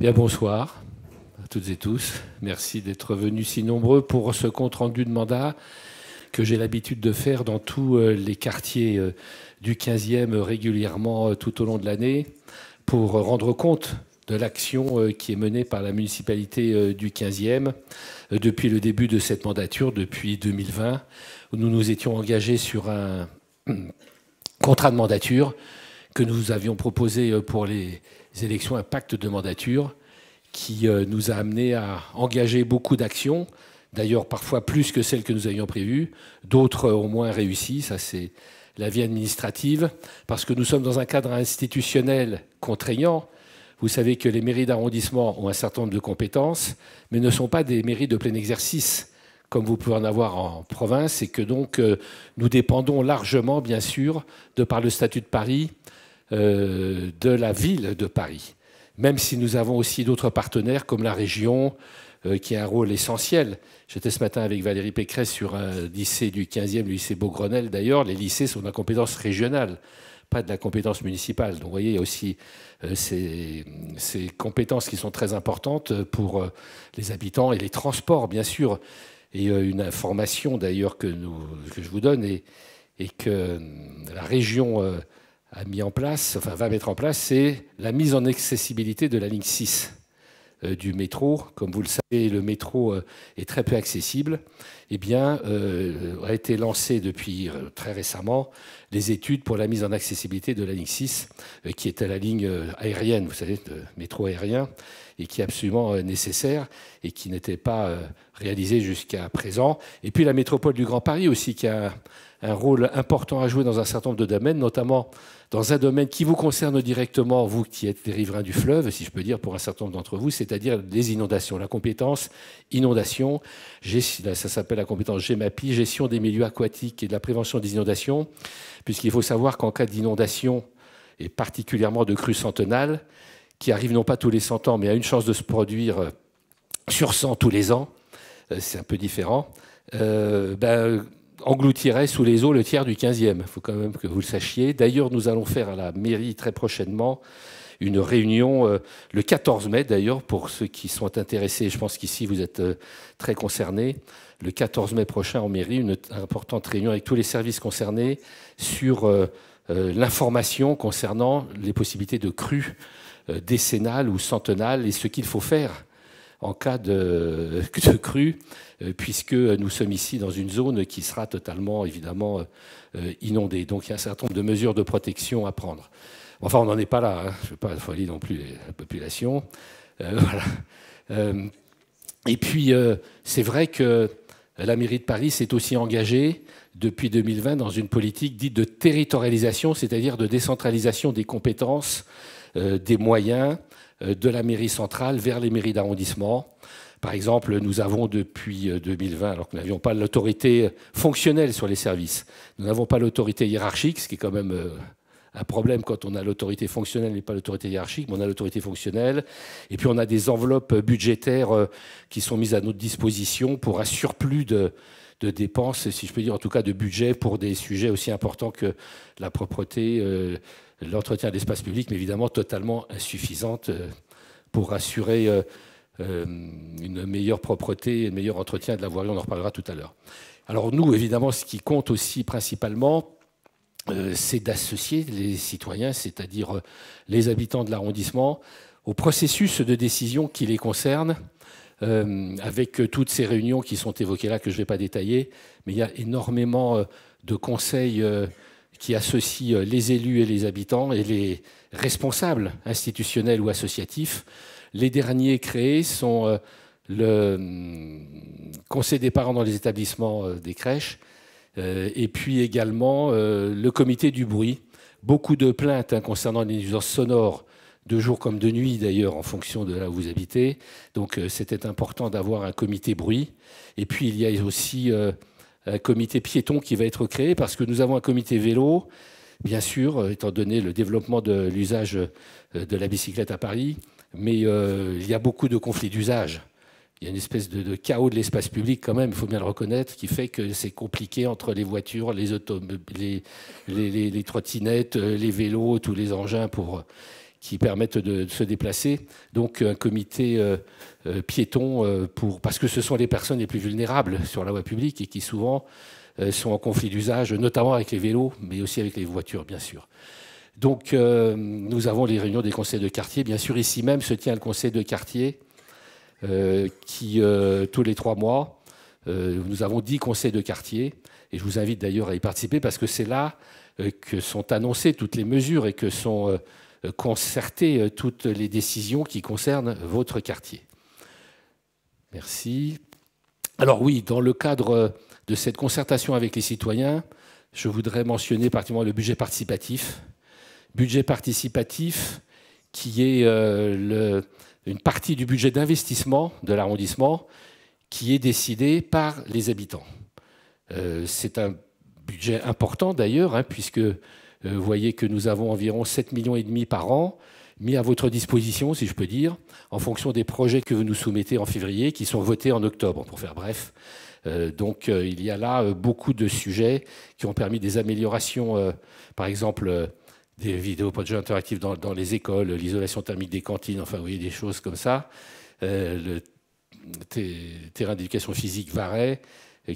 Bien, bonsoir à toutes et tous. Merci d'être venus si nombreux pour ce compte-rendu de mandat que j'ai l'habitude de faire dans tous les quartiers du 15e régulièrement tout au long de l'année pour rendre compte de l'action qui est menée par la municipalité du 15e depuis le début de cette mandature, depuis 2020, où nous nous étions engagés sur un contrat de mandature que nous avions proposé pour les élections, un pacte de mandature qui nous a amené à engager beaucoup d'actions, d'ailleurs parfois plus que celles que nous avions prévues, d'autres ont moins réussi, ça c'est la vie administrative, parce que nous sommes dans un cadre institutionnel contraignant. Vous savez que les mairies d'arrondissement ont un certain nombre de compétences, mais ne sont pas des mairies de plein exercice, comme vous pouvez en avoir en province, et que donc nous dépendons largement, bien sûr, de par le statut de Paris, de la ville de Paris. Même si nous avons aussi d'autres partenaires, comme la région, qui a un rôle essentiel. J'étais ce matin avec Valérie Pécresse sur un lycée du 15e, le lycée Beaugrenelle d'ailleurs. Les lycées sont de la compétence régionale, pas de la compétence municipale. Donc vous voyez, il y a aussi ces compétences qui sont très importantes pour les habitants et les transports, bien sûr. Et une information d'ailleurs que je vous donne et que la région a mis en place, enfin va mettre en place, c'est la mise en accessibilité de la ligne 6 du métro. Comme vous le savez, le métro est très peu accessible. Eh bien, a été lancé depuis très récemment des études pour la mise en accessibilité de la ligne 6, qui était la ligne aérienne, vous savez, le métro aérien, et qui est absolument nécessaire et qui n'était pas réalisée jusqu'à présent. Et puis la métropole du Grand Paris aussi, qui a un rôle important à jouer dans un certain nombre de domaines, notamment dans un domaine qui vous concerne directement, vous qui êtes des riverains du fleuve, si je peux dire, pour un certain nombre d'entre vous, c'est-à-dire les inondations. La compétence inondation, ça s'appelle la compétence GEMAPI, gestion des milieux aquatiques et de la prévention des inondations, puisqu'il faut savoir qu'en cas d'inondation, et particulièrement de crues centenales, qui arrivent non pas tous les 100 ans, mais à une chance de se produire sur 100 tous les ans, c'est un peu différent, engloutirait sous les eaux le tiers du 15e. Il faut quand même que vous le sachiez. D'ailleurs, nous allons faire à la mairie très prochainement une réunion, le 14 mai d'ailleurs, pour ceux qui sont intéressés. Je pense qu'ici, vous êtes très concernés. Le 14 mai prochain en mairie, une importante réunion avec tous les services concernés sur l'information concernant les possibilités de crues décennales ou centenales et ce qu'il faut faire en cas de crue, puisque nous sommes ici dans une zone qui sera totalement, évidemment, inondée. Donc il y a un certain nombre de mesures de protection à prendre. Enfin, on n'en est pas là, hein. Je ne veux pas affoler non plus la population. Voilà. Et puis, c'est vrai que la mairie de Paris s'est aussi engagée depuis 2020 dans une politique dite de territorialisation, c'est-à-dire de décentralisation des compétences, des moyens, de la mairie centrale vers les mairies d'arrondissement. Par exemple, nous avons depuis 2020, alors que nous n'avions pas l'autorité fonctionnelle sur les services, nous n'avons pas l'autorité hiérarchique, ce qui est quand même un problème quand on a l'autorité fonctionnelle et pas l'autorité hiérarchique, mais on a l'autorité fonctionnelle. Et puis on a des enveloppes budgétaires qui sont mises à notre disposition pour un surplus de dépenses, si je peux dire en tout cas de budget, pour des sujets aussi importants que la propreté, l'entretien de l'espace public, mais évidemment totalement insuffisante pour assurer une meilleure propreté, un meilleur entretien de la voirie. On en reparlera tout à l'heure. Alors nous, évidemment, ce qui compte aussi principalement, c'est d'associer les citoyens, c'est-à-dire les habitants de l'arrondissement, au processus de décision qui les concerne, avec toutes ces réunions qui sont évoquées là, que je ne vais pas détailler, mais il y a énormément de conseils qui associent les élus et les habitants et les responsables institutionnels ou associatifs. Les derniers créés sont le conseil des parents dans les établissements des crèches et puis également le comité du bruit. Beaucoup de plaintes concernant les nuisances sonores, de jour comme de nuit d'ailleurs, en fonction de là où vous habitez. Donc c'était important d'avoir un comité bruit. Et puis il y a aussi un comité piéton qui va être créé parce que nous avons un comité vélo, bien sûr, étant donné le développement de l'usage de la bicyclette à Paris, mais il y a beaucoup de conflits d'usage. Il y a une espèce de chaos de l'espace public quand même, il faut bien le reconnaître, qui fait que c'est compliqué entre les voitures, les trottinettes, les vélos, tous les engins qui permettent de se déplacer. Donc un comité piéton, parce que ce sont les personnes les plus vulnérables sur la voie publique et qui souvent sont en conflit d'usage, notamment avec les vélos, mais aussi avec les voitures, bien sûr. Donc nous avons les réunions des conseils de quartier. Bien sûr, ici même se tient le conseil de quartier qui, tous les 3 mois, nous avons 10 conseils de quartier. Et je vous invite d'ailleurs à y participer parce que c'est là que sont annoncées toutes les mesures et que sont concertées toutes les décisions qui concernent votre quartier. Merci. Alors oui, dans le cadre de cette concertation avec les citoyens, je voudrais mentionner particulièrement le budget participatif. Budget participatif qui est une partie du budget d'investissement de l'arrondissement qui est décidé par les habitants. C'est un budget important d'ailleurs, hein, puisque vous voyez que nous avons environ 7,5 millions par an mis à votre disposition, si je peux dire, en fonction des projets que vous nous soumettez en février, qui sont votés en octobre, pour faire bref. Donc il y a là beaucoup de sujets qui ont permis des améliorations, par exemple des vidéoprojets interactifs dans les écoles, l'isolation thermique des cantines, enfin vous voyez des choses comme ça. Le terrain d'éducation physique Varay,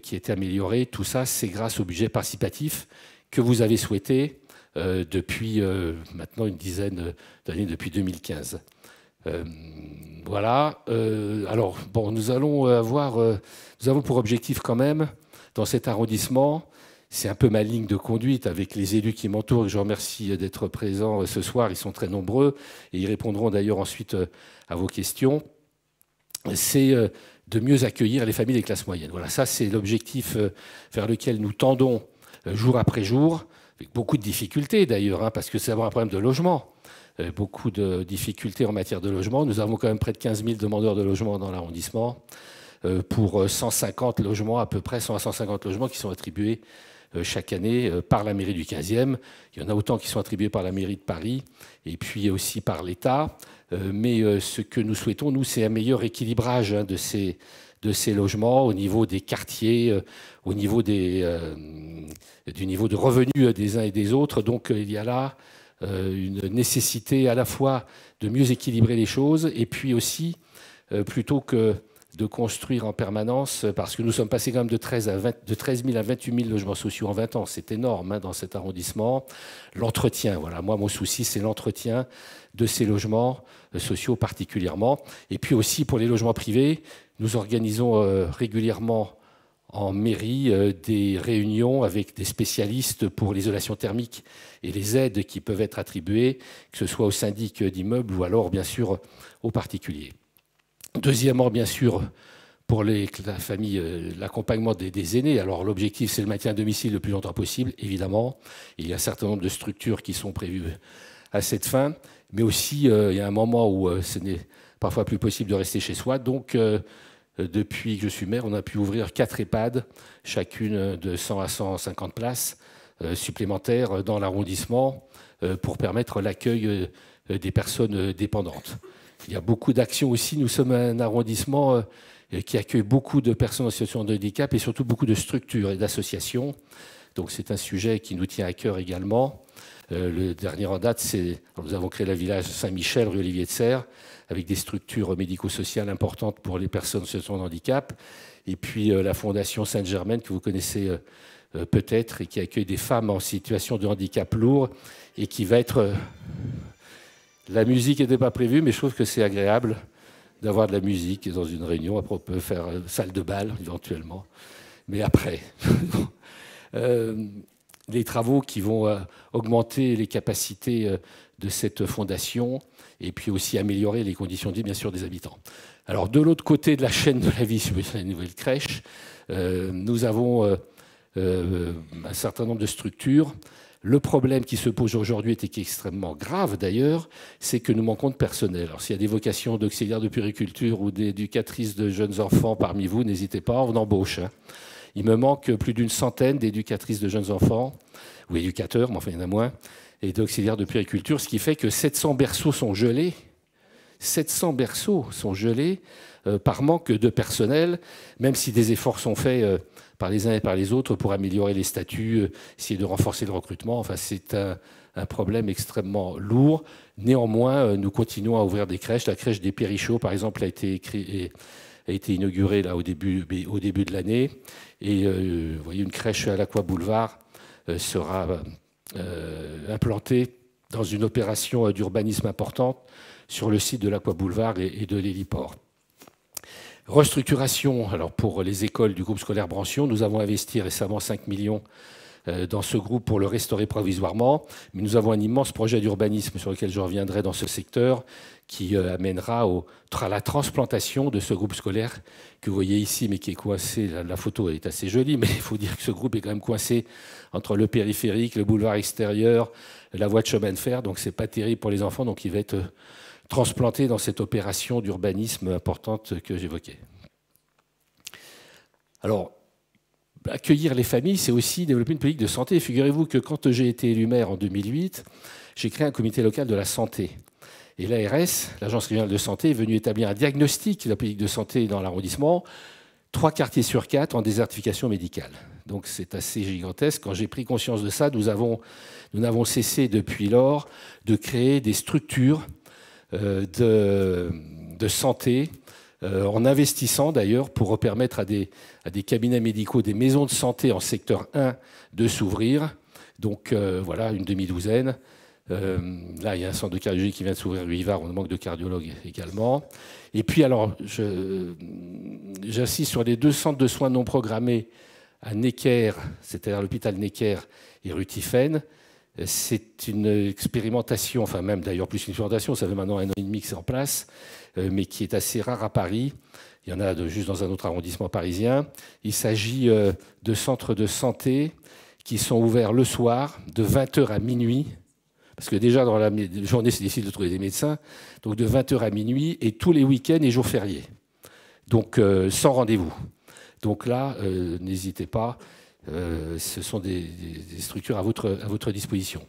qui a été amélioré. Tout ça, c'est grâce au budget participatif que vous avez souhaité depuis maintenant une dizaine d'années, depuis 2015. Voilà. Alors, bon, nous avons pour objectif quand même, dans cet arrondissement, c'est un peu ma ligne de conduite avec les élus qui m'entourent. Je remercie d'être présents ce soir. Ils sont très nombreux et ils répondront d'ailleurs ensuite à vos questions. C'est de mieux accueillir les familles des classes moyennes. Voilà, ça c'est l'objectif vers lequel nous tendons jour après jour, avec beaucoup de difficultés d'ailleurs, hein, parce que c'est d'abord un problème de logement. Beaucoup de difficultés en matière de logement. Nous avons quand même près de 15 000 demandeurs de logement dans l'arrondissement, pour 150 logements, à peu près 100 à 150 logements qui sont attribués chaque année par la mairie du 15e. Il y en a autant qui sont attribués par la mairie de Paris et puis aussi par l'État. Mais ce que nous souhaitons, nous, c'est un meilleur équilibrage hein, de ces logements au niveau des quartiers, au niveau du niveau de revenus des uns et des autres. Donc il y a là une nécessité à la fois de mieux équilibrer les choses et puis aussi, plutôt que de construire en permanence, parce que nous sommes passés quand même de 13 000 à 28 000 logements sociaux en 20 ans. C'est énorme hein, dans cet arrondissement. L'entretien, voilà, moi mon souci c'est l'entretien de ces logements sociaux particulièrement. Et puis aussi pour les logements privés, nous organisons régulièrement en mairie des réunions avec des spécialistes pour l'isolation thermique et les aides qui peuvent être attribuées, que ce soit aux syndics d'immeubles ou alors bien sûr aux particuliers. Deuxièmement, bien sûr, pour la famille, l'accompagnement des aînés. Alors l'objectif, c'est le maintien à domicile le plus longtemps possible, évidemment. Il y a un certain nombre de structures qui sont prévues à cette fin. Mais aussi, il y a un moment où ce n'est parfois plus possible de rester chez soi. Donc, depuis que je suis maire, on a pu ouvrir 4 EHPAD, chacune de 100 à 150 places supplémentaires dans l'arrondissement pour permettre l'accueil des personnes dépendantes. Il y a beaucoup d'actions aussi. Nous sommes un arrondissement qui accueille beaucoup de personnes en situation de handicap et surtout beaucoup de structures et d'associations. Donc c'est un sujet qui nous tient à cœur également. Le dernier en date, c'est nous avons créé le village Saint-Michel, rue Olivier de Serres, avec des structures médico-sociales importantes pour les personnes en situation de handicap. Et puis la Fondation Sainte-Germaine, que vous connaissez peut-être, et qui accueille des femmes en situation de handicap lourd et qui va être... La musique n'était pas prévue, mais je trouve que c'est agréable d'avoir de la musique dans une réunion. Après, on peut faire salle de bal, éventuellement. Mais après, les travaux qui vont augmenter les capacités de cette fondation et puis aussi améliorer les conditions de vie, bien sûr, des habitants. Alors, de l'autre côté de la chaîne de la vie, sur la nouvelle crèche, nous avons un certain nombre de structures. Le problème qui se pose aujourd'hui et qui est extrêmement grave d'ailleurs, c'est que nous manquons de personnel. Alors s'il y a des vocations d'auxiliaires de puériculture ou d'éducatrices de jeunes enfants parmi vous, n'hésitez pas, on embauche. Hein. Il me manque plus d'une centaine d'éducatrices de jeunes enfants, ou éducateurs, mais enfin il y en a moins, et d'auxiliaires de puériculture, ce qui fait que 700 berceaux sont gelés 700 berceaux sont gelés par manque de personnel, même si des efforts sont faits par les uns et par les autres pour améliorer les statuts, essayer de renforcer le recrutement. Enfin, c'est un problème extrêmement lourd. Néanmoins, nous continuons à ouvrir des crèches. La crèche des Périchots, par exemple, a été inaugurée là, au début de l'année. Et vous voyez, une crèche à l'Aqua Boulevard sera implantée dans une opération d'urbanisme importante sur le site de l'Aqua Boulevard et de l'héliport. Restructuration, alors pour les écoles du groupe scolaire Brancion, nous avons investi récemment 5 millions dans ce groupe pour le restaurer provisoirement, mais nous avons un immense projet d'urbanisme sur lequel je reviendrai dans ce secteur qui amènera à la transplantation de ce groupe scolaire que vous voyez ici, mais qui est coincé, la photo est assez jolie, mais il faut dire que ce groupe est quand même coincé entre le périphérique, le boulevard extérieur, la voie de chemin de fer, donc c'est pas terrible pour les enfants, donc il va être transplanté dans cette opération d'urbanisme importante que j'évoquais. Alors, accueillir les familles, c'est aussi développer une politique de santé. Figurez-vous que quand j'ai été élu maire en 2008, j'ai créé un comité local de la santé. Et l'ARS, l'Agence régionale de santé, est venue établir un diagnostic de la politique de santé dans l'arrondissement, 3 quartiers sur 4 en désertification médicale. Donc c'est assez gigantesque. Quand j'ai pris conscience de ça, nous n'avons cessé depuis lors de créer des structures de santé, en investissant d'ailleurs pour permettre à des cabinets médicaux, des maisons de santé en secteur 1 de s'ouvrir. Donc voilà, une demi-douzaine. Là, il y a un centre de cardiologie qui vient de s'ouvrir, Huivard, on manque de cardiologues également. Et puis alors, j'insiste sur les 2 centres de soins non programmés à Necker, c'est-à-dire l'hôpital Necker et rue Tiphaine. C'est une expérimentation, enfin même d'ailleurs plus une expérimentation, ça fait maintenant 1 an et demi que c'est en place, mais qui est assez rare à Paris. Il y en a juste dans un autre arrondissement parisien. Il s'agit de centres de santé qui sont ouverts le soir de 20h à minuit, parce que déjà dans la journée c'est difficile de trouver des médecins, donc de 20h à minuit et tous les week-ends et jours fériés. Donc sans rendez-vous. Donc là, n'hésitez pas. Ce sont des structures à votre disposition.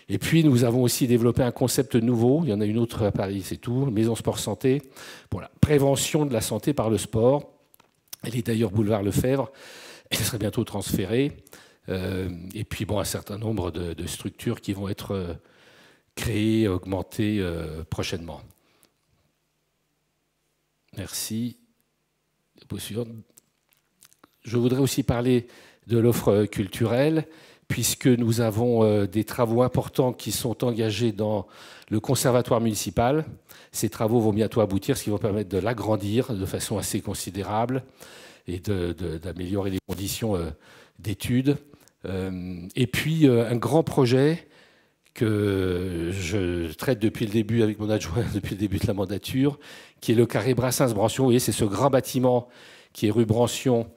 Et puis, nous avons aussi développé un concept nouveau. Il y en a une autre à Paris, c'est tout. Maison Sport Santé, pour la prévention de la santé par le sport. Elle est d'ailleurs boulevard Lefebvre. Elle serait bientôt transférée. Et puis, bon, un certain nombre de structures qui vont être créées, augmentées prochainement. Merci. Je voudrais aussi parler de l'offre culturelle, puisque nous avons des travaux importants qui sont engagés dans le conservatoire municipal. Ces travaux vont bientôt aboutir, ce qui va permettre de l'agrandir de façon assez considérable et d'améliorer les conditions d'études. Et puis, un grand projet que je traite depuis le début avec mon adjoint, depuis le début de la mandature, qui est le carré Brassens-Brancion. Vous voyez, c'est ce grand bâtiment qui est rue Brancion,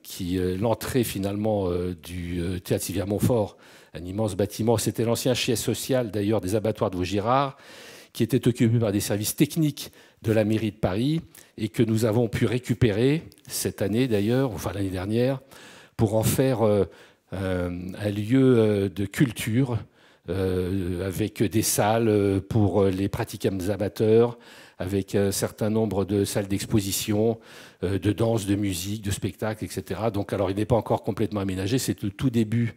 qui est l'entrée finalement du théâtre Sylvia Montfort, un immense bâtiment. C'était l'ancien siège social d'ailleurs des abattoirs de Vaugirard, qui était occupé par des services techniques de la mairie de Paris et que nous avons pu récupérer cette année d'ailleurs, enfin l'année dernière, pour en faire un lieu de culture avec des salles pour les pratiquants amateurs, avec un certain nombre de salles d'exposition, de danse, de musique, de spectacle, etc. Donc, alors, il n'est pas encore complètement aménagé. C'est le tout début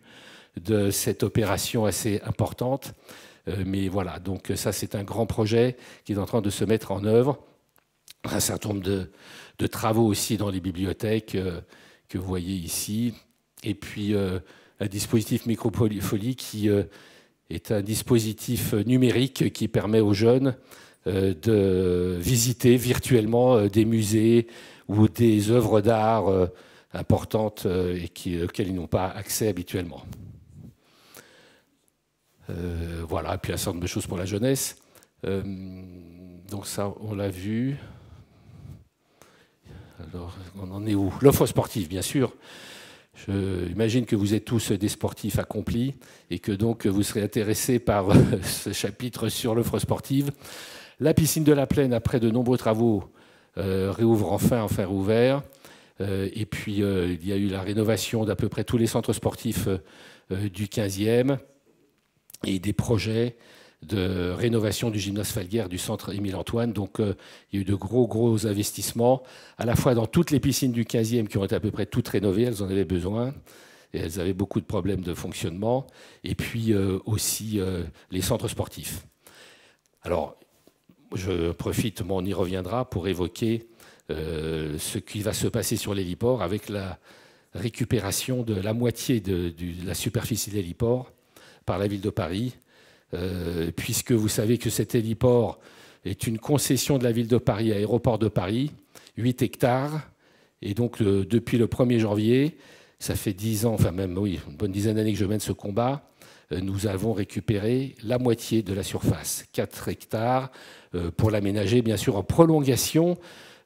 de cette opération assez importante. Mais voilà, donc ça, c'est un grand projet qui est en train de se mettre en œuvre. Un certain nombre de travaux aussi dans les bibliothèques que vous voyez ici. Et puis, un dispositif Microfolie qui est un dispositif numérique qui permet aux jeunes de visiter virtuellement des musées ou des œuvres d'art importantes et auxquelles ils n'ont pas accès habituellement. Voilà, et puis un certain nombre de choses pour la jeunesse. Donc ça, on l'a vu. Alors, on en est où? L'offre sportive, bien sûr. J'imagine que vous êtes tous des sportifs accomplis et que donc vous serez intéressés par ce chapitre sur l'offre sportive. La piscine de la Plaine, après de nombreux travaux, réouvre enfin rouvert. Et puis, il y a eu la rénovation d'à peu près tous les centres sportifs du 15e et des projets de rénovation du gymnase Falguière du centre Émile-Antoine. Donc il y a eu de gros investissements, à la fois dans toutes les piscines du 15e qui ont été à peu près toutes rénovées, elles en avaient besoin, et elles avaient beaucoup de problèmes de fonctionnement, et puis aussi les centres sportifs. Alors, je profite, mais on y reviendra, pour évoquer ce qui va se passer sur l'héliport avec la récupération de la moitié de la superficie de l'héliport par la ville de Paris, puisque vous savez que cet héliport est une concession de la ville de Paris à Aéroport de Paris, 8 hectares, et donc depuis le 1er janvier, ça fait 10 ans, enfin même oui, une bonne dizaine d'années que je mène ce combat, nous avons récupéré la moitié de la surface, 4 hectares, pour l'aménager bien sûr en prolongation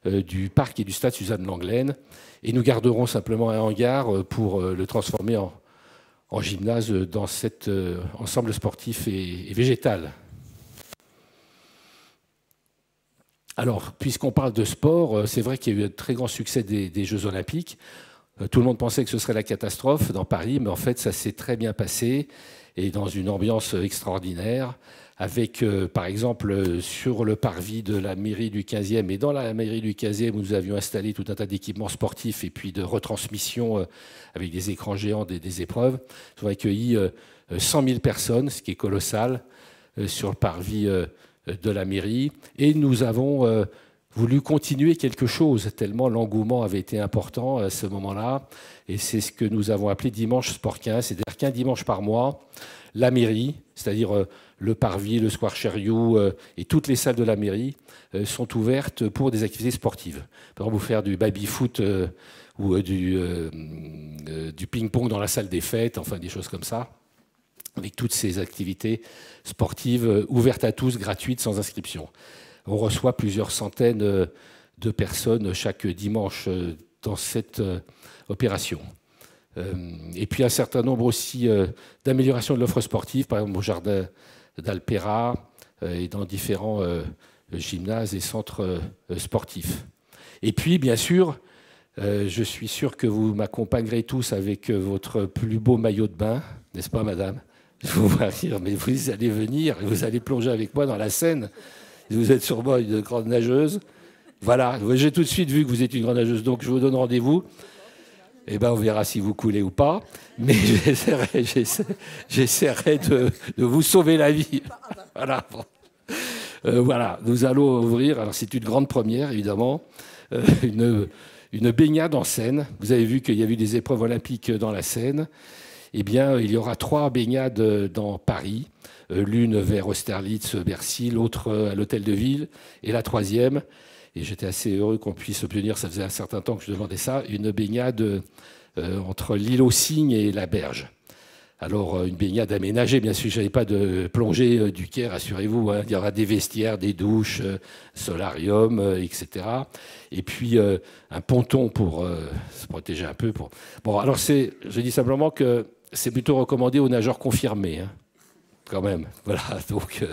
du parc et du stade Suzanne Lenglen, et nous garderons simplement un hangar pour le transformer en gymnase dans cet ensemble sportif et végétal. Alors, puisqu'on parle de sport, c'est vrai qu'il y a eu un très grand succès des Jeux Olympiques. Tout le monde pensait que ce serait la catastrophe dans Paris, mais en fait, ça s'est très bien passé et dans une ambiance extraordinaire, avec, par exemple, sur le parvis de la mairie du 15e et dans la mairie du 15e, où nous avions installé tout un tas d'équipements sportifs et puis de retransmission avec des écrans géants des épreuves. Nous avons accueilli 100 000 personnes, ce qui est colossal, sur le parvis de la mairie. Et nous avons voulu continuer quelque chose, tellement l'engouement avait été important à ce moment-là. Et c'est ce que nous avons appelé Dimanche Sport 15, c'est-à-dire qu'un dimanche par mois, la mairie, c'est-à-dire le parvis, le square Chériou et toutes les salles de la mairie sont ouvertes pour des activités sportives. Par exemple, vous faire du baby-foot ou du ping-pong dans la salle des fêtes, enfin des choses comme ça, avec toutes ces activités sportives ouvertes à tous, gratuites, sans inscription. On reçoit plusieurs centaines de personnes chaque dimanche dans cette opération. Et puis un certain nombre aussi d'améliorations de l'offre sportive, par exemple au jardin d'Alpera et dans différents gymnases et centres sportifs. Et puis, bien sûr, je suis sûr que vous m'accompagnerez tous avec votre plus beau maillot de bain, n'est-ce pas, madame? Je vous vois rire, mais vous allez venir et vous allez plonger avec moi dans la Seine. Vous êtes sûrement une grande nageuse. Voilà, j'ai tout de suite vu que vous êtes une grande nageuse, donc je vous donne rendez-vous. Eh bien, on verra si vous coulez ou pas, mais j'essaierai de vous sauver la vie. Voilà. Voilà, nous allons ouvrir, alors c'est une grande première, évidemment, une baignade en Seine. Vous avez vu qu'il y a eu des épreuves olympiques dans la Seine. Eh bien, il y aura 3 baignades dans Paris, l'une vers Austerlitz, Bercy, l'autre à l'Hôtel de Ville, et la 3e, et j'étais assez heureux qu'on puisse obtenir, ça faisait un certain temps que je demandais ça, une baignade entre l'île aux Cygnes et la Berge. Alors, une baignade aménagée, bien sûr, je n'avais pas de plongée du Caire, rassurez-vous, hein. Il y aura des vestiaires, des douches, solarium, etc. Et puis, un ponton pour se protéger un peu. Bon, alors, je dis simplement que c'est plutôt recommandé aux nageurs confirmés, hein, quand même. Voilà, donc,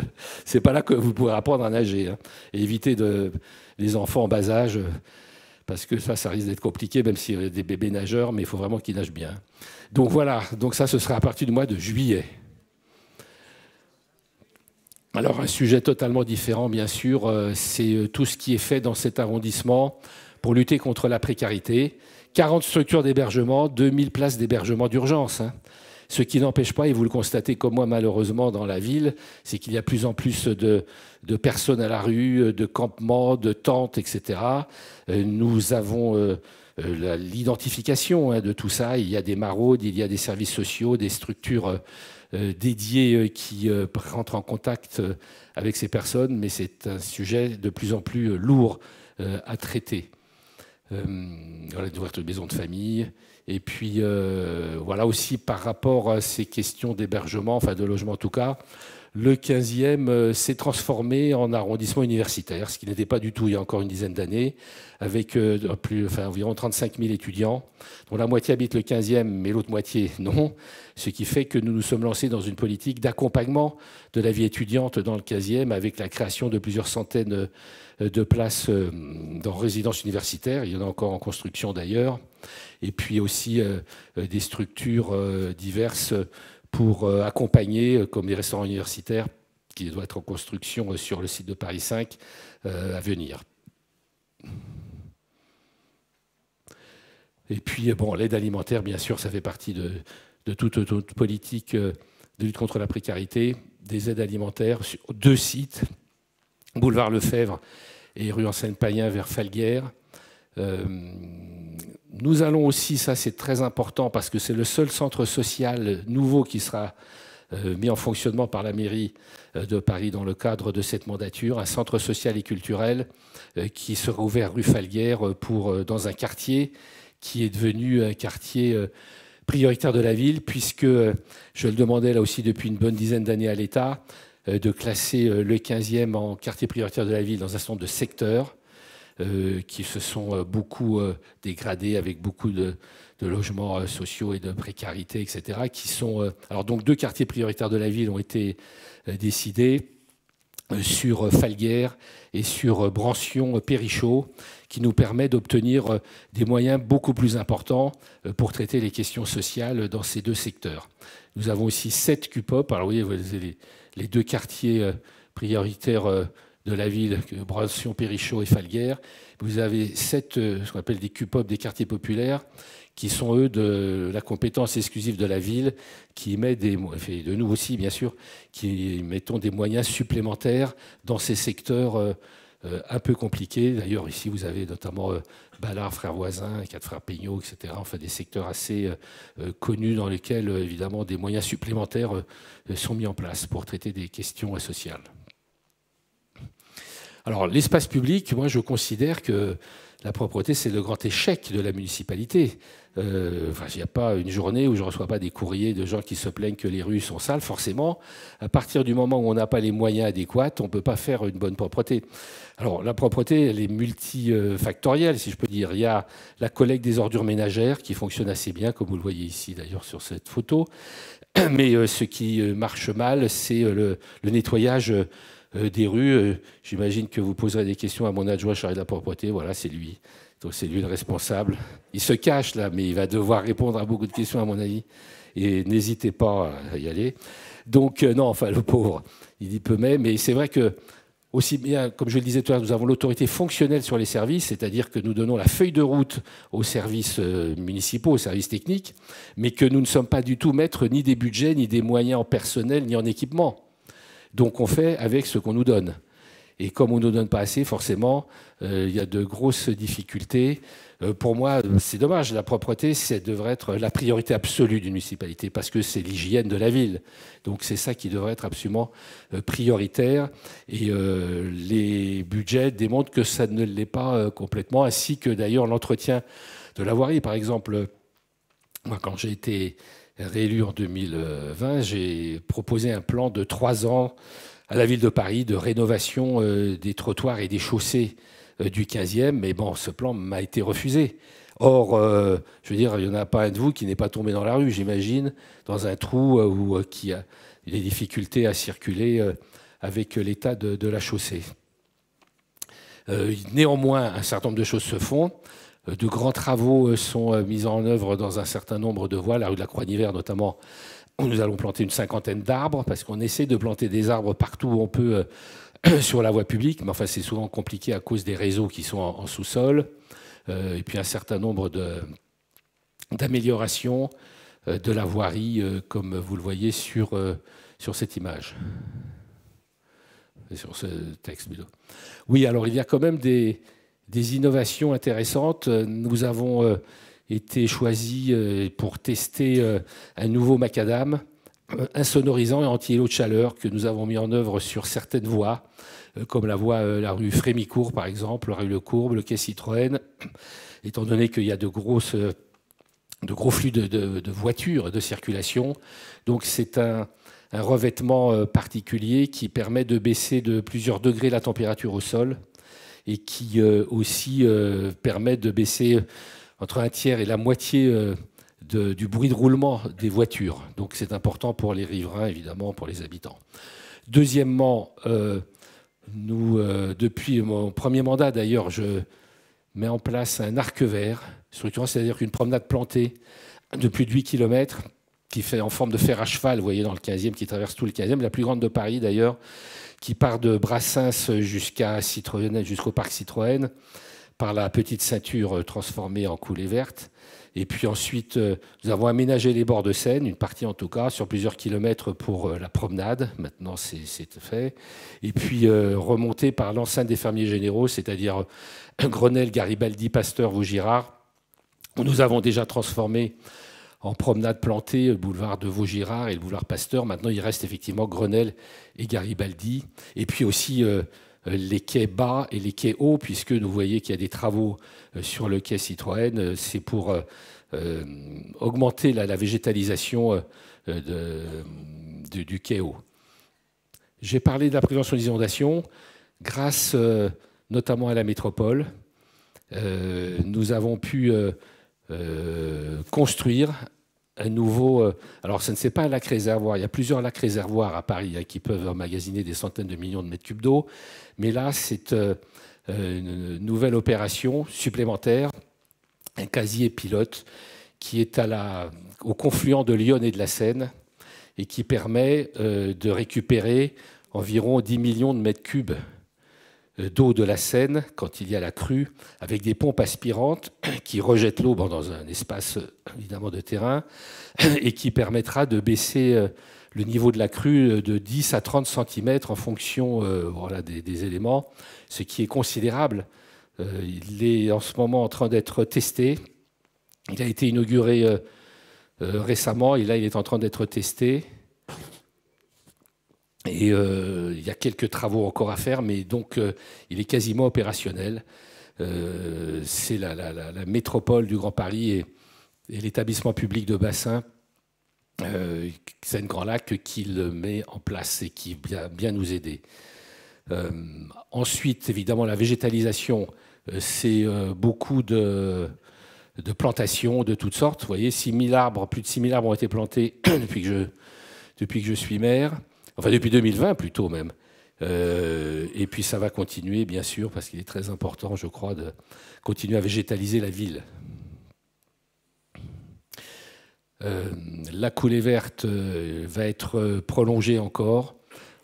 c'est pas là que vous pourrez apprendre à nager, hein. Et éviter les enfants en bas âge, parce que ça risque d'être compliqué, même s'il y a des bébés nageurs, mais il faut vraiment qu'ils nagent bien. Donc voilà, donc ça, ce sera à partir du mois de juillet. Alors, un sujet totalement différent, bien sûr, c'est tout ce qui est fait dans cet arrondissement pour lutter contre la précarité. 40 structures d'hébergement, 2000 places d'hébergement d'urgence, hein. Ce qui n'empêche pas, et vous le constatez comme moi malheureusement dans la ville, c'est qu'il y a de plus en plus de personnes à la rue, de campements, de tentes, etc. Nous avons l'identification, hein, de tout ça. Il y a des maraudes, il y a des services sociaux, des structures dédiées qui rentrent en contact avec ces personnes, mais c'est un sujet de plus en plus lourd à traiter. Voilà, d'ouverture de maisons de famille. Et puis, voilà aussi par rapport à ces questions d'hébergement, enfin de logement en tout cas, le 15e s'est transformé en arrondissement universitaire, ce qui n'était pas du tout il y a encore une dizaine d'années, avec environ 35 000 étudiants, dont la moitié habite le 15e, mais l'autre moitié non, ce qui fait que nous nous sommes lancés dans une politique d'accompagnement de la vie étudiante dans le 15e, avec la création de plusieurs centaines de places dans résidences universitaires, il y en a encore en construction d'ailleurs, et puis aussi des structures diverses pour accompagner, comme les restaurants universitaires, qui doit être en construction sur le site de Paris 5 à venir. Et puis, bon, l'aide alimentaire, bien sûr, ça fait partie de toute politique de lutte contre la précarité, des aides alimentaires sur 2 sites, boulevard Lefebvre et rue Enseigne-Payen vers Falguière. Nous allons aussi, ça c'est très important parce que c'est le seul centre social nouveau qui sera mis en fonctionnement par la mairie de Paris dans le cadre de cette mandature, un centre social et culturel qui sera ouvert rue Falguière dans un quartier qui est devenu un quartier prioritaire de la ville, puisque je le demandais là aussi depuis une bonne dizaine d'années à l'État, de classer le 15e en quartier prioritaire de la ville dans un certain nombre de secteurs qui se sont beaucoup dégradés avec beaucoup de logements sociaux et de précarité, etc. Alors donc 2 quartiers prioritaires de la ville ont été décidés sur Falguière et sur Brancion-Périchaud, qui nous permet d'obtenir des moyens beaucoup plus importants pour traiter les questions sociales dans ces 2 secteurs. Nous avons aussi 7 QPOP. Alors vous voyez les 2 quartiers prioritaires de la ville, Brancion-Périchaud et Falguière. Vous avez 7, ce qu'on appelle des QPOP, des quartiers populaires, qui sont, eux, de la compétence exclusive de la ville, qui met de nous aussi, bien sûr, qui mettons des moyens supplémentaires dans ces secteurs un peu compliqués. D'ailleurs, ici, vous avez notamment Ballard, Frères Voisins, 4 Frères Peignot, etc. Enfin, des secteurs assez connus dans lesquels, évidemment, des moyens supplémentaires sont mis en place pour traiter des questions sociales. Alors, l'espace public, moi, je considère que la propreté, c'est le grand échec de la municipalité. Il n'y a pas une journée où je ne reçois pas des courriers de gens qui se plaignent que les rues sont sales. Forcément, à partir du moment où on n'a pas les moyens adéquats, on ne peut pas faire une bonne propreté. Alors, la propreté, elle est multifactorielle, si je peux dire. Il y a la collecte des ordures ménagères qui fonctionne assez bien, comme vous le voyez ici, d'ailleurs, sur cette photo. Mais ce qui marche mal, c'est le nettoyage des rues. J'imagine que vous poserez des questions à mon adjoint chargé de la propreté. Voilà, c'est lui. Donc c'est lui le responsable. Il se cache là, mais il va devoir répondre à beaucoup de questions à mon avis. Et n'hésitez pas à y aller. Donc non, enfin le pauvre, il y peut même. Mais c'est vrai que aussi bien, comme je le disais tout à l'heure, nous avons l'autorité fonctionnelle sur les services, c'est-à-dire que nous donnons la feuille de route aux services municipaux, aux services techniques, mais que nous ne sommes pas du tout maîtres ni des budgets, ni des moyens en personnel, ni en équipement. Donc on fait avec ce qu'on nous donne. Et comme on ne nous donne pas assez, forcément, il y a de grosses difficultés. Pour moi, c'est dommage. La propreté, ça devrait être la priorité absolue d'une municipalité parce que c'est l'hygiène de la ville. Donc c'est ça qui devrait être absolument prioritaire. Et les budgets démontrent que ça ne l'est pas complètement, ainsi que d'ailleurs l'entretien de la voirie. Par exemple, moi, quand j'ai été réélu en 2020, j'ai proposé un plan de 3 ans à la ville de Paris de rénovation des trottoirs et des chaussées du 15e, mais bon, ce plan m'a été refusé. Or, je veux dire, il n'y en a pas un de vous qui n'est pas tombé dans la rue, j'imagine, dans un trou ou qui a des difficultés à circuler avec l'état de la chaussée. Néanmoins, un certain nombre de choses se font. De grands travaux sont mis en œuvre dans un certain nombre de voies, la rue de la Croix-Niver notamment, où nous allons planter une 50aine d'arbres, parce qu'on essaie de planter des arbres partout où on peut sur la voie publique, mais enfin c'est souvent compliqué à cause des réseaux qui sont en sous-sol, et puis un certain nombre d'améliorations de la voirie, comme vous le voyez sur cette image, sur ce texte. Oui, alors il y a quand même des innovations intéressantes. Nous avons été choisis pour tester un nouveau macadam insonorisant et anti-îlot de chaleur que nous avons mis en œuvre sur certaines voies, comme la rue Frémicourt, par exemple, la rue Le Courbe, le quai Citroën, étant donné qu'il y a de gros flux de voitures de circulation. Donc c'est un revêtement particulier qui permet de baisser de plusieurs degrés la température au sol et qui aussi permet de baisser entre 1/3 et la moitié du bruit de roulement des voitures. Donc c'est important pour les riverains, évidemment, pour les habitants. Deuxièmement, depuis mon premier mandat, d'ailleurs, je mets en place un arc vert structurant, c'est-à-dire qu'une promenade plantée de plus de 8 km qui fait en forme de fer à cheval, vous voyez, dans le 15e, qui traverse tout le 15e, la plus grande de Paris d'ailleurs, qui part de Brassens jusqu'au parc Citroën, par la petite ceinture transformée en coulée verte. Et puis ensuite, nous avons aménagé les bords de Seine, une partie en tout cas, sur plusieurs kilomètres pour la promenade. Maintenant, c'est fait. Et puis remonter par l'enceinte des fermiers généraux, c'est-à-dire Grenelle, Garibaldi, Pasteur, Vaugirard, où nous avons déjà transformé en promenade plantée le boulevard de Vaugirard et le boulevard Pasteur. Maintenant, il reste effectivement Grenelle et Garibaldi. Et puis aussi les quais bas et les quais hauts, puisque nous voyez qu'il y a des travaux sur le quai Citroën. C'est pour augmenter la végétalisation du quai haut. J'ai parlé de la prévention des inondations. Grâce notamment à la métropole, nous avons pu construire un nouveau... alors, ce ne c'est pas un lac réservoir. Il y a plusieurs lacs réservoirs à Paris qui peuvent emmagasiner des centaines de millions de mètres cubes d'eau. Mais là, c'est une nouvelle opération supplémentaire, un casier pilote qui est au confluent de l'Yonne et de la Seine et qui permet de récupérer environ 10 millions de mètres cubes d'eau de la Seine quand il y a la crue, avec des pompes aspirantes qui rejettent l'eau dans un espace évidemment de terrain et qui permettra de baisser le niveau de la crue de 10 à 30 cm en fonction voilà, des éléments, ce qui est considérable. Il est en ce moment en train d'être testé. Il a été inauguré récemment et là il est en train d'être testé. Et il y a quelques travaux encore à faire, mais donc il est quasiment opérationnel. C'est la métropole du Grand Paris et l'établissement public de bassin Seine-Grand Lac qui le met en place et qui va bien nous aider. Ensuite, évidemment, la végétalisation, c'est beaucoup de plantations de toutes sortes. Vous voyez, 6 000 arbres, plus de 6 000 arbres ont été plantés depuis que je suis maire. Enfin, depuis 2020 plutôt même. Et puis ça va continuer, bien sûr, parce qu'il est très important, je crois, de continuer à végétaliser la ville. La coulée verte va être prolongée encore.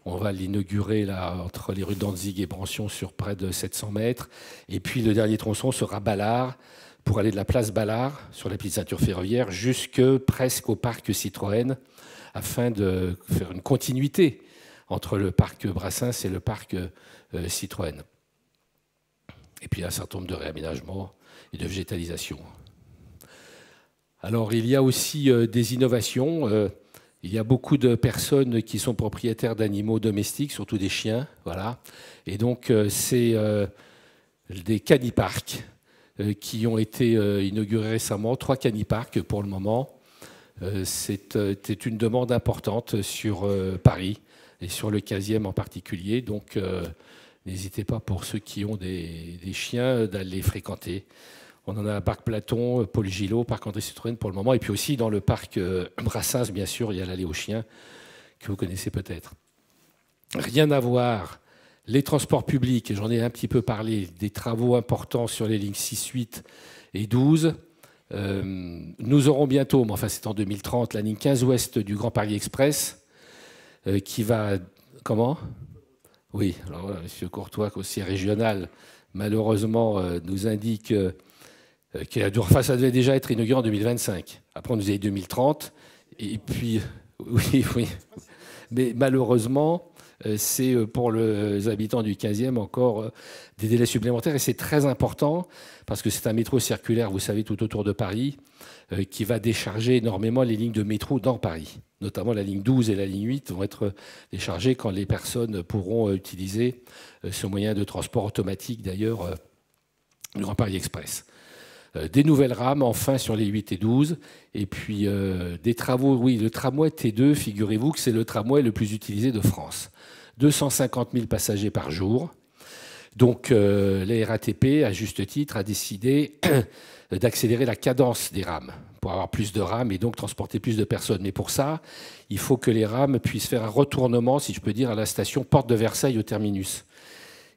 On va l'inaugurer là entre les rues Danzig et Brancion sur près de 700 mètres. Et puis le dernier tronçon sera Ballard, pour aller de la place Ballard, sur la petite ceinture ferroviaire, jusque presque au parc Citroën, afin de faire une continuité entre le parc Brassens et le parc Citroën. Et puis un certain nombre de réaménagements et de végétalisation. Alors il y a aussi des innovations. Il y a beaucoup de personnes qui sont propriétaires d'animaux domestiques, surtout des chiens. Voilà. Et donc c'est des caniparks qui ont été inaugurés récemment, 3 caniparks pour le moment. C'était une demande importante sur Paris et sur le 15e en particulier. Donc, n'hésitez pas, pour ceux qui ont des chiens, d'aller les fréquenter. On en a à Parc Platon, Paul Gillot, Parc André Citroën pour le moment. Et puis aussi dans le parc Brassens, bien sûr, il y a l'allée aux chiens que vous connaissez peut-être. Rien à voir. Les transports publics, j'en ai un petit peu parlé, des travaux importants sur les lignes 6, 8 et 12. Nous aurons bientôt, mais enfin c'est en 2030, la ligne 15 ouest du Grand Paris Express qui va... Comment? Oui, alors voilà, M. Courtois, conseiller régional, malheureusement nous indique que ça devait déjà être inauguré en 2025. Après on nous a dit 2030. Et puis, oui. Mais malheureusement, c'est pour les habitants du 15e encore des délais supplémentaires. Et c'est très important parce que c'est un métro circulaire, vous savez, tout autour de Paris, qui va décharger énormément les lignes de métro dans Paris. Notamment la ligne 12 et la ligne 8 vont être déchargées quand les personnes pourront utiliser ce moyen de transport automatique, d'ailleurs, du Grand Paris Express. Des nouvelles rames, enfin, sur les 8 et 12. Et puis, des travaux, oui, le tramway T2, figurez-vous que c'est le tramway le plus utilisé de France. 250 000 passagers par jour. Donc, la RATP, à juste titre, a décidé d'accélérer la cadence des rames pour avoir plus de rames et donc transporter plus de personnes. Mais pour ça, il faut que les rames puissent faire un retournement, si je peux dire, à la station Porte de Versailles au terminus.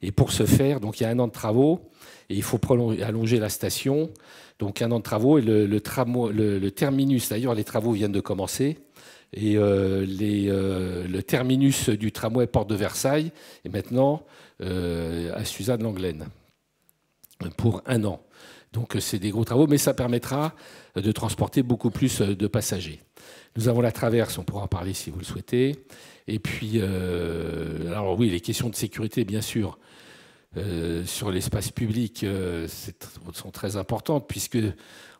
Et pour ce faire, donc, il y a 1 an de travaux et il faut allonger la station. Donc 1 an de travaux et le terminus, d'ailleurs les travaux viennent de commencer. Et le terminus du tramway Porte de Versailles est maintenant à Suzanne-Langlaine pour 1 an. Donc c'est des gros travaux, mais ça permettra de transporter beaucoup plus de passagers. Nous avons la traverse, on pourra en parler si vous le souhaitez. Et puis, alors oui, les questions de sécurité, bien sûr, sur l'espace public sont très importantes, puisque,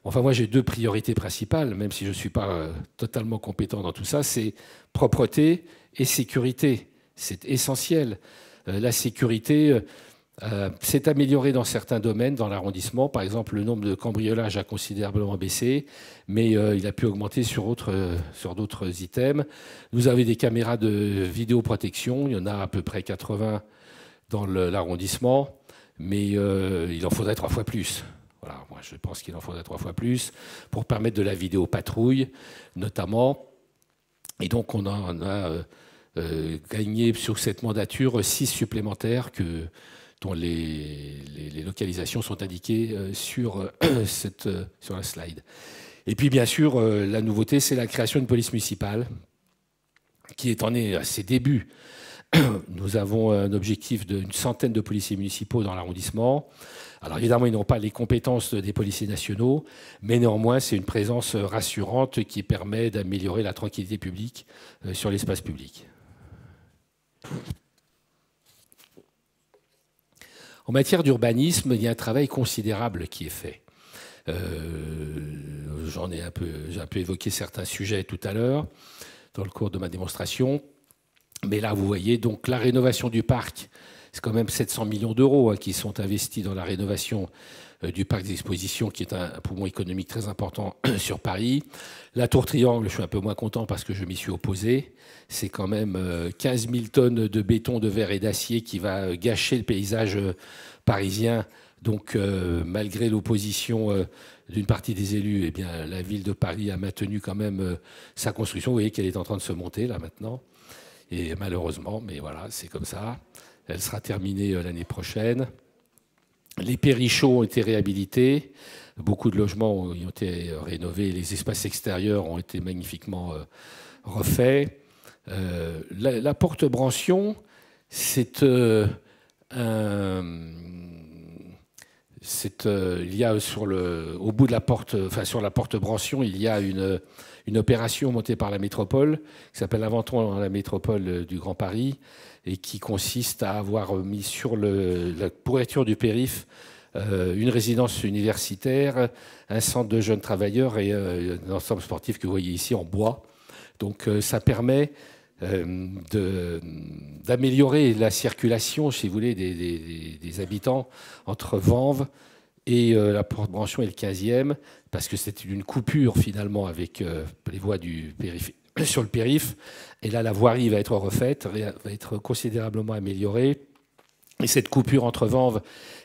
enfin moi j'ai 2 priorités principales, même si je ne suis pas totalement compétent dans tout ça, c'est propreté et sécurité. C'est essentiel. La sécurité s'est améliorée dans certains domaines dans l'arrondissement. Par exemple, le nombre de cambriolages a considérablement baissé, mais il a pu augmenter sur d'autres items. Nous avons des caméras de vidéoprotection, il y en a à peu près 80 dans l'arrondissement, mais il en faudrait 3 fois plus. Voilà, moi je pense qu'il en faudrait 3 fois plus pour permettre de la vidéopatrouille, notamment. Et donc on a gagné sur cette mandature 6 supplémentaires dont les localisations sont indiquées sur la slide. Et puis bien sûr, la nouveauté, c'est la création d'une police municipale qui en est à ses débuts. Nous avons un objectif d'une centaine de policiers municipaux dans l'arrondissement. Alors évidemment, ils n'ont pas les compétences des policiers nationaux, mais néanmoins, c'est une présence rassurante qui permet d'améliorer la tranquillité publique sur l'espace public. En matière d'urbanisme, il y a un travail considérable qui est fait. J'ai un peu évoqué certains sujets tout à l'heure dans le cours de ma démonstration. Mais là, vous voyez, donc la rénovation du parc, c'est quand même 700 millions d'euros qui sont investis dans la rénovation du parc d'exposition, qui est un poumon économique très important sur Paris. La tour Triangle, je suis un peu moins content parce que je m'y suis opposé. C'est quand même 15 000 tonnes de béton, de verre et d'acier qui va gâcher le paysage parisien. Donc, malgré l'opposition d'une partie des élus, eh bien, la ville de Paris a maintenu quand même sa construction. Vous voyez qu'elle est en train de se monter là maintenant. Et malheureusement, mais voilà, c'est comme ça. Elle sera terminée l'année prochaine. Les périchaux ont été réhabilités. Beaucoup de logements ont été rénovés. Les espaces extérieurs ont été magnifiquement refaits. La porte Brancion, c'est il y a au bout de la porte, enfin sur la porte Brancion, il y a une opération montée par la métropole qui s'appelle Inventons dans la métropole du Grand Paris et qui consiste à avoir mis sur la pourriture du périph' une résidence universitaire, un centre de jeunes travailleurs et un ensemble sportif que vous voyez ici en bois. Donc ça permet d'améliorer la circulation, si vous voulez, des habitants entre Vanves et la porte Brancion et le 15e, parce que c'est une coupure finalement avec les voies du sur le périph'. Et là, la voirie va être refaite, va être considérablement améliorée. Et cette coupure entre Vanves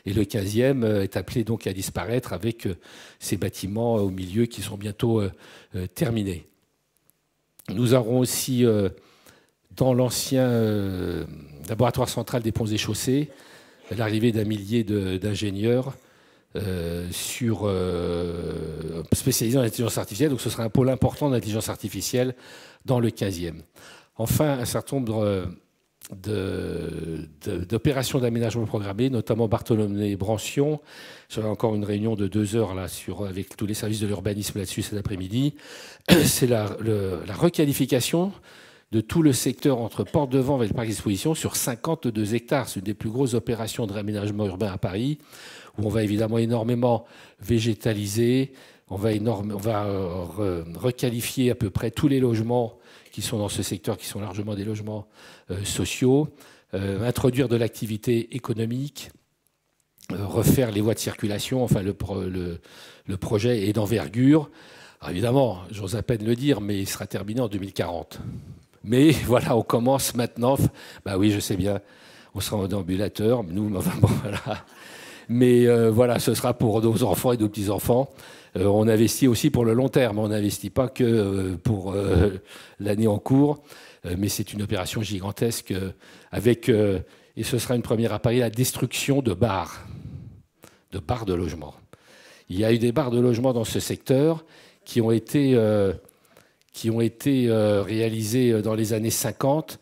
et le 15e est appelée donc à disparaître avec ces bâtiments au milieu qui sont bientôt terminés. Nous aurons aussi dans l'ancien laboratoire central des ponts et chaussées l'arrivée d'un millier d'ingénieurs spécialisés en intelligence artificielle. Donc ce sera un pôle important d'intelligence artificielle dans le 15e. Enfin, un certain nombre d'opérations d'aménagement programmées, notamment Bartholomé-Brancion. J'aurai encore une réunion de 2 heures là, avec tous les services de l'urbanisme là-dessus cet après-midi. C'est la requalification de tout le secteur entre Porte de Vanves et le parc d'exposition sur 52 hectares. C'est une des plus grosses opérations de réaménagement urbain à Paris, où on va évidemment énormément végétaliser, on va requalifier à peu près tous les logements qui sont dans ce secteur, qui sont largement des logements sociaux, introduire de l'activité économique, refaire les voies de circulation. Enfin, le projet est d'envergure. Alors évidemment, j'ose à peine le dire, mais il sera terminé en 2040. Mais voilà, on commence maintenant. Bah oui, je sais bien, on sera en déambulateur. Nous, enfin, bon, voilà. Mais voilà, ce sera pour nos enfants et nos petits-enfants. On investit aussi pour le long terme. On n'investit pas que pour l'année en cours. Mais c'est une opération gigantesque avec et ce sera une première à Paris, la destruction de bars de logement. Il y a eu des bars de logement dans ce secteur qui ont été réalisés dans les années 50,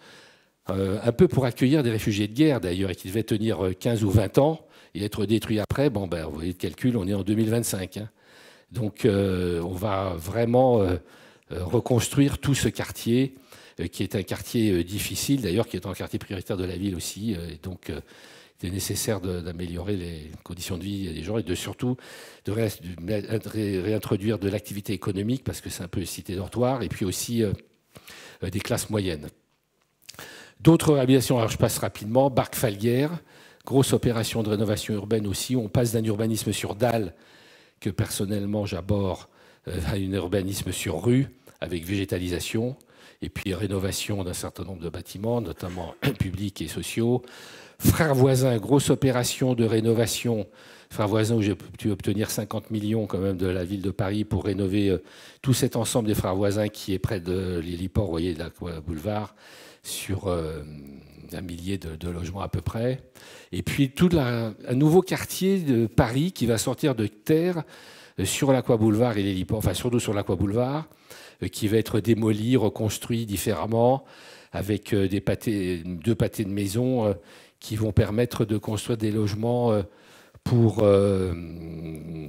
un peu pour accueillir des réfugiés de guerre d'ailleurs, et qui devaient tenir 15 ou 20 ans et être détruits après. Bon, ben, vous voyez le calcul, on est en 2025. Hein. Donc on va vraiment reconstruire tout ce quartier, qui est un quartier difficile d'ailleurs, qui est un quartier prioritaire de la ville aussi. Et donc il est nécessaire d'améliorer les conditions de vie des gens et surtout de réintroduire de l'activité économique, parce que c'est un peu une cité dortoir, et puis aussi des classes moyennes. D'autres réhabilitations, alors je passe rapidement. Barque-Falguière, grosse opération de rénovation urbaine aussi. On passe d'un urbanisme sur dalle, que personnellement j'aborde, à un urbanisme sur rue, avec végétalisation, et puis rénovation d'un certain nombre de bâtiments, notamment publics et sociaux. Frères Voisins, grosse opération de rénovation. Frères Voisins, où j'ai pu obtenir 50 millions quand même de la ville de Paris pour rénover tout cet ensemble des Frères Voisins qui est près de l'héliport, vous voyez, de la boulevard, sur un millier de logements à peu près. Et puis un nouveau quartier de Paris qui va sortir de terre sur l'Aqua Boulevard et l'héliport, enfin surtout sur l'Aqua Boulevard, qui va être démoli, reconstruit différemment, avec deux pâtés de maisons qui vont permettre de construire des logements pour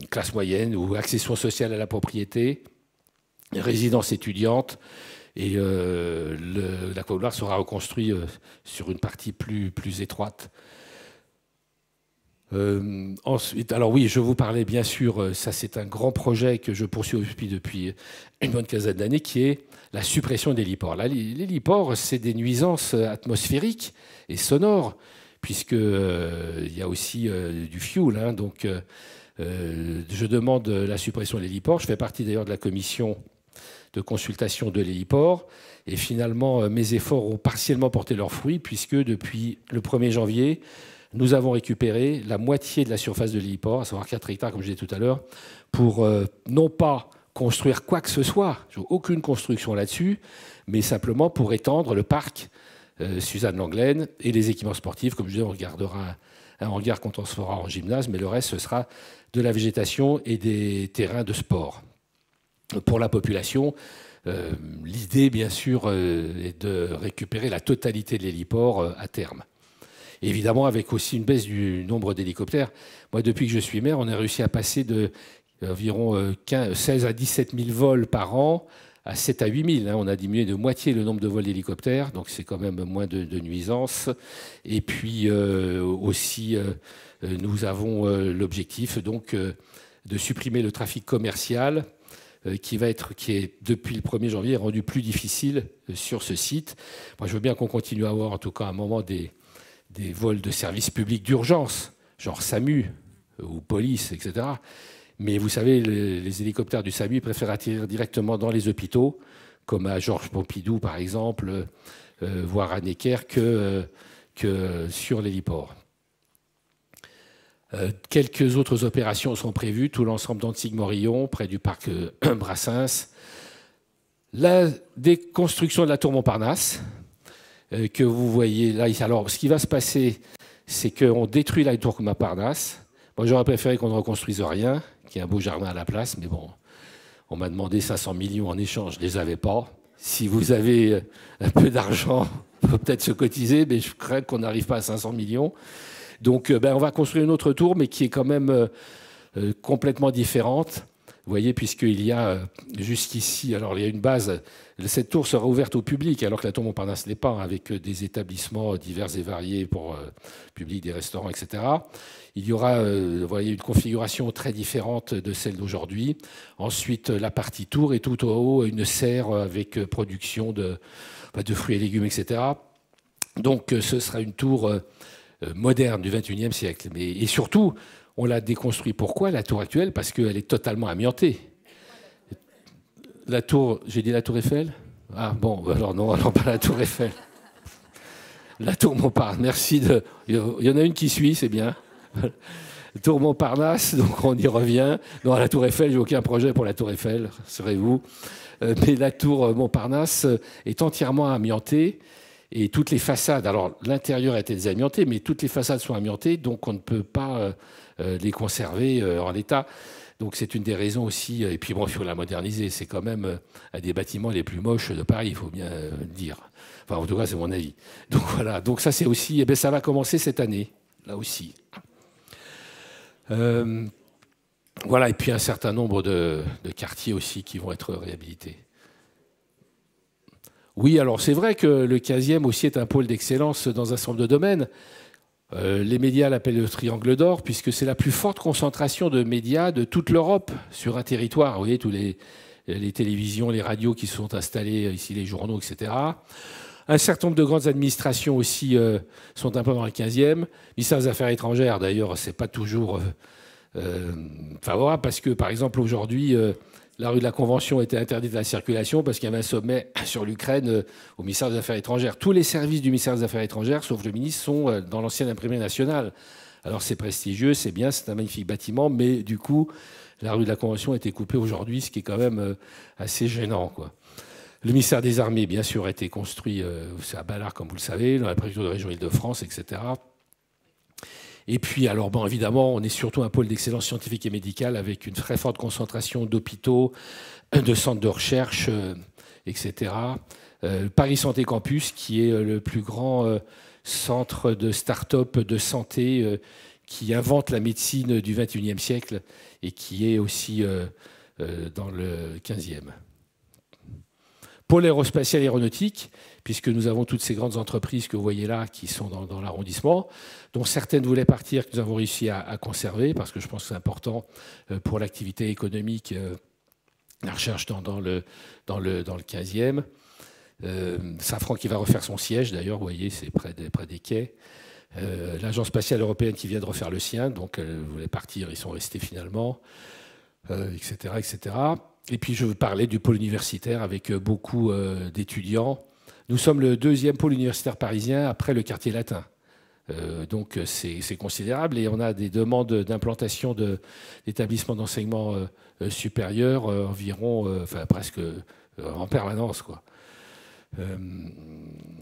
classe moyenne ou accession sociale à la propriété, résidence étudiante. Et l'Aqua Boulevard sera reconstruit sur une partie plus étroite. Ensuite, alors oui, je vous parlais bien sûr, ça c'est un grand projet que je poursuis depuis une bonne quinzaine d'années, qui est la suppression des héliports. L'héliport, c'est des nuisances atmosphériques et sonores, puisqu'il y a aussi du fuel. Hein, donc je demande la suppression de l'héliport. Je fais partie d'ailleurs de la commission de consultation de l'héliport. Et finalement, mes efforts ont partiellement porté leurs fruits, puisque depuis le 1er janvier, nous avons récupéré la moitié de la surface de l'héliport, à savoir 4 hectares, comme je disais tout à l'heure, pour non pas construire quoi que ce soit, aucune construction là-dessus, mais simplement pour étendre le parc Suzanne Lenglen et les équipements sportifs. Comme je disais, on gardera un hangar qu'on transformera en gymnase, mais le reste, ce sera de la végétation et des terrains de sport. Pour la population, l'idée, bien sûr, est de récupérer la totalité de l'héliport à terme. Évidemment, avec aussi une baisse du nombre d'hélicoptères. Moi, depuis que je suis maire, on a réussi à passer d'environ 16 à 17 000 vols par an à 7 à 8 000. Hein. On a diminué de moitié le nombre de vols d'hélicoptères, donc c'est quand même moins de nuisances. Et puis aussi, nous avons l'objectif donc de supprimer le trafic commercial qui est, depuis le 1er janvier, rendu plus difficile sur ce site. Moi, je veux bien qu'on continue à avoir, en tout cas, à un moment, des vols de services publics d'urgence, genre SAMU ou police, etc. Mais vous savez, les hélicoptères du SAMU préfèrent atterrir directement dans les hôpitaux, comme à Georges Pompidou, par exemple, voire à Necker, que sur l'héliport. Quelques autres opérations sont prévues, tout l'ensemble d'Antigue-Morillon, près du parc Brassens. La déconstruction de la tour Montparnasse, que vous voyez là. Alors, ce qui va se passer, c'est qu'on détruit la tour Montparnasse. Moi, j'aurais préféré qu'on ne reconstruise rien, qu'il y ait un beau jardin à la place, mais bon, on m'a demandé 500 millions en échange, je ne les avais pas. Si vous avez un peu d'argent, il faut peut-être se cotiser, mais je crains qu'on n'arrive pas à 500 millions. Donc, on va construire une autre tour, mais qui est quand même complètement différente. Vous voyez, puisqu'il y a jusqu'ici, alors il y a une base, cette tour sera ouverte au public, alors que la tour Montparnasse ne l'est pas, hein, avec des établissements divers et variés pour public, des restaurants, etc. Il y aura, vous voyez, une configuration très différente de celle d'aujourd'hui. Ensuite, la partie tour, et tout au haut, une serre avec production de fruits et légumes, etc. Donc, ce sera une tour moderne du XXIe siècle. Et surtout, on l'a déconstruit. Pourquoi, la tour actuelle? Parce qu'elle est totalement amiantée. La tour, j'ai dit la tour Eiffel? Ah bon, alors non, alors pas la tour Eiffel. La tour Montparnasse, merci. Il y en a une qui suit, c'est bien. La tour Montparnasse, donc on y revient. Non, à la tour Eiffel, j'ai aucun projet pour la tour Eiffel, serez-vous. Mais la tour Montparnasse est entièrement amiantée. Et toutes les façades, alors l'intérieur a été désamianté, mais toutes les façades sont amiantées, donc on ne peut pas les conserver en l'état. Donc c'est une des raisons aussi. Et puis bon, il faut la moderniser. C'est quand même un des bâtiments les plus moches de Paris, il faut bien le dire. Enfin, en tout cas, c'est mon avis. Donc voilà. Donc ça, c'est aussi. Eh bien, ça va commencer cette année, là aussi. Voilà. Et puis un certain nombre de quartiers aussi qui vont être réhabilités. Oui, alors c'est vrai que le 15e aussi est un pôle d'excellence dans un certain nombre de domaines. Les médias l'appellent le triangle d'or, puisque c'est la plus forte concentration de médias de toute l'Europe sur un territoire. Vous voyez, tous les télévisions, les radios qui se sont installées ici, les journaux, etc. Un certain nombre de grandes administrations aussi sont un peu dans le 15e. Le ministère des Affaires étrangères, d'ailleurs, c'est pas toujours favorable, parce que, par exemple, aujourd'hui, la rue de la Convention était interdite à la circulation parce qu'il y avait un sommet sur l'Ukraine au ministère des Affaires étrangères. Tous les services du ministère des Affaires étrangères, sauf le ministre, sont dans l'ancienne imprimerie nationale. Alors c'est prestigieux, c'est bien, c'est un magnifique bâtiment, mais du coup, la rue de la Convention a été coupée aujourd'hui, ce qui est quand même assez gênant, quoi. Le ministère des Armées, bien sûr, a été construit à Ballard, comme vous le savez, dans la préfecture de région Île-de-France, etc. Et puis, alors, bon, évidemment, on est surtout un pôle d'excellence scientifique et médicale avec une très forte concentration d'hôpitaux, de centres de recherche, etc. Paris Santé Campus, qui est le plus grand centre de start-up de santé qui invente la médecine du XXIe siècle et qui est aussi dans le 15e. Pôle aérospatial et aéronautique, puisque nous avons toutes ces grandes entreprises que vous voyez là qui sont dans l'arrondissement, dont certaines voulaient partir, que nous avons réussi à conserver, parce que je pense que c'est important pour l'activité économique, la recherche dans le 15e. Safran qui va refaire son siège, d'ailleurs, vous voyez, c'est près des quais. L'Agence spatiale européenne qui vient de refaire le sien, donc elle voulait partir, ils sont restés finalement, etc., etc. Et puis je veux parler du pôle universitaire avec beaucoup d'étudiants. Nous sommes le deuxième pôle universitaire parisien après le quartier latin. Donc c'est considérable et on a des demandes d'implantation d'établissements d'enseignement supérieur environ, enfin presque en permanence, quoi.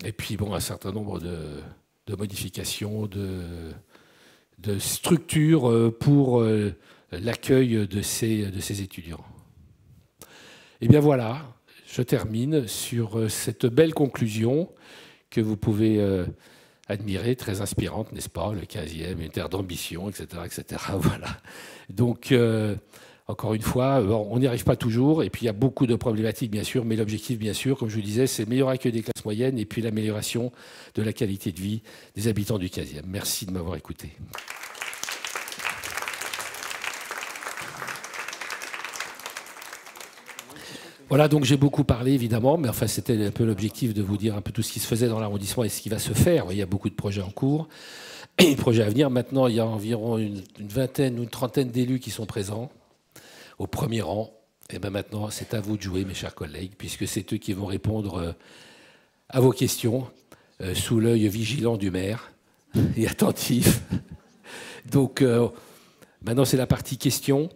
Et puis bon, un certain nombre de modifications, de structures pour l'accueil de ces étudiants. Et bien voilà, je termine sur cette belle conclusion que vous pouvez admirer, très inspirante, n'est-ce pas? Le 15e, une terre d'ambition, etc., etc. Voilà. Donc, encore une fois, on n'y arrive pas toujours, et puis il y a beaucoup de problématiques, bien sûr, mais l'objectif, bien sûr, comme je vous le disais, c'est le meilleur accueil des classes moyennes et puis l'amélioration de la qualité de vie des habitants du 15e. Merci de m'avoir écouté. Voilà, donc j'ai beaucoup parlé, évidemment, mais enfin, c'était un peu l'objectif de vous dire un peu tout ce qui se faisait dans l'arrondissement et ce qui va se faire. Il y a beaucoup de projets en cours et des projets à venir. Maintenant, il y a environ une vingtaine ou une trentaine d'élus qui sont présents au premier rang. Et bien maintenant, c'est à vous de jouer, mes chers collègues, puisque c'est eux qui vont répondre à vos questions sous l'œil vigilant du maire et attentif. Donc, maintenant, c'est la partie questions.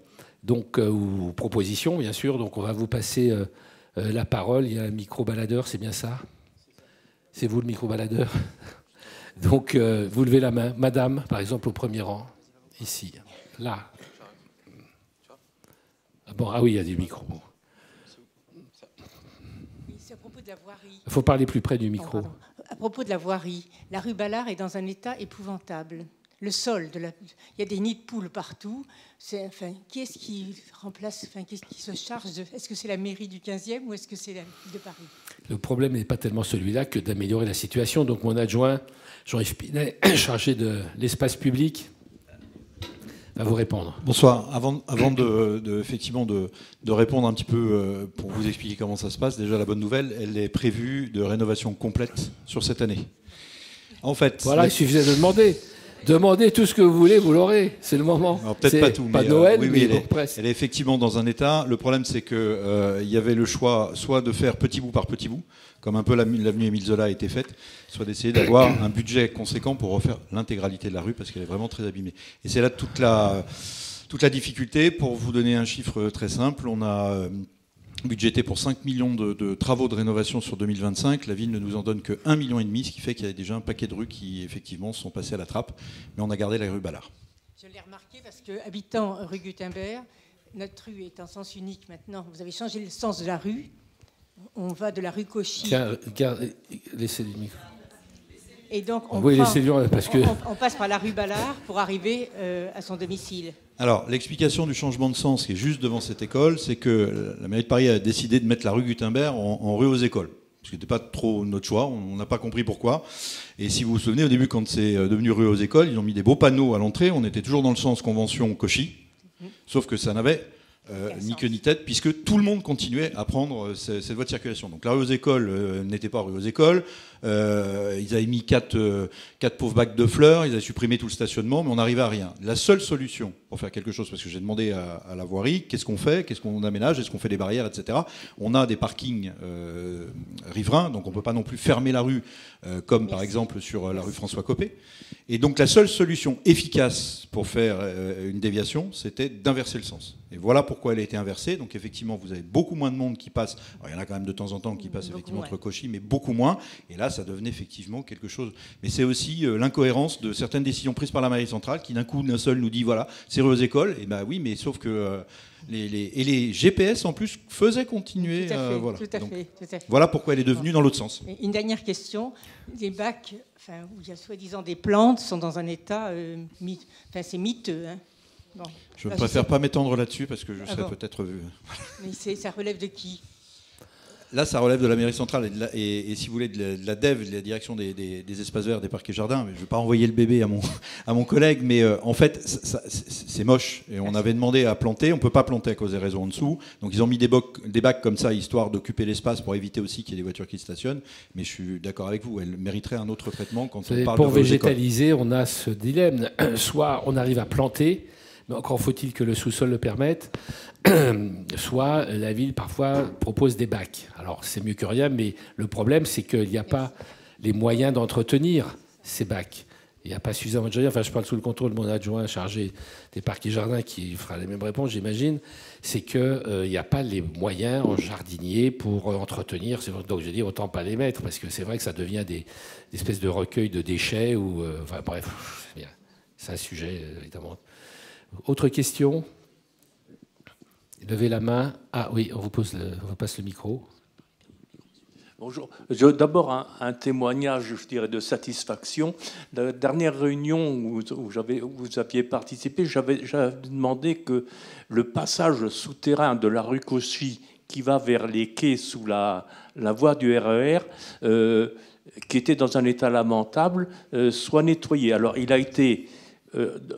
Donc, ou propositions, bien sûr. Donc, on va vous passer la parole. Il y a un micro-baladeur, c'est bien ça? C'est vous le micro-baladeur? Donc, vous levez la main. Madame, par exemple, au premier rang. Ici. Là. Bon, ah oui, il y a des micros. Bon. C'est à propos de la voirie. Il faut parler plus près du micro. À propos de la voirie, la rue Ballard est dans un état épouvantable. Le sol, il y a des nids de poules partout. Enfin, qui est-ce qui remplace, enfin, qui est-ce qui se charge de... Est-ce que c'est la mairie du 15e ou est-ce que c'est la ville de Paris? Le problème n'est pas tellement celui-là que d'améliorer la situation. Donc mon adjoint, Jean-Yves Pinet, chargé de l'espace public, va vous répondre. Bonsoir. Avant effectivement de répondre un petit peu pour vous expliquer comment ça se passe, déjà la bonne nouvelle, elle est prévue de rénovation complète sur cette année. En fait, voilà, il suffisait de demander. Demandez tout ce que vous voulez, vous l'aurez. C'est le moment. Peut-être pas tout, pas mais Noël, oui, mais elle est effectivement dans un état. Le problème, c'est que il y avait le choix soit de faire petit bout par petit bout, comme un peu l'avenue Émile Zola a été faite, soit d'essayer d'avoir un budget conséquent pour refaire l'intégralité de la rue, parce qu'elle est vraiment très abîmée. Et c'est là toute la difficulté. Pour vous donner un chiffre très simple, on a budgété pour 5 millions de travaux de rénovation sur 2025. La ville ne nous en donne que 1,5 million, ce qui fait qu'il y a déjà un paquet de rues qui, effectivement, sont passées à la trappe. Mais on a gardé la rue Ballard. Je l'ai remarqué parce que, habitant rue Gutenberg, notre rue est en sens unique maintenant. Vous avez changé le sens de la rue. On va de la rue Cauchy. Tiens, laissez le micro. Et donc, on passe par la rue Ballard pour arriver à son domicile. Alors, l'explication du changement de sens qui est juste devant cette école, c'est que la mairie de Paris a décidé de mettre la rue Gutenberg en rue aux écoles. Ce qui n'était pas trop notre choix, on n'a pas compris pourquoi. Et si vous vous souvenez, au début, quand c'est devenu rue aux écoles, ils ont mis des beaux panneaux à l'entrée. On était toujours dans le sens convention Cauchy, sauf que ça n'avait ni queue ni tête, puisque tout le monde continuait à prendre cette voie de circulation. Donc la rue aux écoles n'était pas rue aux écoles. Ils avaient mis 4 pauvres bacs de fleurs, ils avaient supprimé tout le stationnement, mais on n'arrivait à rien. La seule solution pour faire quelque chose, parce que j'ai demandé à la voirie, qu'est-ce qu'on fait, qu'est-ce qu'on aménage, est-ce qu'on fait des barrières, etc. On a des parkings riverains, donc on ne peut pas non plus fermer la rue, comme par exemple sur la rue François Copé. Et donc la seule solution efficace pour faire une déviation, c'était d'inverser le sens. Et voilà pourquoi elle a été inversée. Donc effectivement, vous avez beaucoup moins de monde qui passe. Alors, il y en a quand même de temps en temps qui passent effectivement entre Cauchy, mais beaucoup moins. Et là, ça devenait effectivement quelque chose. Mais c'est aussi l'incohérence de certaines décisions prises par la mairie centrale qui d'un coup d'un seul nous dit voilà, c'est rue aux écoles. Et ben oui, mais sauf que les GPS en plus faisaient continuer. Tout à fait, voilà. tout à Donc, fait, tout à fait. Voilà pourquoi elle est devenue dans l'autre sens. Une dernière question. Les bacs, où il y a soi-disant des plantes, sont dans un état, c'est miteux. Hein. Bon. Je ne préfère pas m'étendre là-dessus parce que je serais peut-être vu. Mais ça relève de qui? Là, ça relève de la mairie centrale et si vous voulez, de la DEV, de la direction des espaces verts, des parcs et jardins. Mais je ne vais pas envoyer le bébé à mon collègue, mais en fait, c'est moche. Et on avait demandé à planter. On ne peut pas planter à cause des réseaux en dessous. Donc, ils ont mis des bacs comme ça, histoire d'occuper l'espace pour éviter aussi qu'il y ait des voitures qui stationnent. Mais je suis d'accord avec vous, elle mériterait un autre traitement quand on parle pour de végétaliser, on a ce dilemme. Soit on arrive à planter, mais encore faut-il que le sous-sol le permette, soit la ville parfois propose des bacs. Alors c'est mieux que rien, mais le problème c'est qu'il n'y a pas les moyens d'entretenir ces bacs. Il n'y a pas suffisamment de jardins. Enfin, je parle sous le contrôle de mon adjoint chargé des parcs et jardins qui fera les mêmes réponses, j'imagine. C'est qu'il n'y a pas les moyens en jardinier pour entretenir. Donc je dis autant pas les mettre, parce que c'est vrai que ça devient des espèces de recueils de déchets. Enfin bref, c'est un sujet évidemment. Autre question? Levez la main. Ah oui, on vous passe le micro. Bonjour. D'abord, un témoignage, je dirais, de satisfaction. La dernière réunion où vous aviez participé, j'avais demandé que le passage souterrain de la rue Cauchy qui va vers les quais sous la voie du RER, qui était dans un état lamentable, soit nettoyé. Alors, il a été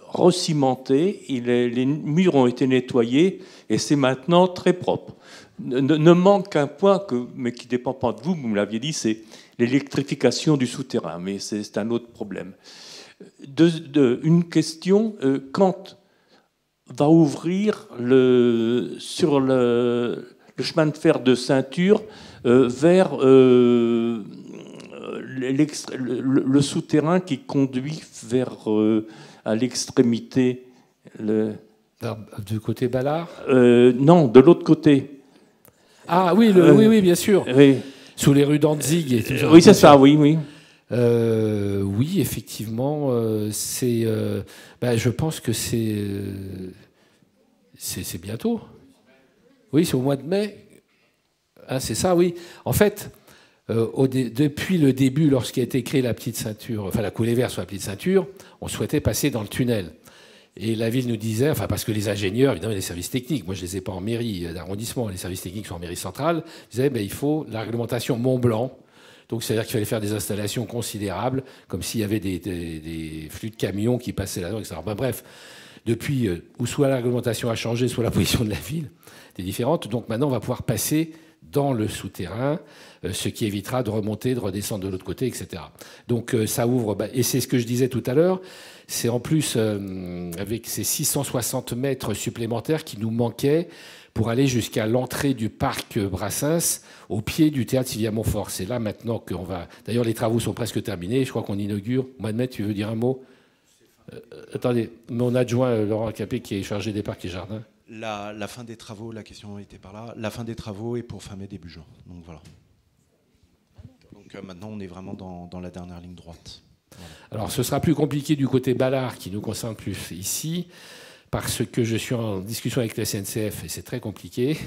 recimenté, les murs ont été nettoyés et c'est maintenant très propre. Ne manque qu'un point, mais qui ne dépend pas de vous, vous me l'aviez dit, c'est l'électrification du souterrain, mais c'est un autre problème. Une question, quand va ouvrir sur le chemin de fer de ceinture vers le souterrain qui conduit vers à l'extrémité. Du côté Ballard? Non, de l'autre côté. Ah oui, oui, bien sûr. Oui. Sous les rues d'Anzig et tout ça. Oui, c'est ça, oui. Oui, effectivement, je pense que c'est bientôt. Oui, c'est au mois de mai. Ah, c'est ça, oui. En fait, depuis le début, lorsqu'a été créée la petite ceinture, enfin la coulée verte sur la petite ceinture, on souhaitait passer dans le tunnel. Et la ville nous disait, parce que les ingénieurs, évidemment, les services techniques, moi je ne les ai pas en mairie d'arrondissement, les services techniques sont en mairie centrale, disaient, il faut la réglementation Mont-Blanc. Donc c'est-à-dire qu'il fallait faire des installations considérables, comme s'il y avait des flux de camions qui passaient là-dedans, etc. Bref, depuis, où soit la réglementation a changé, soit la position de la ville est différente. Donc maintenant, on va pouvoir passer dans le souterrain, ce qui évitera de remonter, de redescendre de l'autre côté, etc. Donc ça ouvre, et c'est ce que je disais tout à l'heure, c'est en plus avec ces 660 mètres supplémentaires qui nous manquaient pour aller jusqu'à l'entrée du parc Brassens, au pied du théâtre Sylvia-Montfort. C'est là maintenant qu'on va... D'ailleurs, les travaux sont presque terminés, je crois qu'on inaugure. Mohamed, tu veux dire un mot? Attendez, mon adjoint Laurent Capé, qui est chargé des parcs et jardins. La fin des travaux, la question était par là, la fin des travaux est pour fin mai, début juin. Donc voilà. Donc maintenant, on est vraiment dans la dernière ligne droite. Voilà. Alors ce sera plus compliqué du côté Ballard, qui nous concerne plus ici, parce que je suis en discussion avec la SNCF, et c'est très compliqué,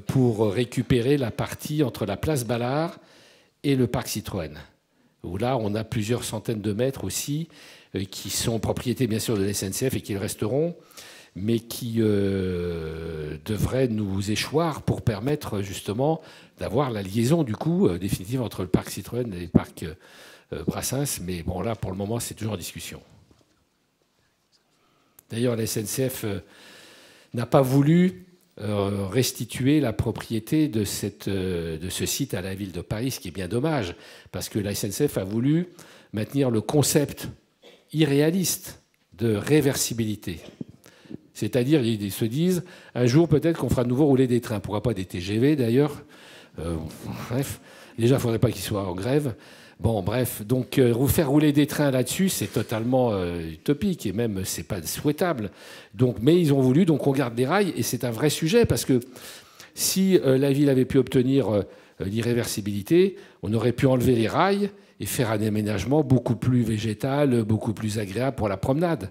pour récupérer la partie entre la place Ballard et le parc Citroën, où là, on a plusieurs centaines de mètres aussi, qui sont propriété, bien sûr, de la SNCF et qui le resteront, mais qui devraient nous échoir pour permettre, justement, d'avoir la liaison, du coup, définitive entre le parc Citroën et le parc Brassens. Mais bon, là, pour le moment, c'est toujours en discussion. D'ailleurs, la SNCF n'a pas voulu restituer la propriété de ce site à la ville de Paris, ce qui est bien dommage, parce que la SNCF a voulu maintenir le concept irréaliste de réversibilité. C'est-à-dire, ils se disent, un jour peut-être qu'on fera de nouveau rouler des trains. Pourquoi pas des TGV d'ailleurs. Bref, déjà, il ne faudrait pas qu'ils soient en grève. Bon, bref, donc faire rouler des trains là-dessus, c'est totalement utopique et même c'est pas souhaitable. Donc, mais ils ont voulu, donc on garde des rails et c'est un vrai sujet parce que si la ville avait pu obtenir l'irréversibilité, on aurait pu enlever les rails et faire un aménagement beaucoup plus végétal, beaucoup plus agréable pour la promenade.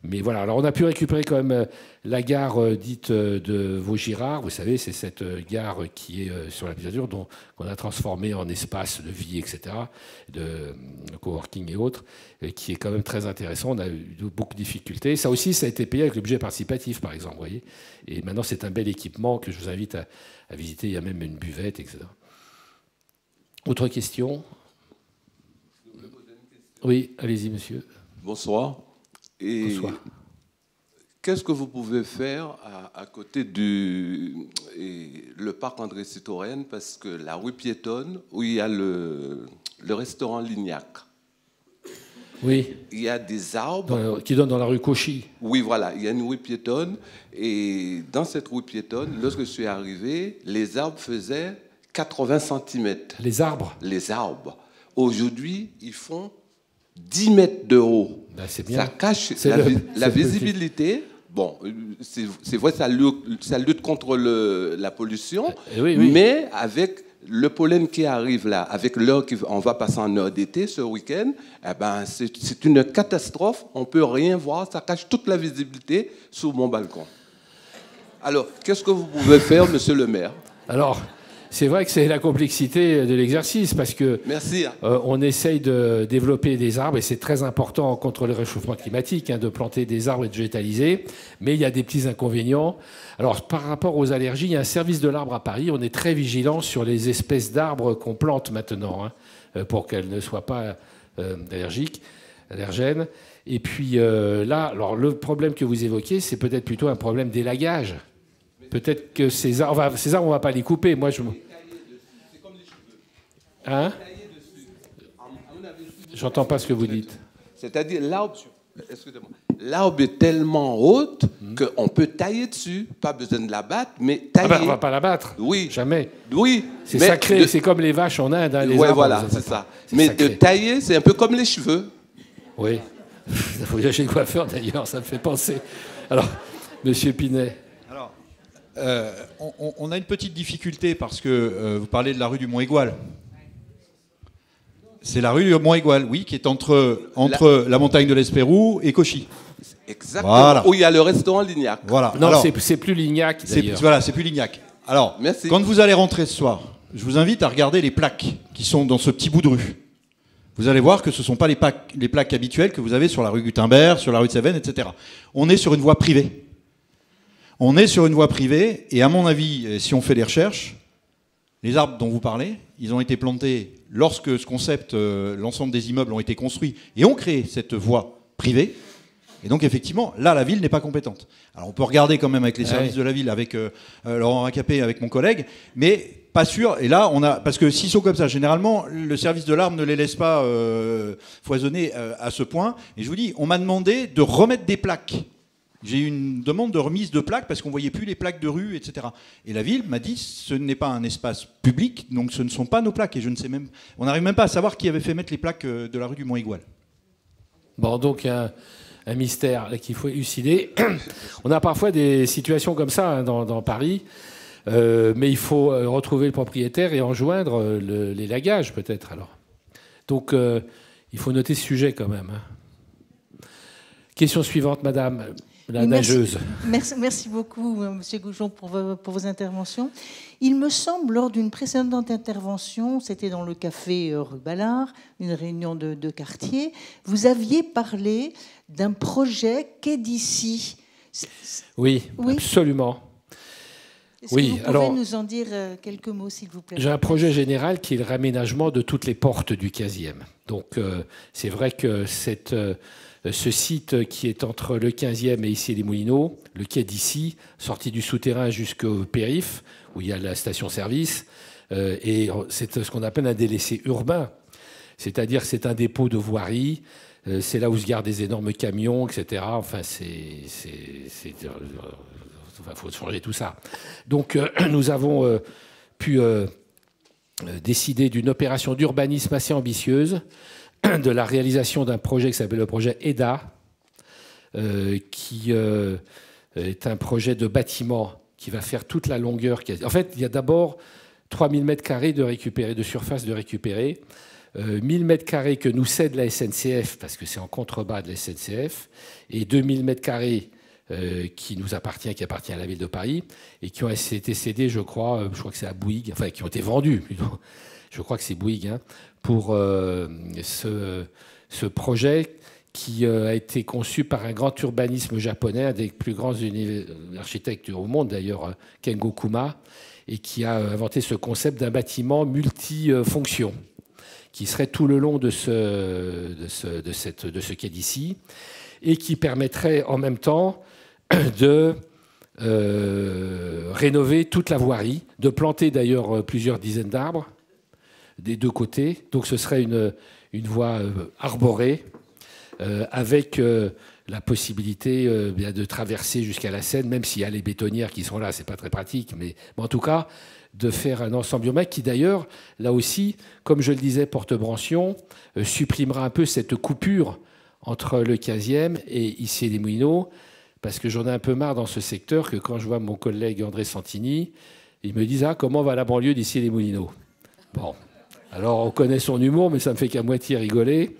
Mais voilà, alors on a pu récupérer quand même la gare dite de Vaugirard. Vous savez, c'est cette gare qui est sur la Pissadure, qu'on a transformée en espace de vie, etc., de coworking et autres, qui est quand même très intéressant. On a eu beaucoup de difficultés. Ça aussi, ça a été payé avec le budget participatif, par exemple, vous voyez. Et maintenant, c'est un bel équipement que je vous invite à visiter. Il y a même une buvette, etc. Autre question ? Oui, allez-y, monsieur. Bonsoir. Et qu'est-ce que vous pouvez faire à côté le parc André Citroën, parce que la rue piétonne où il y a le restaurant Lignac. Oui. Il y a des arbres qui donnent dans la rue Cauchy. Oui, voilà. Il y a une rue piétonne et dans cette rue piétonne, lorsque je suis arrivé, les arbres faisaient 80 cm. Les arbres. Les arbres. Aujourd'hui, ils font 10 mètres de haut. Ben, c'est bien. Ça cache la visibilité. Bon, c'est vrai, ça lutte contre la pollution, oui. Mais avec le pollen qui arrive là, avec l'heure qu'on va passer en heure d'été ce week-end, eh ben, c'est une catastrophe. On ne peut rien voir, ça cache toute la visibilité sur mon balcon. Alors, qu'est-ce que vous pouvez faire, monsieur le maire ? Alors, c'est vrai que c'est la complexité de l'exercice parce que merci. On essaye de développer des arbres et c'est très important contre le réchauffement climatique de planter des arbres et de végétaliser, mais il y a des petits inconvénients. Alors par rapport aux allergies, il y a un service de l'arbre à Paris, on est très vigilant sur les espèces d'arbres qu'on plante maintenant pour qu'elles ne soient pas allergènes. Et puis là, alors, le problème que vous évoquez, c'est peut-être plutôt un problème d'élagage. Peut-être que ces arbres, on ne va pas les couper. Moi, c'est comme les cheveux. Hein ? J'entends pas ce que vous dites. C'est-à-dire, l'arbre est tellement haute qu'on peut tailler dessus. Pas besoin de la battre, mais tailler. On ne va pas la battre. Oui. Jamais. Oui. C'est sacré. C'est comme les vaches en Inde. Les arbres, voilà, c'est ça. Mais sacré. De tailler, c'est un peu comme les cheveux. Oui. Il faut y aller chez le coiffeur, d'ailleurs. Ça me fait penser. Alors, monsieur Pinet. On a une petite difficulté parce que vous parlez de la rue du Mont-Égual. C'est la rue du Mont-Égual, oui, qui est entre la montagne de l'Espérou et Cauchy. Exactement, voilà. Où il y a le restaurant Lignac. Voilà. Non, c'est plus Lignac, d'ailleurs. Voilà, c'est plus Lignac. Alors, merci. Quand vous allez rentrer ce soir, je vous invite à regarder les plaques qui sont dans ce petit bout de rue. Vous allez voir que ce ne sont pas les plaques habituelles que vous avez sur la rue Gutenberg, sur la rue de Cévennes, etc. On est sur une voie privée. On est sur une voie privée, et à mon avis, si on fait des recherches, les arbres dont vous parlez, ils ont été plantés lorsque ce concept, l'ensemble des immeubles ont été construits et ont créé cette voie privée. Et donc, effectivement, là, la ville n'est pas compétente. Alors, on peut regarder quand même avec les services de la ville, avec Laurent Racapé, avec mon collègue, mais pas sûr. Et là, parce que s'ils sont comme ça, généralement, le service de l'arbre ne les laisse pas foisonner à ce point. Et je vous dis, on m'a demandé de remettre des plaques. J'ai eu une demande de remise de plaques parce qu'on ne voyait plus les plaques de rue, etc. Et la ville m'a dit, ce n'est pas un espace public, donc ce ne sont pas nos plaques. Et je ne sais même, on n'arrive même pas à savoir qui avait fait mettre les plaques de la rue du Mont-Égual. Bon, donc un mystère qu'il faut élucider. On a parfois des situations comme ça hein, dans Paris, mais il faut retrouver le propriétaire et enjoindre les lagages peut-être alors. Donc il faut noter ce sujet quand même. Question suivante, madame. La nageuse. Merci beaucoup, M. Goujon, pour vos interventions. Il me semble, lors d'une précédente intervention, c'était dans le café rue Ballard, une réunion de quartier, vous aviez parlé d'un projet quai d'ici. Oui, absolument. Est-ce que vous pouvez nous en dire quelques mots, s'il vous plaît? J'ai un projet général qui est le réaménagement de toutes les portes du 15e. Donc, c'est vrai que ce site qui est entre le 15e et Issy-les-Moulineaux, le quai d'Issy, sorti du souterrain jusqu'au périph', où il y a la station-service, et c'est ce qu'on appelle un délaissé urbain. C'est-à-dire que c'est un dépôt de voirie, c'est là où se gardent des énormes camions, etc. Enfin, faut changer tout ça. Donc, nous avons pu décider d'une opération d'urbanisme assez ambitieuse, de la réalisation d'un projet qui s'appelle le projet EDA, qui est un projet de bâtiment qui va faire toute la longueur. En fait, il y a d'abord 3000 m² de surface de récupérer, 1000 m² que nous cède la SNCF, parce que c'est en contrebas de la SNCF, et 2000 m² qui nous appartient, qui appartient à la ville de Paris, et qui ont été cédés, je crois que c'est à Bouygues, enfin qui ont été vendus, plutôt. Je crois que c'est Bouygues, hein, pour ce projet qui a été conçu par un grand urbanisme japonais, un des plus grands architectes au monde d'ailleurs, Kengo Kuma, et qui a inventé ce concept d'un bâtiment multifonction qui serait tout le long de ce quai d'Issy et qui permettrait en même temps de rénover toute la voirie, de planter d'ailleurs plusieurs dizaines d'arbres des deux côtés. Donc ce serait une voie arborée avec la possibilité de traverser jusqu'à la Seine, même s'il y a les bétonnières qui sont là, c'est pas très pratique, mais en tout cas de faire un ensemble urbain qui d'ailleurs, là aussi, comme je le disais, Porte-Brancion, supprimera un peu cette coupure entre le 15e et Issy-les-Moulineaux, parce que j'en ai un peu marre dans ce secteur que quand je vois mon collègue André Santini, ils me disent « Ah, comment va la banlieue d'Issy-les-Moulineaux ?» Bon, alors on connaît son humour, mais ça me fait qu'à moitié rigoler.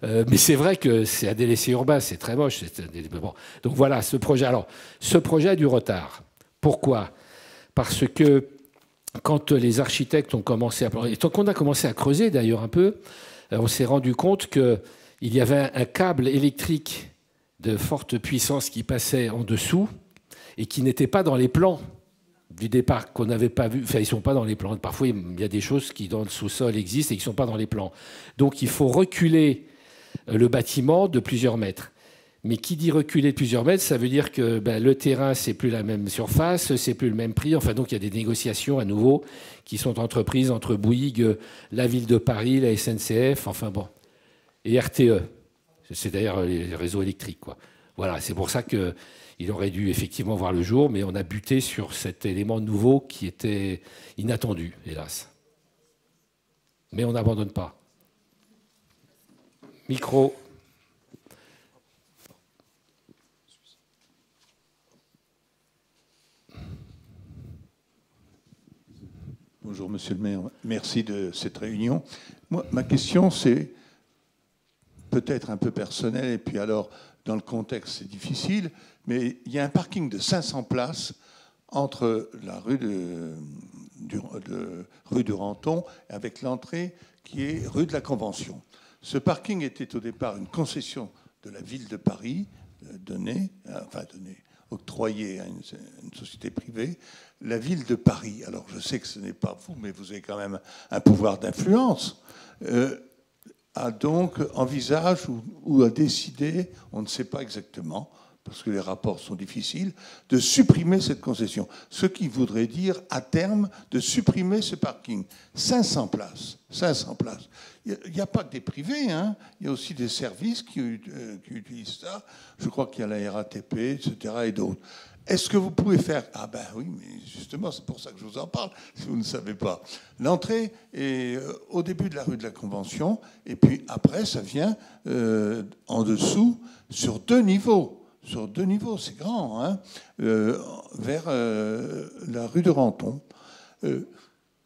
Mais c'est vrai que c'est un délaissé urbain, c'est très moche. Bon. Donc voilà, ce projet. Alors, ce projet a du retard. Pourquoi? Parce que quand les architectes ont commencé à... Et tant qu'on a commencé à creuser d'ailleurs un peu, on s'est rendu compte qu'il y avait un câble électrique de forte puissance qui passait en dessous et qui n'était pas dans les plans du départ, qu'on n'avait pas vu. Enfin, ils ne sont pas dans les plans. Parfois, il y a des choses qui, dans le sous-sol, existent et qui ne sont pas dans les plans. Donc, il faut reculer le bâtiment de plusieurs mètres. Mais qui dit reculer de plusieurs mètres, ça veut dire que le terrain, c'est plus la même surface, c'est plus le même prix. Enfin, donc, il y a des négociations à nouveau qui sont entreprises entre Bouygues, la ville de Paris, la SNCF, enfin bon, et RTE. C'est d'ailleurs les réseaux électriques, quoi. Voilà, c'est pour ça qu'il aurait dû effectivement voir le jour, mais on a buté sur cet élément nouveau qui était inattendu, hélas. Mais on n'abandonne pas. Micro. Bonjour, monsieur le maire. Merci de cette réunion. Moi, ma question, c'est peut-être un peu personnelle, et puis alors, dans le contexte, c'est difficile, mais il y a un parking de 500 places entre la rue du Ranton avec l'entrée qui est rue de la Convention. Ce parking était au départ une concession de la ville de Paris, octroyée à une société privée, la ville de Paris. Alors je sais que ce n'est pas vous, mais vous avez quand même un pouvoir d'influence. A donc envisage ou a décidé, on ne sait pas exactement, parce que les rapports sont difficiles, de supprimer cette concession. Ce qui voudrait dire, à terme, de supprimer ce parking. 500 places. 500 places. Il n'y a pas que des privés, hein. Il y a aussi des services qui utilisent ça. Je crois qu'il y a la RATP, etc. et d'autres. Est-ce que vous pouvez faire... Ah ben oui, mais justement, c'est pour ça que je vous en parle, si vous ne savez pas. L'entrée est au début de la rue de la Convention, et puis après, ça vient en dessous, sur 2 niveaux. Sur 2 niveaux, c'est grand, hein, vers la rue de Renton.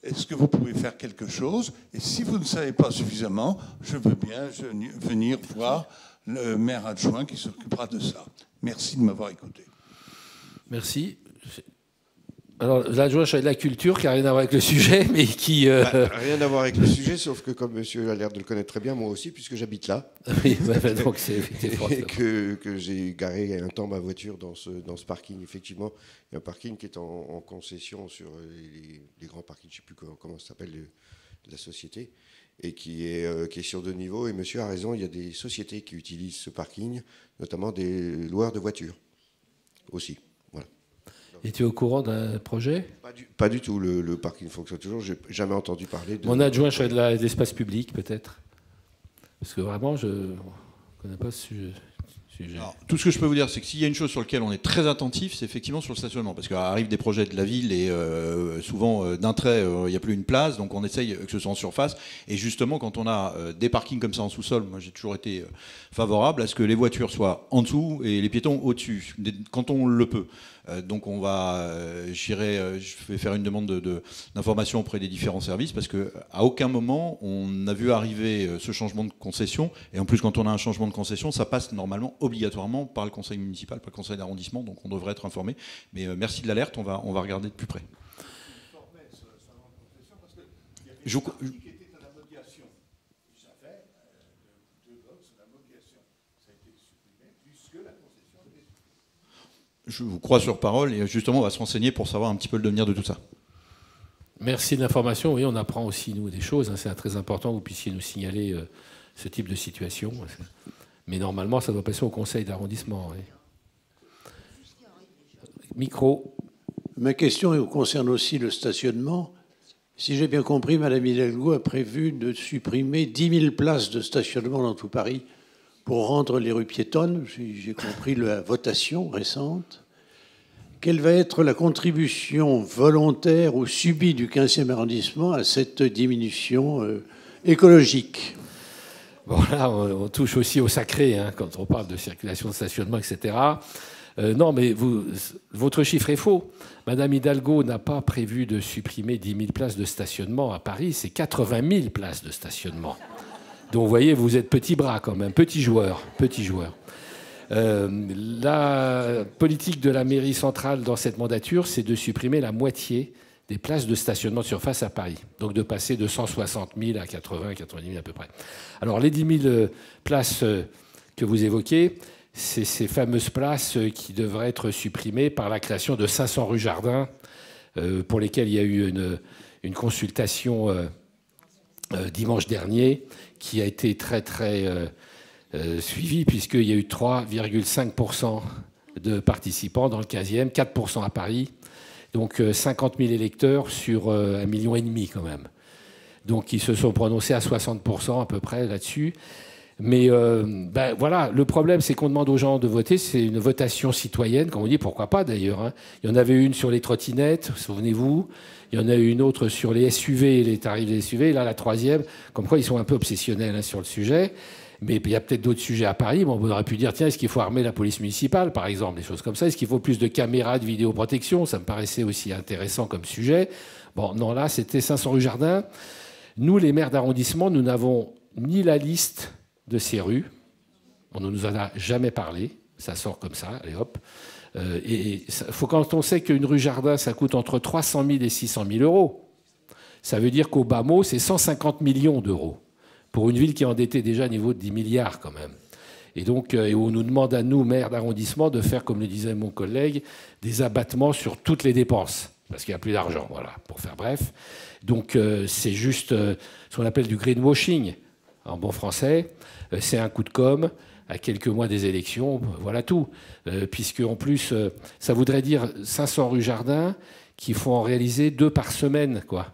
Est-ce que vous pouvez faire quelque chose? Et si vous ne savez pas suffisamment, je veux bien venir voir le maire adjoint qui s'occupera de ça. Merci de m'avoir écouté. Merci. Alors, l'adjoint chargé de la culture, qui n'a rien à voir avec le sujet, mais qui... Rien à voir avec le sujet, sauf que comme monsieur a l'air de le connaître très bien, moi aussi, puisque j'habite là. Oui, donc c'est et que j'ai garé un temps ma voiture dans ce parking. Effectivement, il y a un parking qui est en concession sur les grands parkings, je ne sais plus comment ça s'appelle, de la société, et qui est sur 2 niveaux. Et monsieur a raison, il y a des sociétés qui utilisent ce parking, notamment des loueurs de voitures aussi. Voilà. Et tu es au courant d'un projet? Pas du tout. Le parking fonctionne toujours. Je n'ai jamais entendu parler de... Mon adjoint chargé de l'espace public, peut-être? Parce que vraiment, je ne connais pas ce sujet. Alors, tout ce que je peux vous dire, c'est que s'il y a une chose sur laquelle on est très attentif, c'est effectivement sur le stationnement. Parce qu'arrivent des projets de la ville et souvent, d'un trait, il n'y a plus une place. Donc on essaye que ce soit en surface. Et justement, quand on a des parkings comme ça en sous-sol, moi j'ai toujours été favorable à ce que les voitures soient en dessous et les piétons au-dessus, quand on le peut. Donc je vais faire une demande d'information auprès des différents services parce qu'à aucun moment on a vu arriver ce changement de concession. Et en plus, quand on a un changement de concession, ça passe normalement obligatoirement par le conseil municipal, par le conseil d'arrondissement. Donc on devrait être informé. Mais merci de l'alerte, on va regarder de plus près. Je vous crois sur parole et justement on va se renseigner pour savoir un petit peu le devenir de tout ça. Merci de l'information. Oui, on apprend aussi nous des choses. C'est très important que vous puissiez nous signaler ce type de situation. Mais normalement, ça doit passer au conseil d'arrondissement. Oui. Micro. Ma question concerne aussi le stationnement. Si j'ai bien compris, Mme Hidalgo a prévu de supprimer 10 000 places de stationnement dans tout Paris pour rendre les rues piétonnes. J'ai compris la votation récente. Quelle va être la contribution volontaire ou subie du 15e arrondissement à cette diminution écologique? Bon, là, on touche aussi au sacré, hein, quand on parle de circulation, de stationnement, etc. Non, mais votre chiffre est faux. Madame Hidalgo n'a pas prévu de supprimer 10 000 places de stationnement à Paris. C'est 80 000 places de stationnement. Donc, vous voyez, vous êtes petit bras quand même, petit joueur. La politique de la mairie centrale dans cette mandature, c'est de supprimer la moitié des places de stationnement de surface à Paris. Donc de passer de 160 000 à 80, 90 000 à peu près. Alors les 10 000 places que vous évoquez, c'est ces fameuses places qui devraient être supprimées par la création de 500 rues Jardin, pour lesquelles il y a eu une consultation dimanche dernier, qui a été très suivie, puisqu'il y a eu 3,5% de participants dans le 15e, 4% à Paris. Donc 50 000 électeurs sur 1,5 million quand même. Donc ils se sont prononcés à 60% à peu près là-dessus. Mais voilà, le problème, c'est qu'on demande aux gens de voter. C'est une votation citoyenne, comme on dit, pourquoi pas d'ailleurs. Hein. Il y en avait une sur les trottinettes, souvenez-vous. Il y en a eu une autre sur les SUV, les tarifs des SUV. Et là, la troisième, comme quoi ils sont un peu obsessionnels sur le sujet. Mais il y a peut-être d'autres sujets à Paris. Bon, on aurait pu dire, tiens, est-ce qu'il faut armer la police municipale, par exemple, des choses comme ça? Est-ce qu'il faut plus de caméras de vidéoprotection? Ça me paraissait aussi intéressant comme sujet. Bon, non, là, c'était 500 rue Jardin. Nous, les maires d'arrondissement, nous n'avons ni la liste de ces rues. On ne nous en a jamais parlé. Ça sort comme ça, allez hop. Quand on sait qu'une rue Jardin, ça coûte entre 300 000 et 600 000 euros, ça veut dire qu'au bas mot, c'est 150 millions d'euros. Pour une ville qui est endettée déjà à niveau de 10 milliards quand même. Et donc, on nous demande à nous, maires d'arrondissement, de faire, comme le disait mon collègue, des abattements sur toutes les dépenses. Parce qu'il n'y a plus d'argent, voilà, pour faire bref. Donc, c'est juste ce qu'on appelle du greenwashing, en bon français. C'est un coup de com' à quelques mois des élections, voilà tout. Puisque, en plus, ça voudrait dire 500 rue Jardin qui font en réaliser 2 par semaine, quoi.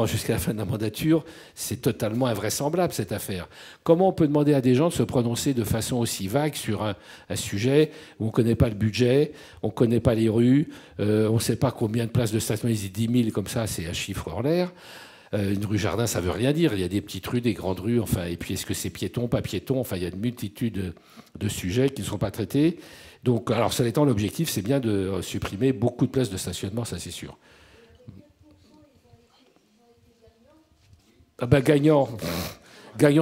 jusqu'à la fin de la mandature, c'est totalement invraisemblable cette affaire. Comment on peut demander à des gens de se prononcer de façon aussi vague sur un sujet où on ne connaît pas le budget, on ne connaît pas les rues, on ne sait pas combien de places de stationnement, ils disent 10 000 comme ça, c'est un chiffre en l'air. Une rue jardin, ça ne veut rien dire. Il y a des petites rues, des grandes rues, enfin, et puis est-ce que c'est piéton, pas piéton, enfin, il y a une multitude de sujets qui ne sont pas traités. Donc, alors, ça étant, l'objectif, c'est bien de supprimer beaucoup de places de stationnement, ça c'est sûr. Ah ben, gagnant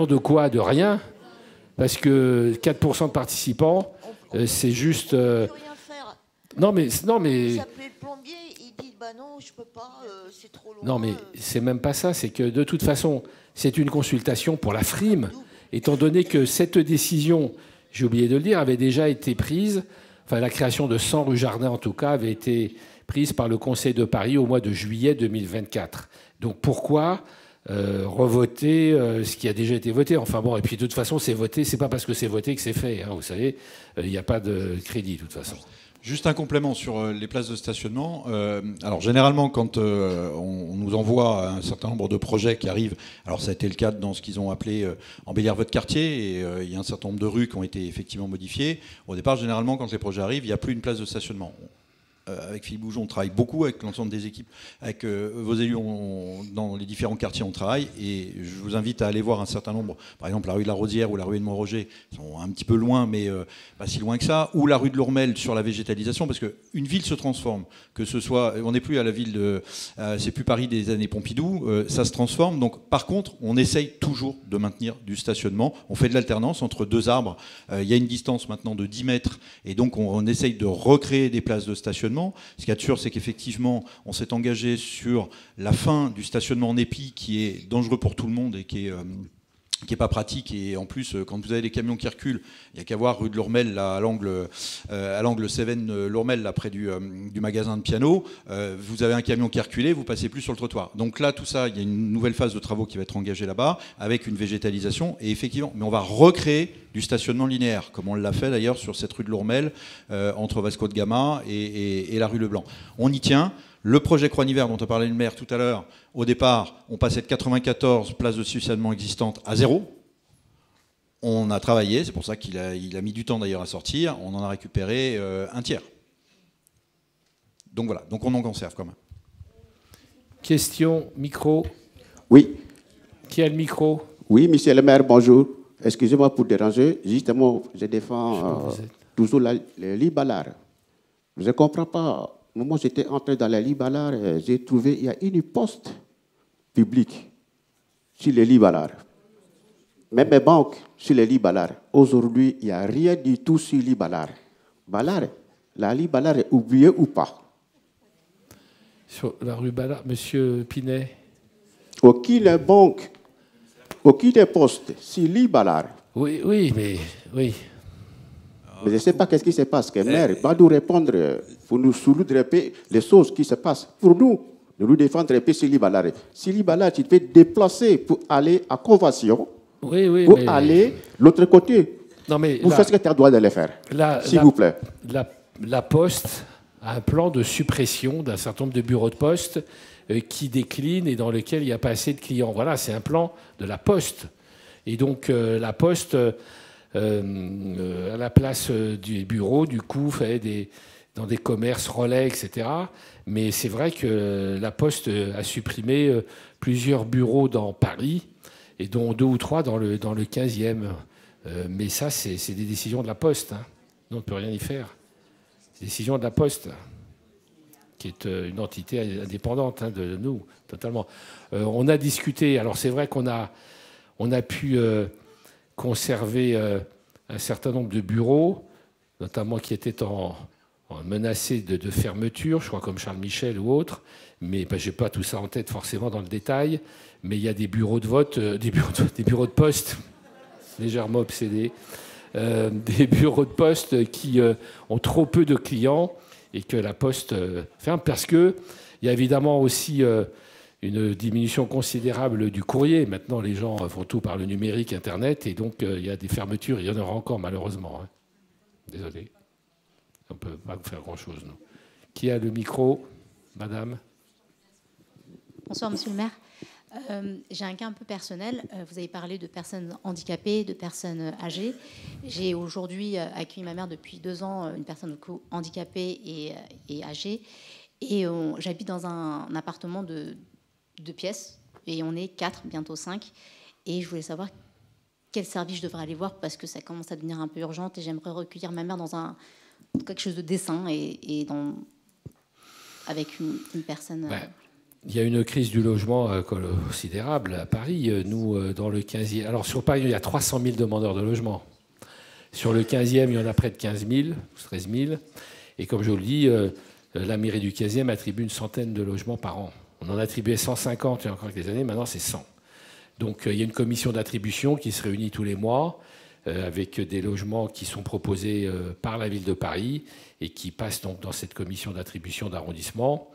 de quoi? De rien. Parce que 4% de participants, c'est juste... Non, mais... Vous appelez le plombier, il dit bah non, je peux pas, c'est trop loin. Non, mais c'est même pas ça. C'est que de toute façon, c'est une consultation pour la frime, étant donné que cette décision, j'ai oublié de le dire, avait déjà été prise. Enfin, la création de 100 rues Jardin, en tout cas, avait été prise par le Conseil de Paris au mois de juillet 2024. Donc pourquoi revoter ce qui a déjà été voté? Enfin bon, et puis de toute façon, c'est voté. C'est pas parce que c'est voté que c'est fait. Hein, vous savez, il n'y a pas de crédit de toute façon. Juste un complément sur les places de stationnement. Alors généralement, quand on nous envoie un certain nombre de projets qui arrivent, alors ça a été le cas dans ce qu'ils ont appelé embellir votre quartier, et il y a un certain nombre de rues qui ont été effectivement modifiées. Au départ, généralement, quand les projets arrivent, il n'y a plus une place de stationnement. Avec Philippe Bougeon, on travaille beaucoup avec l'ensemble des équipes, avec vos élus dans les différents quartiers, on travaille, et je vous invite à aller voir un certain nombre, par exemple la rue de la Rosière ou la rue de Montroger, sont un petit peu loin, mais pas si loin que ça, ou la rue de l'Ourmel sur la végétalisation, parce qu'une ville se transforme, que ce soit, on n'est plus à la ville de, c'est plus Paris des années Pompidou, ça se transforme, donc par contre, on essaye toujours de maintenir du stationnement, on fait de l'alternance entre deux arbres, il y a une distance maintenant de 10 mètres, et donc on essaye de recréer des places de stationnement. Ce qu'il y a de sûr, c'est qu'effectivement, on s'est engagé sur la fin du stationnement en épi, qui est dangereux pour tout le monde et qui est pas pratique. Et en plus, quand vous avez des camions qui reculent, il n'y a qu'à voir rue de l'Ourmel, là, à l'angle Cévennes-Lourmel, là, près du magasin de piano. Vous avez un camion qui est reculé, vous passez plus sur le trottoir. Donc là, tout ça, il y a une nouvelle phase de travaux qui va être engagée là-bas, avec une végétalisation. Et effectivement, mais on va recréer du stationnement linéaire, comme on l'a fait d'ailleurs sur cette rue de l'Ourmel, entre Vasco de Gama et la rue Leblanc. On y tient. Le projet Croix-Nivert, dont a parlé le maire tout à l'heure, au départ, on passait de 94 places de stationnement existantes à 0. On a travaillé, c'est pour ça qu'il a mis du temps d'ailleurs à sortir. On en a récupéré un tiers. Donc voilà, donc on en conserve quand même. Question, micro. Oui. Qui a le micro? Oui, monsieur le maire, bonjour. Excusez-moi pour déranger. Justement, je défends toujours le lit Ballard. Je ne comprends pas. Au moment où j'étais entré dans le lit Ballard, j'ai trouvé qu'il y a une poste publique sur le lit Ballard. Même mes banques sur le lit Ballard. Aujourd'hui, il n'y a rien du tout sur le lit Ballard. Ballard, la lit Ballard est oubliée ou pas? Sur la rue Ballard, monsieur Pinet. Aucune banque, aucune poste sur le lit Ballard. Oui, mais oui. Mais je ne sais pas qu'est-ce qui se passe. Que le maire va nous répondre pour nous soulever les choses qui se passent. Pour nous, de nous défendre un peu Sili Ballard. Sili Ballard, tu te fais déplacer pour aller à Convention, pour aller de l'autre côté. Non, mais vous faites ce que tu as le droit de le faire, s'il vous plaît. La Poste a un plan de suppression d'un certain nombre de bureaux de poste qui décline et dans lequel il n'y a pas assez de clients. Voilà, c'est un plan de la Poste. Et donc, la Poste... à la place du bureau, du coup, dans des commerces relais, etc. Mais c'est vrai que la Poste a supprimé plusieurs bureaux dans Paris, et dont 2 ou 3 dans le 15e. Mais ça, c'est des décisions de la Poste. Hein. On ne peut rien y faire. C'est des décisions de la Poste, qui est une entité indépendante de nous, totalement. On a discuté, alors c'est vrai qu'on a pu... conserver un certain nombre de bureaux, notamment qui étaient menacés de fermeture, je crois comme Charles Michel ou autres, mais je n'ai pas tout ça en tête forcément dans le détail, mais il y a des bureaux de vote, des bureaux de poste, légèrement obsédés, des bureaux de poste qui ont trop peu de clients et que la Poste ferme, parce qu'il y a évidemment aussi... une diminution considérable du courrier. Maintenant, les gens font tout par le numérique, Internet, et donc il y a des fermetures. Il y en aura encore, malheureusement. Hein. Désolé. On ne peut pas faire grand-chose, nous. Qui a le micro? Madame? Bonsoir, monsieur le maire. J'ai un cas un peu personnel. Vous avez parlé de personnes handicapées, de personnes âgées. J'ai aujourd'hui accueilli ma mère depuis 2 ans, une personne handicapée et âgée. Et j'habite dans un appartement de 2 pièces. Et on est 4, bientôt 5. Et je voulais savoir quel service je devrais aller voir parce que ça commence à devenir un peu urgent. Et j'aimerais recueillir ma mère dans quelque chose de décent et avec une personne... Il y a une crise du logement considérable à Paris. Nous, dans le 15e... Alors, sur Paris, il y a 300 000 demandeurs de logement. Sur le 15e, il y en a près de 15 000, 13 000. Et comme je vous le dis, la mairie du 15e attribue une centaine de logements par an. On en attribuait 150 il y a encore quelques années, maintenant c'est 100. Donc, il y a une commission d'attribution qui se réunit tous les mois avec des logements qui sont proposés par la ville de Paris et qui passent donc dans cette commission d'attribution d'arrondissement.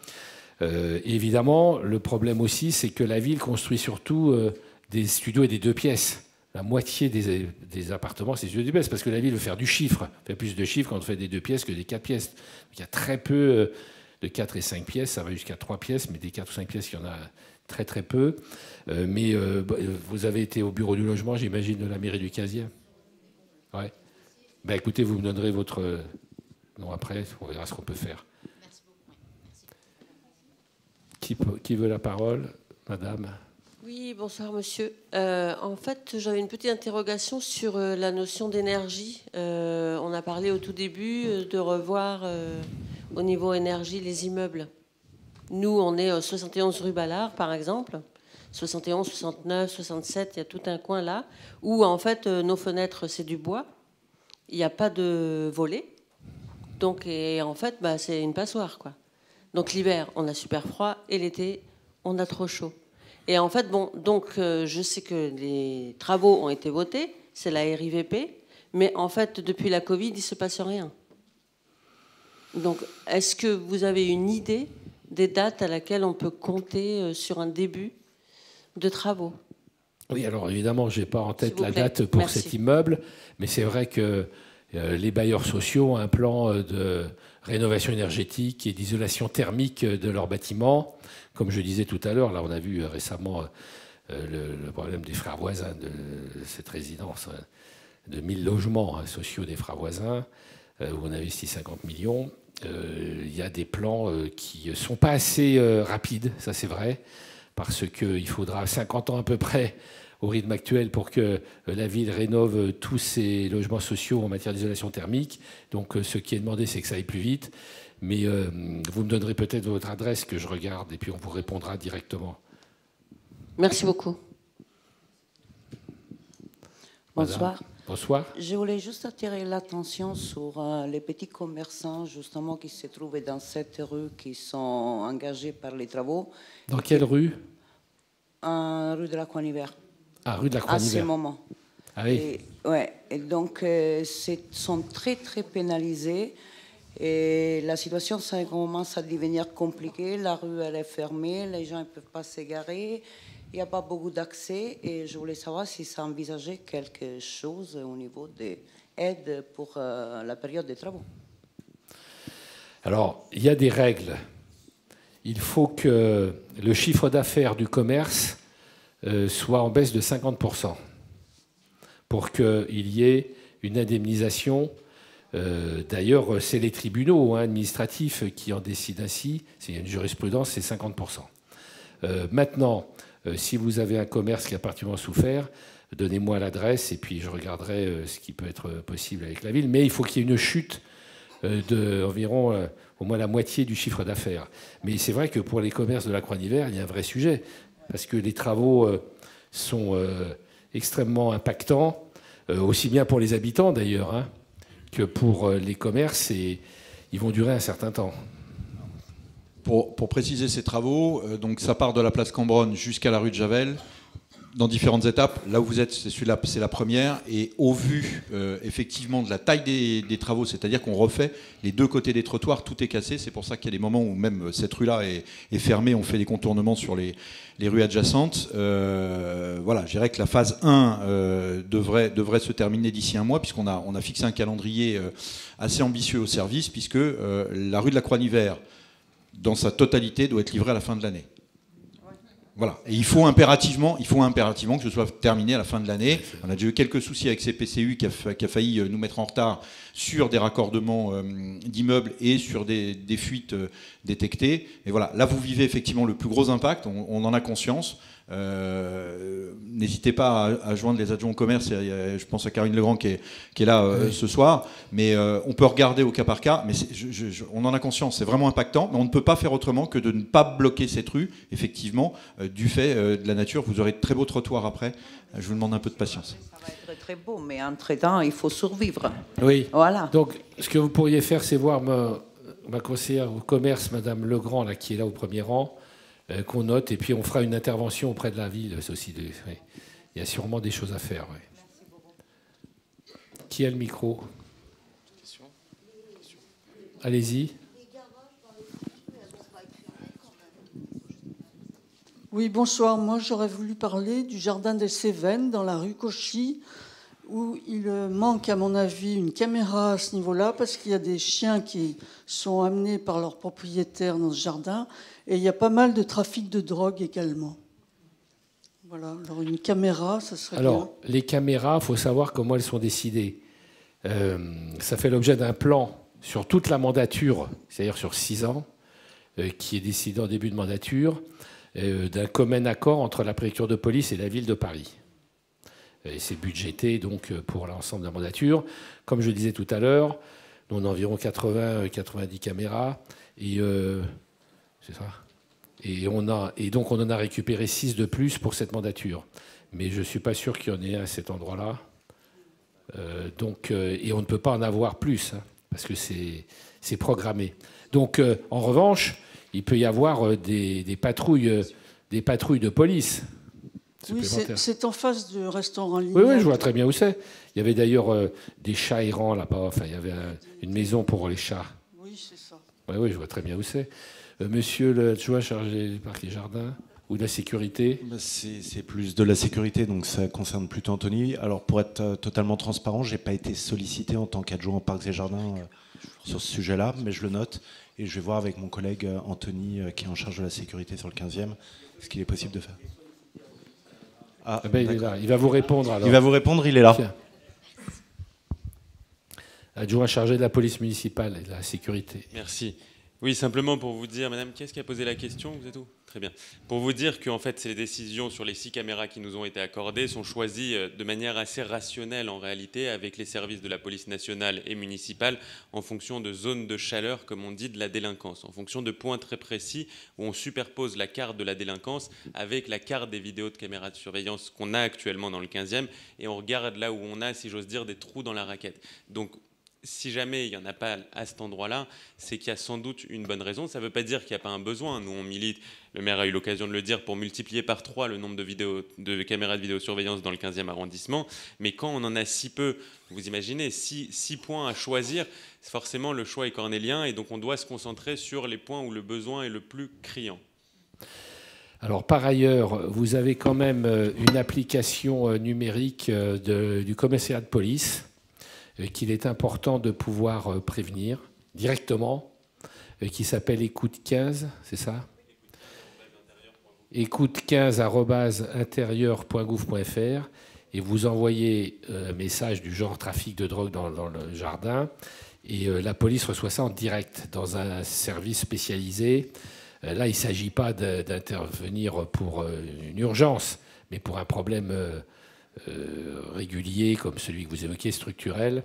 Évidemment, le problème aussi, c'est que la ville construit surtout des studios et des 2 pièces. La moitié des appartements, c'est des studios et 2 pièces, parce que la ville veut faire du chiffre. On fait plus de chiffres quand on fait des 2 pièces que des 4 pièces. Donc, il y a très peu de 4 et 5 pièces, ça va jusqu'à 3 pièces, mais des 4 ou 5 pièces, il y en a très très peu. Mais vous avez été au bureau du logement, j'imagine, de la mairie du 15e. Ouais. Ben, écoutez, vous me donnerez votre nom après, on verra ce qu'on peut faire. Qui veut la parole? Madame. Oui, bonsoir monsieur. En fait, j'avais une petite interrogation sur la notion d'énergie. On a parlé au tout début de revoir au niveau énergie les immeubles. Nous, on est 71 rue Ballard, par exemple. 71, 69, 67, il y a tout un coin là, où en fait nos fenêtres, c'est du bois. Il n'y a pas de volets. Donc, et en fait, c'est une passoire, quoi. Donc l'hiver, on a super froid, et l'été, on a trop chaud. Et en fait, bon, donc je sais que les travaux ont été votés, c'est la RIVP, mais en fait, depuis la Covid, il ne se passe rien. Donc, est-ce que vous avez une idée des dates à laquelle on peut compter sur un début de travaux? Oui, alors évidemment, je n'ai pas en tête la date pour cet immeuble, mais c'est vrai que les bailleurs sociaux ont un plan de rénovation énergétique et d'isolation thermique de leurs bâtiments. Comme je disais tout à l'heure, là on a vu récemment le problème des frères voisins de cette résidence de 1000 logements sociaux des frères voisins, où on investit 50 millions. Il y a des plans qui ne sont pas assez rapides, ça c'est vrai, parce qu'il faudra 50 ans à peu près au rythme actuel pour que la ville rénove tous ses logements sociaux en matière d'isolation thermique. Donc ce qui est demandé, c'est que ça aille plus vite. Mais vous me donnerez peut-être votre adresse que je regarde et puis on vous répondra directement. Merci beaucoup. Bonsoir. Madame. Bonsoir. Je voulais juste attirer l'attention sur les petits commerçants justement qui se trouvent dans cette rue, qui sont engagés par les travaux. Dans quelle rue? Rue de la Croix-Hiver. Ah, rue de la Croix-Hiver. À ce moment. Ah oui. Et donc, sont très, très pénalisés. Et la situation, ça commence à devenir compliquée. La rue, elle est fermée. Les gens ne peuvent pas s'égarer. Il n'y a pas beaucoup d'accès. Et je voulais savoir si ça envisageait quelque chose au niveau des aides pour la période des travaux. Alors, il y a des règles. Il faut que le chiffre d'affaires du commerce soit en baisse de 50% pour qu'il y ait une indemnisation. D'ailleurs, c'est les tribunaux administratifs qui en décident ainsi. S'il y a une jurisprudence, c'est 50%. Maintenant, si vous avez un commerce qui a particulièrement souffert, donnez-moi l'adresse et puis je regarderai ce qui peut être possible avec la ville. Mais il faut qu'il y ait une chute d'environ au moins la moitié du chiffre d'affaires. Mais c'est vrai que pour les commerces de la Croix-Hiver, il y a un vrai sujet, parce que les travaux sont extrêmement impactants, aussi bien pour les habitants d'ailleurs, que pour les commerces, et ils vont durer un certain temps. Pour préciser ces travaux, donc ça part de la place Cambronne jusqu'à la rue de Javel, dans différentes étapes. Là où vous êtes, c'est la première. Et au vu, effectivement, de la taille des travaux, c'est-à-dire qu'on refait les 2 côtés des trottoirs, tout est cassé. C'est pour ça qu'il y a des moments où même cette rue-là est fermée. On fait des contournements sur les rues adjacentes. Voilà, je dirais que la phase 1 devrait se terminer d'ici un mois, puisqu'on a fixé un calendrier assez ambitieux au service, puisque la rue de la Croix-Hiver, dans sa totalité, doit être livrée à la fin de l'année. Voilà. Et il faut impérativement que ce soit terminé à la fin de l'année. On a déjà eu quelques soucis avec CPCU qui a failli nous mettre en retard sur des raccordements d'immeubles et sur des fuites détectées. Et voilà, là vous vivez effectivement le plus gros impact, on en a conscience. N'hésitez pas à joindre les adjoints au commerce, je pense à Karine Legrand qui est là ce soir, mais on peut regarder au cas par cas, mais on en a conscience, c'est vraiment impactant, mais on ne peut pas faire autrement que de ne pas bloquer cette rue, effectivement, du fait de la nature. Vous aurez de très beaux trottoirs après, je vous demande un peu de patience. Ça va être très beau, mais entre-temps, il faut survivre. Oui, voilà. Donc ce que vous pourriez faire, c'est voir ma conseillère au commerce, Madame Legrand, là, qui est là au premier rang, qu'on note, et puis on fera une intervention auprès de la ville. Aussi oui. Il y a sûrement des choses à faire. Oui. Qui a le micro? Allez-y. Oui, bonsoir. Moi, j'aurais voulu parler du jardin des Cévennes, dans la rue Cauchy, où il manque, à mon avis, une caméra à ce niveau-là, parce qu'il y a des chiens qui sont amenés par leurs propriétaires dans ce jardin, et il y a pas mal de trafic de drogue également. Voilà, alors une caméra, ça serait bien. Alors, les caméras, il faut savoir comment elles sont décidées. Ça fait l'objet d'un plan sur toute la mandature, c'est-à-dire sur 6 ans, qui est décidé en début de mandature, d'un commun accord entre la préfecture de police et la ville de Paris. Et c'est budgété donc pour l'ensemble de la mandature. Comme je disais tout à l'heure, on a environ 80-90 caméras. Et c'est ça. Et donc on en a récupéré 6 de plus pour cette mandature. Mais je ne suis pas sûr qu'il y en ait un à cet endroit-là. Et on ne peut pas en avoir plus, hein, parce que c'est programmé. Donc en revanche, il peut y avoir des patrouilles de police. Oui, c'est en face du restaurant Lignette. Oui, je vois très bien où c'est. Il y avait d'ailleurs des chats errants là-bas. Enfin, il y avait une maison pour les chats. Oui, c'est ça. Oui, je vois très bien où c'est. Monsieur le adjoint chargé des parcs et jardins ou de la sécurité? C'est plus de la sécurité, donc ça concerne plutôt Anthony. Alors, pour être totalement transparent, je n'ai pas été sollicité en tant qu'adjoint aux parcs et jardins sur ce sujet-là, mais je le note. Et je vais voir avec mon collègue Anthony, qui est en charge de la sécurité sur le 15e, ce qu'il est possible de faire. Ah, il est là. Il va vous répondre alors. Il va vous répondre, il est là. Tiens. Adjoint chargé de la police municipale et de la sécurité. Merci. Oui, simplement pour vous dire, madame, qui est-ce qui a posé la question? Vous êtes où? Très bien. Pour vous dire qu'en fait, ces décisions sur les 6 caméras qui nous ont été accordées sont choisies de manière assez rationnelle en réalité avec les services de la police nationale et municipale en fonction de zones de chaleur, comme on dit, de la délinquance, en fonction de points très précis où on superpose la carte de la délinquance avec la carte des vidéos de caméras de surveillance qu'on a actuellement dans le 15e et on regarde là où on a, si j'ose dire, des trous dans la raquette. Donc, si jamais il n'y en a pas à cet endroit-là, c'est qu'il y a sans doute une bonne raison. Ça ne veut pas dire qu'il n'y a pas un besoin. Nous, on milite, le maire a eu l'occasion de le dire, pour multiplier par 3 le nombre de caméras de vidéosurveillance dans le 15e arrondissement. Mais quand on en a si peu, vous imaginez, 6 points à choisir, forcément le choix est cornélien et donc on doit se concentrer sur les points où le besoin est le plus criant. Alors par ailleurs, vous avez quand même une application numérique du commissariat de police qu'il est important de pouvoir prévenir directement, qui s'appelle Écoute 15, c'est ça? écoute15@intérieur.gouv.fr et vous envoyez un message du genre trafic de drogue dans le jardin et la police reçoit ça en direct dans un service spécialisé. Là, il ne s'agit pas d'intervenir pour une urgence, mais pour un problème régulier, comme celui que vous évoquez, structurel.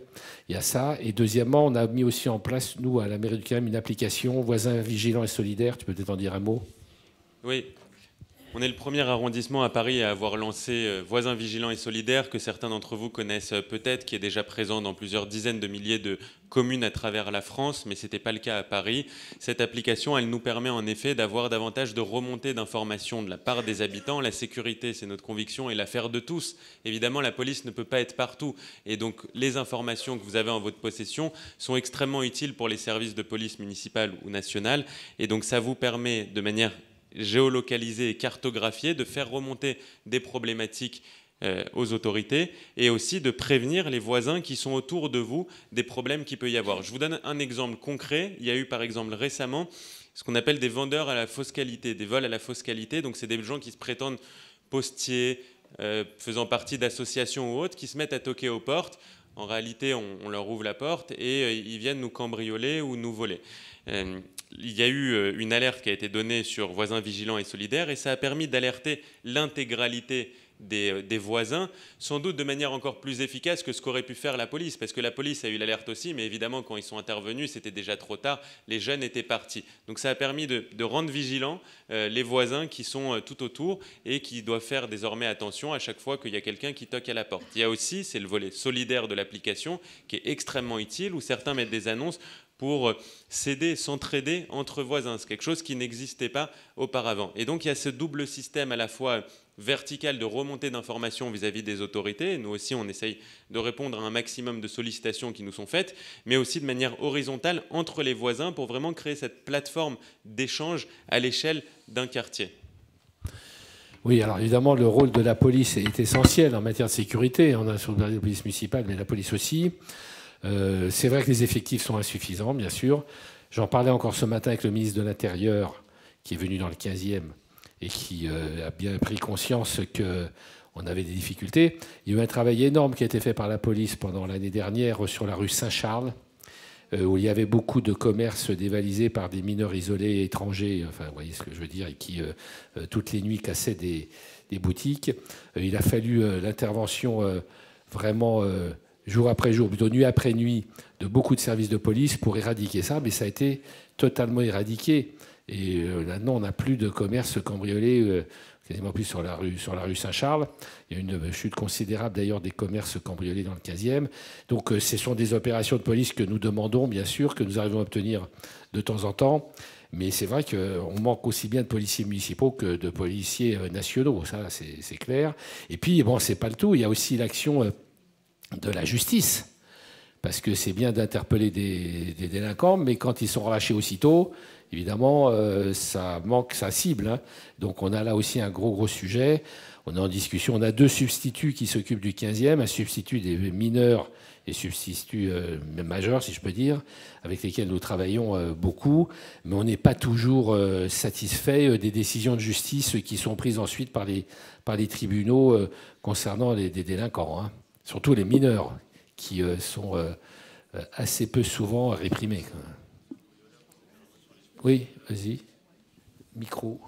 Il y a ça. Et deuxièmement, on a mis aussi en place, nous, à la mairie du Cayenne, une application Voisins vigilants et solidaires. Tu peux peut-être en dire un mot? Oui. On est le premier arrondissement à Paris à avoir lancé Voisins vigilants et solidaires, que certains d'entre vous connaissent peut-être, qui est déjà présent dans plusieurs dizaines de milliers de communes à travers la France, mais ce n'était pas le cas à Paris. Cette application, elle nous permet en effet d'avoir davantage de remontées d'informations de la part des habitants. La sécurité, c'est notre conviction, et l'affaire de tous. Évidemment, la police ne peut pas être partout. Et donc, les informations que vous avez en votre possession sont extrêmement utiles pour les services de police municipale ou nationale. Et donc, ça vous permet de manière géolocalisée et cartographiée de faire remonter des problématiques aux autorités et aussi de prévenir les voisins qui sont autour de vous des problèmes qu'il peut y avoir. Je vous donne un exemple concret. Il y a eu par exemple récemment ce qu'on appelle des vendeurs à la fausse qualité, des vols à la fausse qualité. Donc c'est des gens qui se prétendent postiers, faisant partie d'associations ou autres, qui se mettent à toquer aux portes. En réalité, on leur ouvre la porte et ils viennent nous cambrioler ou nous voler. Il y a eu une alerte qui a été donnée sur Voisins Vigilants et Solidaires et ça a permis d'alerter l'intégralité des voisins, sans doute de manière encore plus efficace que ce qu'aurait pu faire la police, parce que la police a eu l'alerte aussi, mais évidemment quand ils sont intervenus, c'était déjà trop tard, les jeunes étaient partis. Donc ça a permis de rendre vigilants les voisins qui sont tout autour et qui doivent faire désormais attention à chaque fois qu'il y a quelqu'un qui toque à la porte. Il y a aussi, c'est le volet solidaire de l'application, qui est extrêmement utile, où certains mettent des annonces pour s'aider, s'entraider entre voisins. C'est quelque chose qui n'existait pas auparavant. Et donc il y a ce double système à la fois vertical de remontée d'informations vis-à-vis des autorités. Nous aussi, on essaye de répondre à un maximum de sollicitations qui nous sont faites, mais aussi de manière horizontale entre les voisins pour vraiment créer cette plateforme d'échange à l'échelle d'un quartier. Oui, alors évidemment, le rôle de la police est essentiel en matière de sécurité. On a sur la police municipale, mais la police aussi. C'est vrai que les effectifs sont insuffisants, bien sûr. J'en parlais encore ce matin avec le ministre de l'Intérieur, qui est venu dans le 15e, et qui a bien pris conscience qu'on avait des difficultés. Il y a eu un travail énorme qui a été fait par la police pendant l'année dernière sur la rue Saint-Charles, où il y avait beaucoup de commerces dévalisés par des mineurs isolés étrangers, enfin, vous voyez ce que je veux dire, et qui, toutes les nuits, cassaient des boutiques. Il a fallu l'intervention vraiment jour après jour, plutôt nuit après nuit, de beaucoup de services de police pour éradiquer ça, mais ça a été totalement éradiqué. Et maintenant, on n'a plus de commerce cambriolé, quasiment plus sur la rue Saint-Charles. Il y a une chute considérable d'ailleurs des commerces cambriolés dans le 15e. Donc ce sont des opérations de police que nous demandons, bien sûr, que nous arrivons à obtenir de temps en temps. Mais c'est vrai qu'on manque aussi bien de policiers municipaux que de policiers nationaux, ça c'est clair. Et puis, bon, c'est pas le tout, il y a aussi l'action de la justice. Parce que c'est bien d'interpeller des délinquants, mais quand ils sont relâchés aussitôt, évidemment, ça manque sa cible. Hein. Donc on a là aussi un gros sujet. On est en discussion. On a 2 substituts qui s'occupent du 15e, un substitut des mineurs et substitut majeur, si je peux dire, avec lesquels nous travaillons beaucoup. Mais on n'est pas toujours satisfait des décisions de justice qui sont prises ensuite par les tribunaux concernant des délinquants. Hein. Surtout les mineurs, qui sont assez peu souvent réprimés. Oui, vas-y. Micro.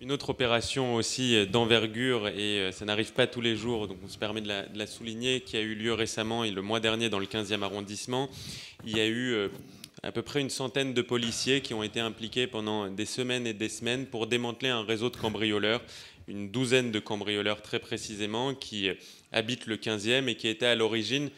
Une autre opération aussi d'envergure, et ça n'arrive pas tous les jours, donc on se permet de la souligner, qui a eu lieu récemment, et le mois dernier, dans le 15e arrondissement. Il y a eu à peu près une centaine de policiers qui ont été impliqués pendant des semaines et des semaines pour démanteler un réseau de cambrioleurs, une douzaine de cambrioleurs très précisément, qui habitent le 15e et qui étaient à l'origine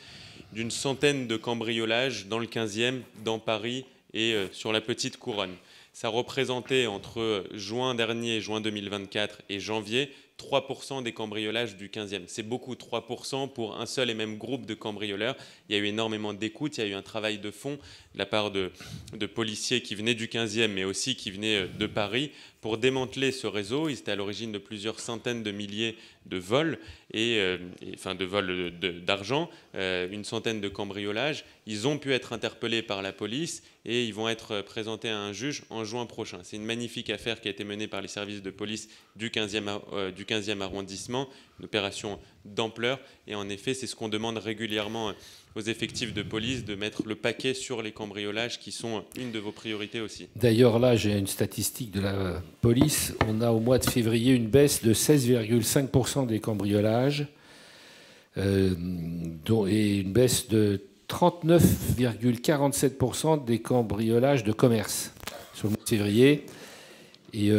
d'une centaine de cambriolages dans le 15e, dans Paris et sur la Petite Couronne. Ça représentait entre juin dernier, juin 2024 et janvier, 3% des cambriolages du 15e. C'est beaucoup, 3% pour un seul et même groupe de cambrioleurs. Il y a eu énormément d'écoute, il y a eu un travail de fond de la part de policiers qui venaient du 15e, mais aussi qui venaient de Paris, pour démanteler ce réseau. Ils étaient à l'origine de plusieurs centaines de milliers de vols, enfin de vols d'argent, une centaine de cambriolages. Ils ont pu être interpellés par la police et ils vont être présentés à un juge en juin prochain. C'est une magnifique affaire qui a été menée par les services de police du 15e arrondissement, une opération d'ampleur. Et en effet, c'est ce qu'on demande régulièrement aux effectifs de police, de mettre le paquet sur les cambriolages qui sont une de vos priorités aussi. D'ailleurs, là, j'ai une statistique de la police. On a au mois de février une baisse de 16,5% des cambriolages et une baisse de 39,47% des cambriolages de commerce sur le mois de février. Et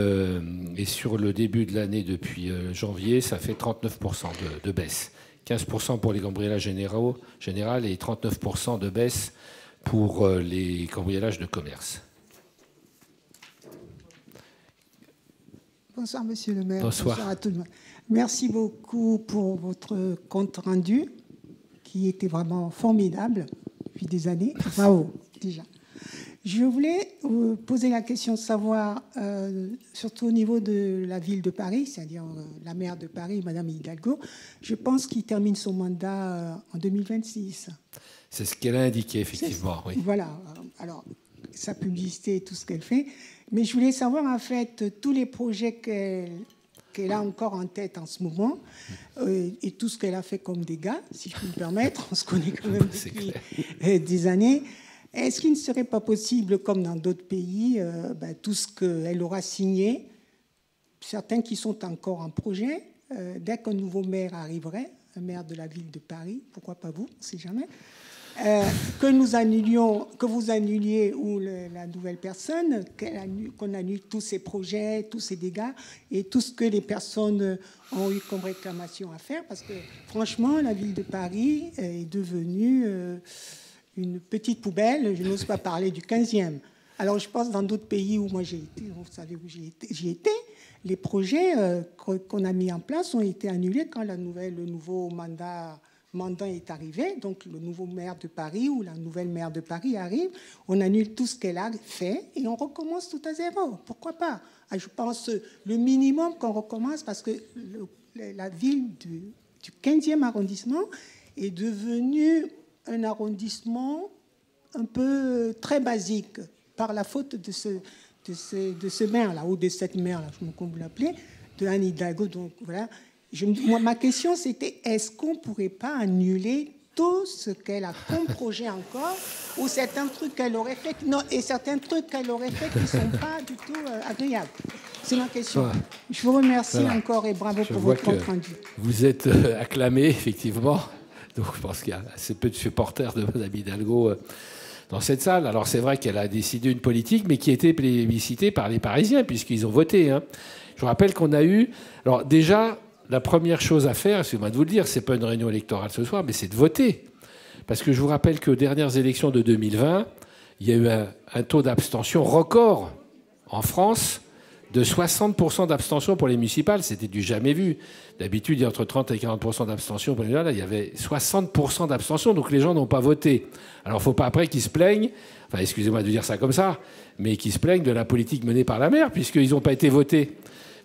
sur le début de l'année, depuis janvier, ça fait 39% de baisse. 15% pour les cambriolages généraux et 39% de baisse pour les cambriolages de commerce. Bonsoir, monsieur le maire. Bonsoir. Bonsoir à tout le monde. Merci beaucoup pour votre compte rendu, qui était vraiment formidable depuis des années. Bravo, déjà. Je voulais vous poser la question de savoir, surtout au niveau de la ville de Paris, c'est-à-dire la maire de Paris, Madame Hidalgo, je pense qu'il termine son mandat en 2026. C'est ce qu'elle a indiqué, effectivement. Oui. Voilà. Alors, sa publicité et tout ce qu'elle fait. Mais je voulais savoir, en fait, tous les projets qu'elle a encore en tête en ce moment et tout ce qu'elle a fait comme dégâts, si je peux me permettre. On se connaît quand même depuis des années. Est-ce qu'il ne serait pas possible, comme dans d'autres pays, tout ce qu'elle aura signé, certains qui sont encore en projet, dès qu'un nouveau maire arriverait, un maire de la ville de Paris, pourquoi pas vous, on ne sait jamais, que vous annuliez ou la nouvelle personne, qu'on annule tous ces projets, tous ces dégâts et tout ce que les personnes ont eu comme réclamation à faire, parce que franchement, la ville de Paris est devenue une petite poubelle. Je n'ose pas parler du 15e. Alors je pense dans d'autres pays où moi j'ai été, vous savez où j'y étais, les projets qu'on a mis en place ont été annulés quand le nouveau mandat est arrivé, donc le nouveau maire de Paris ou la nouvelle maire de Paris arrive, on annule tout ce qu'elle a fait et on recommence tout à zéro. Pourquoi pas? Je pense le minimum qu'on recommence, parce que la ville du 15e arrondissement est devenue un arrondissement un peu très basique par la faute de ce maire-là, ou de cette maire-là, je me comprends vous l'appelez, de Anne Hidalgo. Donc voilà. Ma question, c'était, est-ce qu'on ne pourrait pas annuler tout ce qu'elle a comme projet encore, ou certains trucs qu'elle aurait fait, non, et certains trucs qu'elle aurait fait qui ne sont pas du tout agréables? C'est ma question. Ouais. Je vous remercie encore et bravo pour votre compte rendu. Vous êtes acclamé, effectivement. Donc je pense qu'il y a assez peu de supporters de Mme Hidalgo dans cette salle. Alors c'est vrai qu'elle a décidé une politique, mais qui a été plébiscitée par les Parisiens, puisqu'ils ont voté. Hein. Je vous rappelle qu'on a eu... Alors déjà... La première chose à faire, excusez-moi de vous le dire, c'est pas une réunion électorale ce soir, mais c'est de voter. Parce que je vous rappelle qu'aux dernières élections de 2020, il y a eu un taux d'abstention record en France de 60% d'abstention pour les municipales. C'était du jamais vu. D'habitude, il y a entre 30 et 40% d'abstention pour les municipales. Là, il y avait 60% d'abstention, donc les gens n'ont pas voté. Alors, il ne faut pas après qu'ils se plaignent, enfin, excusez-moi de dire ça comme ça, mais qu'ils se plaignent de la politique menée par la maire, puisqu'ils n'ont pas été votés.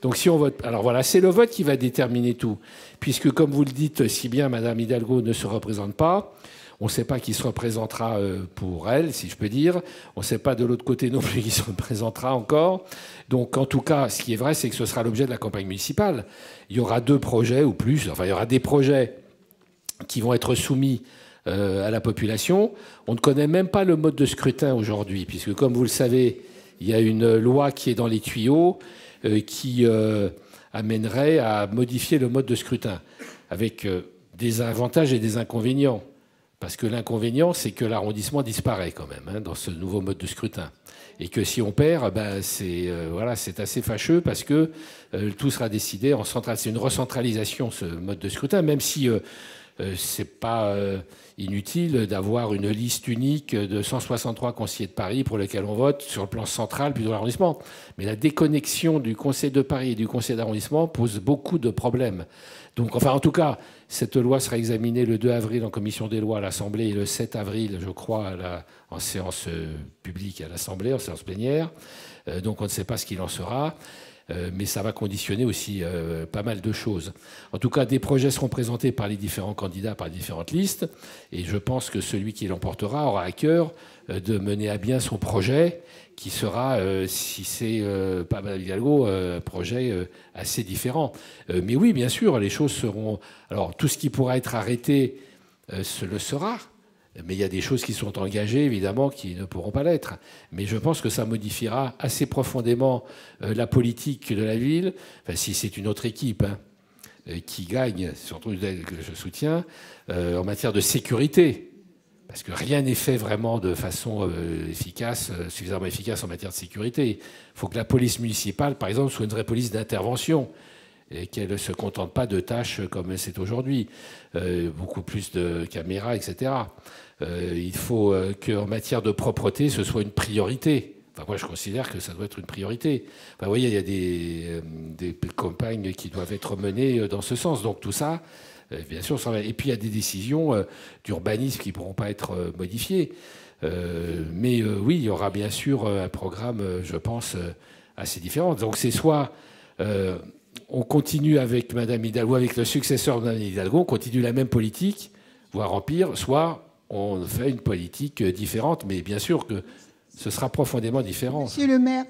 Donc si on vote... Alors voilà, c'est le vote qui va déterminer tout. Puisque, comme vous le dites si bien, Mme Hidalgo ne se représente pas. On ne sait pas qui se représentera pour elle, si je peux dire. On ne sait pas de l'autre côté non plus qui se représentera encore. Donc en tout cas, ce qui est vrai, c'est que ce sera l'objet de la campagne municipale. Il y aura 2 projets ou plus. Enfin, il y aura des projets qui vont être soumis à la population. On ne connaît même pas le mode de scrutin aujourd'hui, puisque, comme vous le savez, il y a une loi qui est dans les tuyaux qui amènerait à modifier le mode de scrutin, avec des avantages et des inconvénients. Parce que l'inconvénient, c'est que l'arrondissement disparaît quand même dans ce nouveau mode de scrutin. Et que si on perd, c'est assez fâcheux, parce que tout sera décidé en centrale. C'est une recentralisation, ce mode de scrutin, même si c'est pas inutile d'avoir une liste unique de 163 conseillers de Paris pour lesquels on vote sur le plan central plutôt l'arrondissement. Mais la déconnexion du conseil de Paris et du conseil d'arrondissement pose beaucoup de problèmes. Donc, enfin, en tout cas, cette loi sera examinée le 2 avril en commission des lois à l'Assemblée et le 7 avril, je crois, en séance publique à l'Assemblée, en séance plénière. Donc, on ne sait pas ce qu'il en sera. Mais ça va conditionner aussi pas mal de choses. En tout cas, des projets seront présentés par les différents candidats, par les différentes listes, et je pense que celui qui l'emportera aura à cœur de mener à bien son projet, qui sera, si c'est pas Mme Hidalgo, un projet assez différent. Mais oui, bien sûr, les choses seront... Alors, tout ce qui pourra être arrêté le sera. Mais il y a des choses qui sont engagées, évidemment, qui ne pourront pas l'être. Mais je pense que ça modifiera assez profondément la politique de la ville, enfin, si c'est une autre équipe qui gagne, surtout que je soutiens, en matière de sécurité. Parce que rien n'est fait vraiment de façon efficace, suffisamment efficace en matière de sécurité. Il faut que la police municipale, par exemple, soit une vraie police d'intervention, et qu'elle ne se contente pas de tâches comme c'est aujourd'hui, beaucoup plus de caméras, etc. Il faut qu'en matière de propreté, ce soit une priorité. Enfin, moi, je considère que ça doit être une priorité. Enfin, vous voyez, il y a des campagnes qui doivent être menées dans ce sens. Donc tout ça, bien sûr, ça va. Et puis il y a des décisions d'urbanisme qui ne pourront pas être modifiées. Mais oui, il y aura bien sûr un programme, je pense, assez différent. Donc c'est soit... on continue avec Mme Hidalgo, avec le successeur de Mme Hidalgo, on continue la même politique, voire en pire, soit on fait une politique différente. Mais bien sûr que Ce sera profondément différent. Monsieur le maire,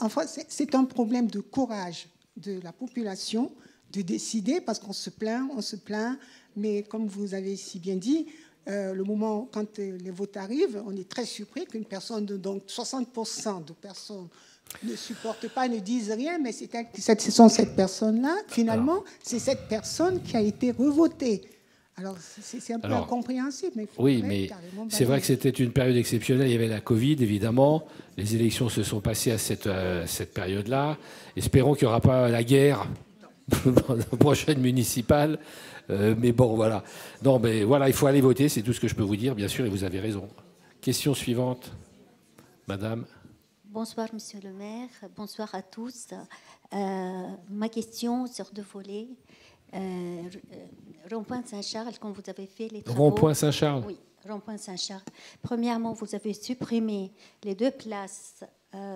enfin, c'est un problème de courage de la population de décider, parce qu'on se plaint, mais comme vous avez si bien dit, le moment quand les votes arrivent, on est très surpris qu'une personne, donc 60% de personnes ne supportent pas, ne disent rien, mais ce sont cette personne-là, finalement, c'est cette personne qui a été revotée. Alors, c'est un peu incompréhensible. Mais oui, mais c'est vrai que c'était une période exceptionnelle. Il y avait la Covid, évidemment. Les élections se sont passées à cette période-là. Espérons qu'il n'y aura pas la guerre dans la prochaine municipale. Mais bon, voilà. Non, mais voilà, il faut aller voter. C'est tout ce que je peux vous dire, bien sûr, et vous avez raison. Question suivante, madame. Bonsoir, monsieur le maire. Bonsoir à tous. Ma question sur deux volets. Rond-point Saint-Charles, quand vous avez fait les travaux... Rond-point Saint-Charles. Oui, rond-point Saint-Charles. Premièrement, vous avez supprimé les 2 places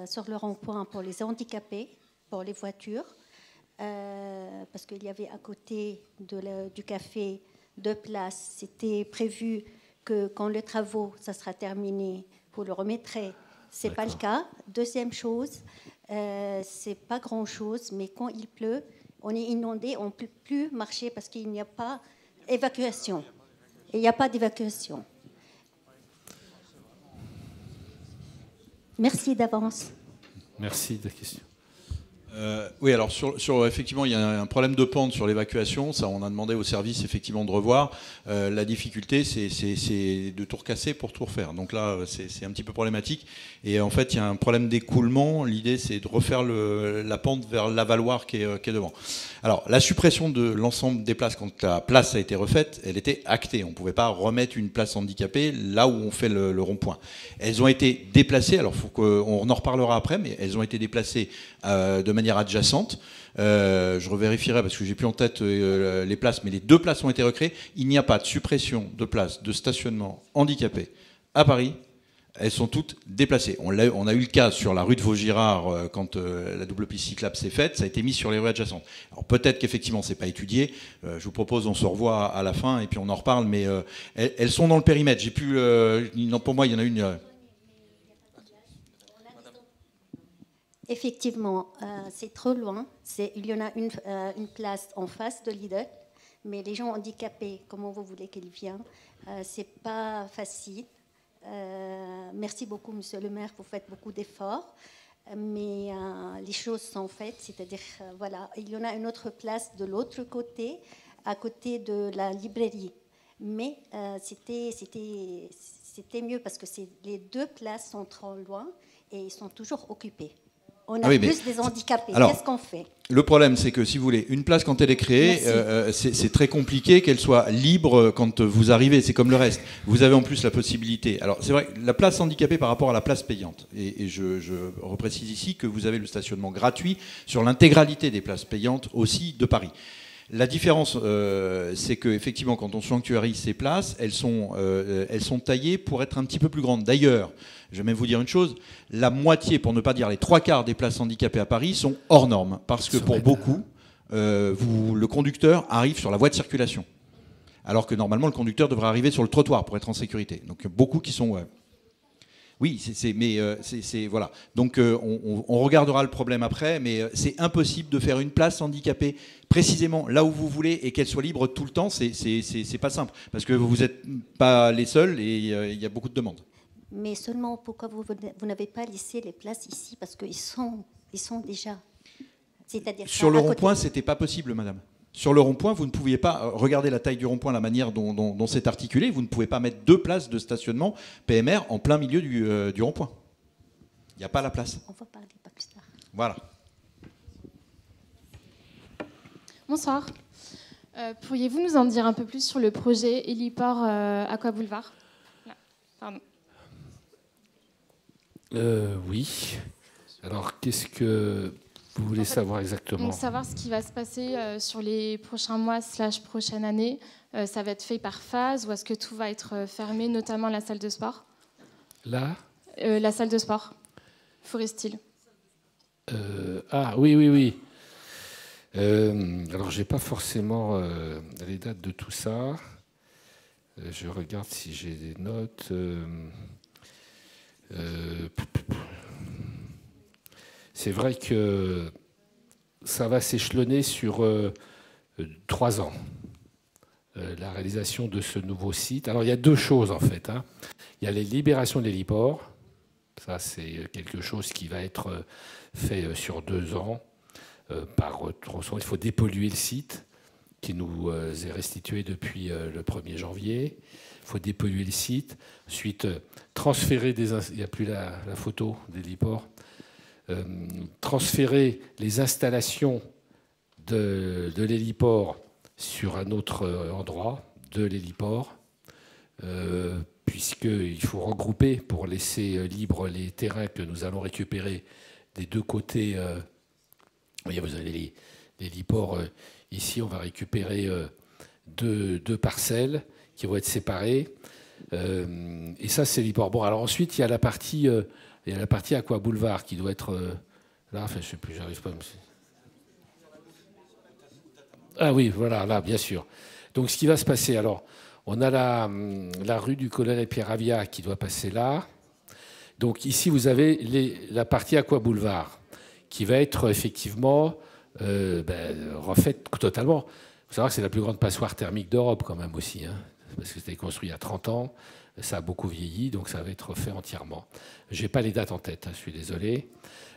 sur le rond-point pour les handicapés, pour les voitures, parce qu'il y avait à côté du café 2 places. C'était prévu que quand les travaux, ça sera terminé, vous le remettrez. Ce n'est pas le cas. Deuxième chose, c'est pas grand-chose, mais quand il pleut, on est inondé, on ne peut plus marcher parce qu'il n'y a pas d'évacuation. Il n'y a pas d'évacuation. Merci d'avance. Merci de la question. Oui, alors effectivement, il y a un problème de pente sur l'évacuation. Ça, on a demandé au service effectivement de revoir. La difficulté, c'est de tout recasser pour tout refaire. Donc là, c'est un petit peu problématique. Et en fait, il y a un problème d'écoulement. L'idée, c'est de refaire la pente vers l'avaloir qui est devant. Alors, la suppression de l'ensemble des places, quand la place a été refaite, elle était actée. On ne pouvait pas remettre une place handicapée là où on fait le rond-point. Elles ont été déplacées. Alors, on en reparlera après, mais elles ont été déplacées de manière adjacente. Je revérifierai parce que j'ai plus en tête les places, mais les 2 places ont été recréées. Il n'y a pas de suppression de places de stationnement handicapées à Paris. Elles sont toutes déplacées. On a eu le cas sur la rue de Vaugirard quand la double piste cyclable s'est faite. Ça a été mis sur les rues adjacentes. Alors peut-être qu'effectivement c'est pas étudié. Je vous propose on se revoit à la fin et puis on en reparle. Mais elles sont dans le périmètre. J'ai pu. Non, pour moi il y en a une. Effectivement, c'est trop loin. Il y en a une place en face de Lidl, mais les gens handicapés, comment vous voulez qu'ils viennent, c'est pas facile. Merci beaucoup, monsieur le maire, vous faites beaucoup d'efforts, mais les choses sont faites, c'est-à-dire, voilà, il y en a une autre place de l'autre côté, à côté de la librairie. Mais c'était mieux parce que les 2 places sont trop loin et ils sont toujours occupés. On a plus des handicapés. Qu'est-ce qu'on fait? Le problème, c'est que si vous voulez, une place, quand elle est créée, c'est très compliqué qu'elle soit libre quand vous arrivez. C'est comme le reste. Vous avez en plus la possibilité. Alors, c'est vrai, la place handicapée par rapport à la place payante. Et je reprécise ici que vous avez le stationnement gratuit sur l'intégralité des places payantes aussi de Paris. La différence, c'est qu'effectivement, quand on sanctuarise ces places, elles sont taillées pour être un petit peu plus grandes. D'ailleurs, je vais même vous dire une chose, la moitié, pour ne pas dire les 3/4 des places handicapées à Paris sont hors normes. Parce que pour beaucoup, le conducteur arrive sur la voie de circulation. Alors que normalement, le conducteur devrait arriver sur le trottoir pour être en sécurité. Donc beaucoup qui sont... Oui, voilà. Donc on regardera le problème après, mais c'est impossible de faire une place handicapée précisément là où vous voulez et qu'elle soit libre tout le temps. C'est pas simple parce que vous n'êtes pas les seuls et il y a beaucoup de demandes. Mais seulement pourquoi vous n'avez pas laissé les places ici parce qu'ils sont déjà. C'est-à-dire sur le rond-point, c'était pas possible, madame. Sur le rond-point, vous ne pouviez pas, regarder la taille du rond-point, la manière dont c'est articulé, vous ne pouvez pas mettre 2 places de stationnement PMR en plein milieu du rond-point. Il n'y a pas la place. On va parler pas plus tard. Voilà. Bonsoir. Pourriez-vous nous en dire un peu plus sur le projet héliport Aqua Boulevard? Pardon. Oui. Alors, qu'est-ce que vous voulez savoir exactement? Donc, savoir ce qui va se passer sur les prochains mois / prochaine année. Ça va être fait par phase ou est-ce que tout va être fermé, notamment la salle de sport? La salle de sport, Forestille. Oui. Alors, j'ai pas forcément les dates de tout ça. Je regarde si j'ai des notes. C'est vrai que ça va s'échelonner sur 3 ans, la réalisation de ce nouveau site. Alors il y a 2 choses en fait. Hein. Il y a les libérations de l'héliport. Ça, c'est quelque chose qui va être fait sur 2 ans. Par tronçon. Il faut dépolluer le site qui nous est restitué depuis le 1er janvier. Il faut dépolluer le site. Ensuite, transférer il n'y a plus la photo des héliports. Transférer les installations de l'héliport sur un autre endroit de l'héliport, puisqu'il faut regrouper pour laisser libres les terrains que nous allons récupérer des 2 côtés. Vous avez l'héliport ici, on va récupérer 2 parcelles qui vont être séparées. Et ça, c'est l'héliport. Bon, alors ensuite, il y a la partie Aqua Boulevard qui doit être là. Enfin, je ne sais plus, j'arrive pas. Ah oui, voilà, là, bien sûr. Donc, ce qui va se passer, alors, on a la rue du colonel Pierre Avia qui doit passer là. Donc, ici, vous avez la partie Aqua Boulevard, qui va être effectivement refaite totalement. Il faut savoir que c'est la plus grande passoire thermique d'Europe quand même aussi, hein, parce que c'était construit il y a 30 ans, ça a beaucoup vieilli, donc ça va être refait entièrement. Je n'ai pas les dates en tête, hein, je suis désolé.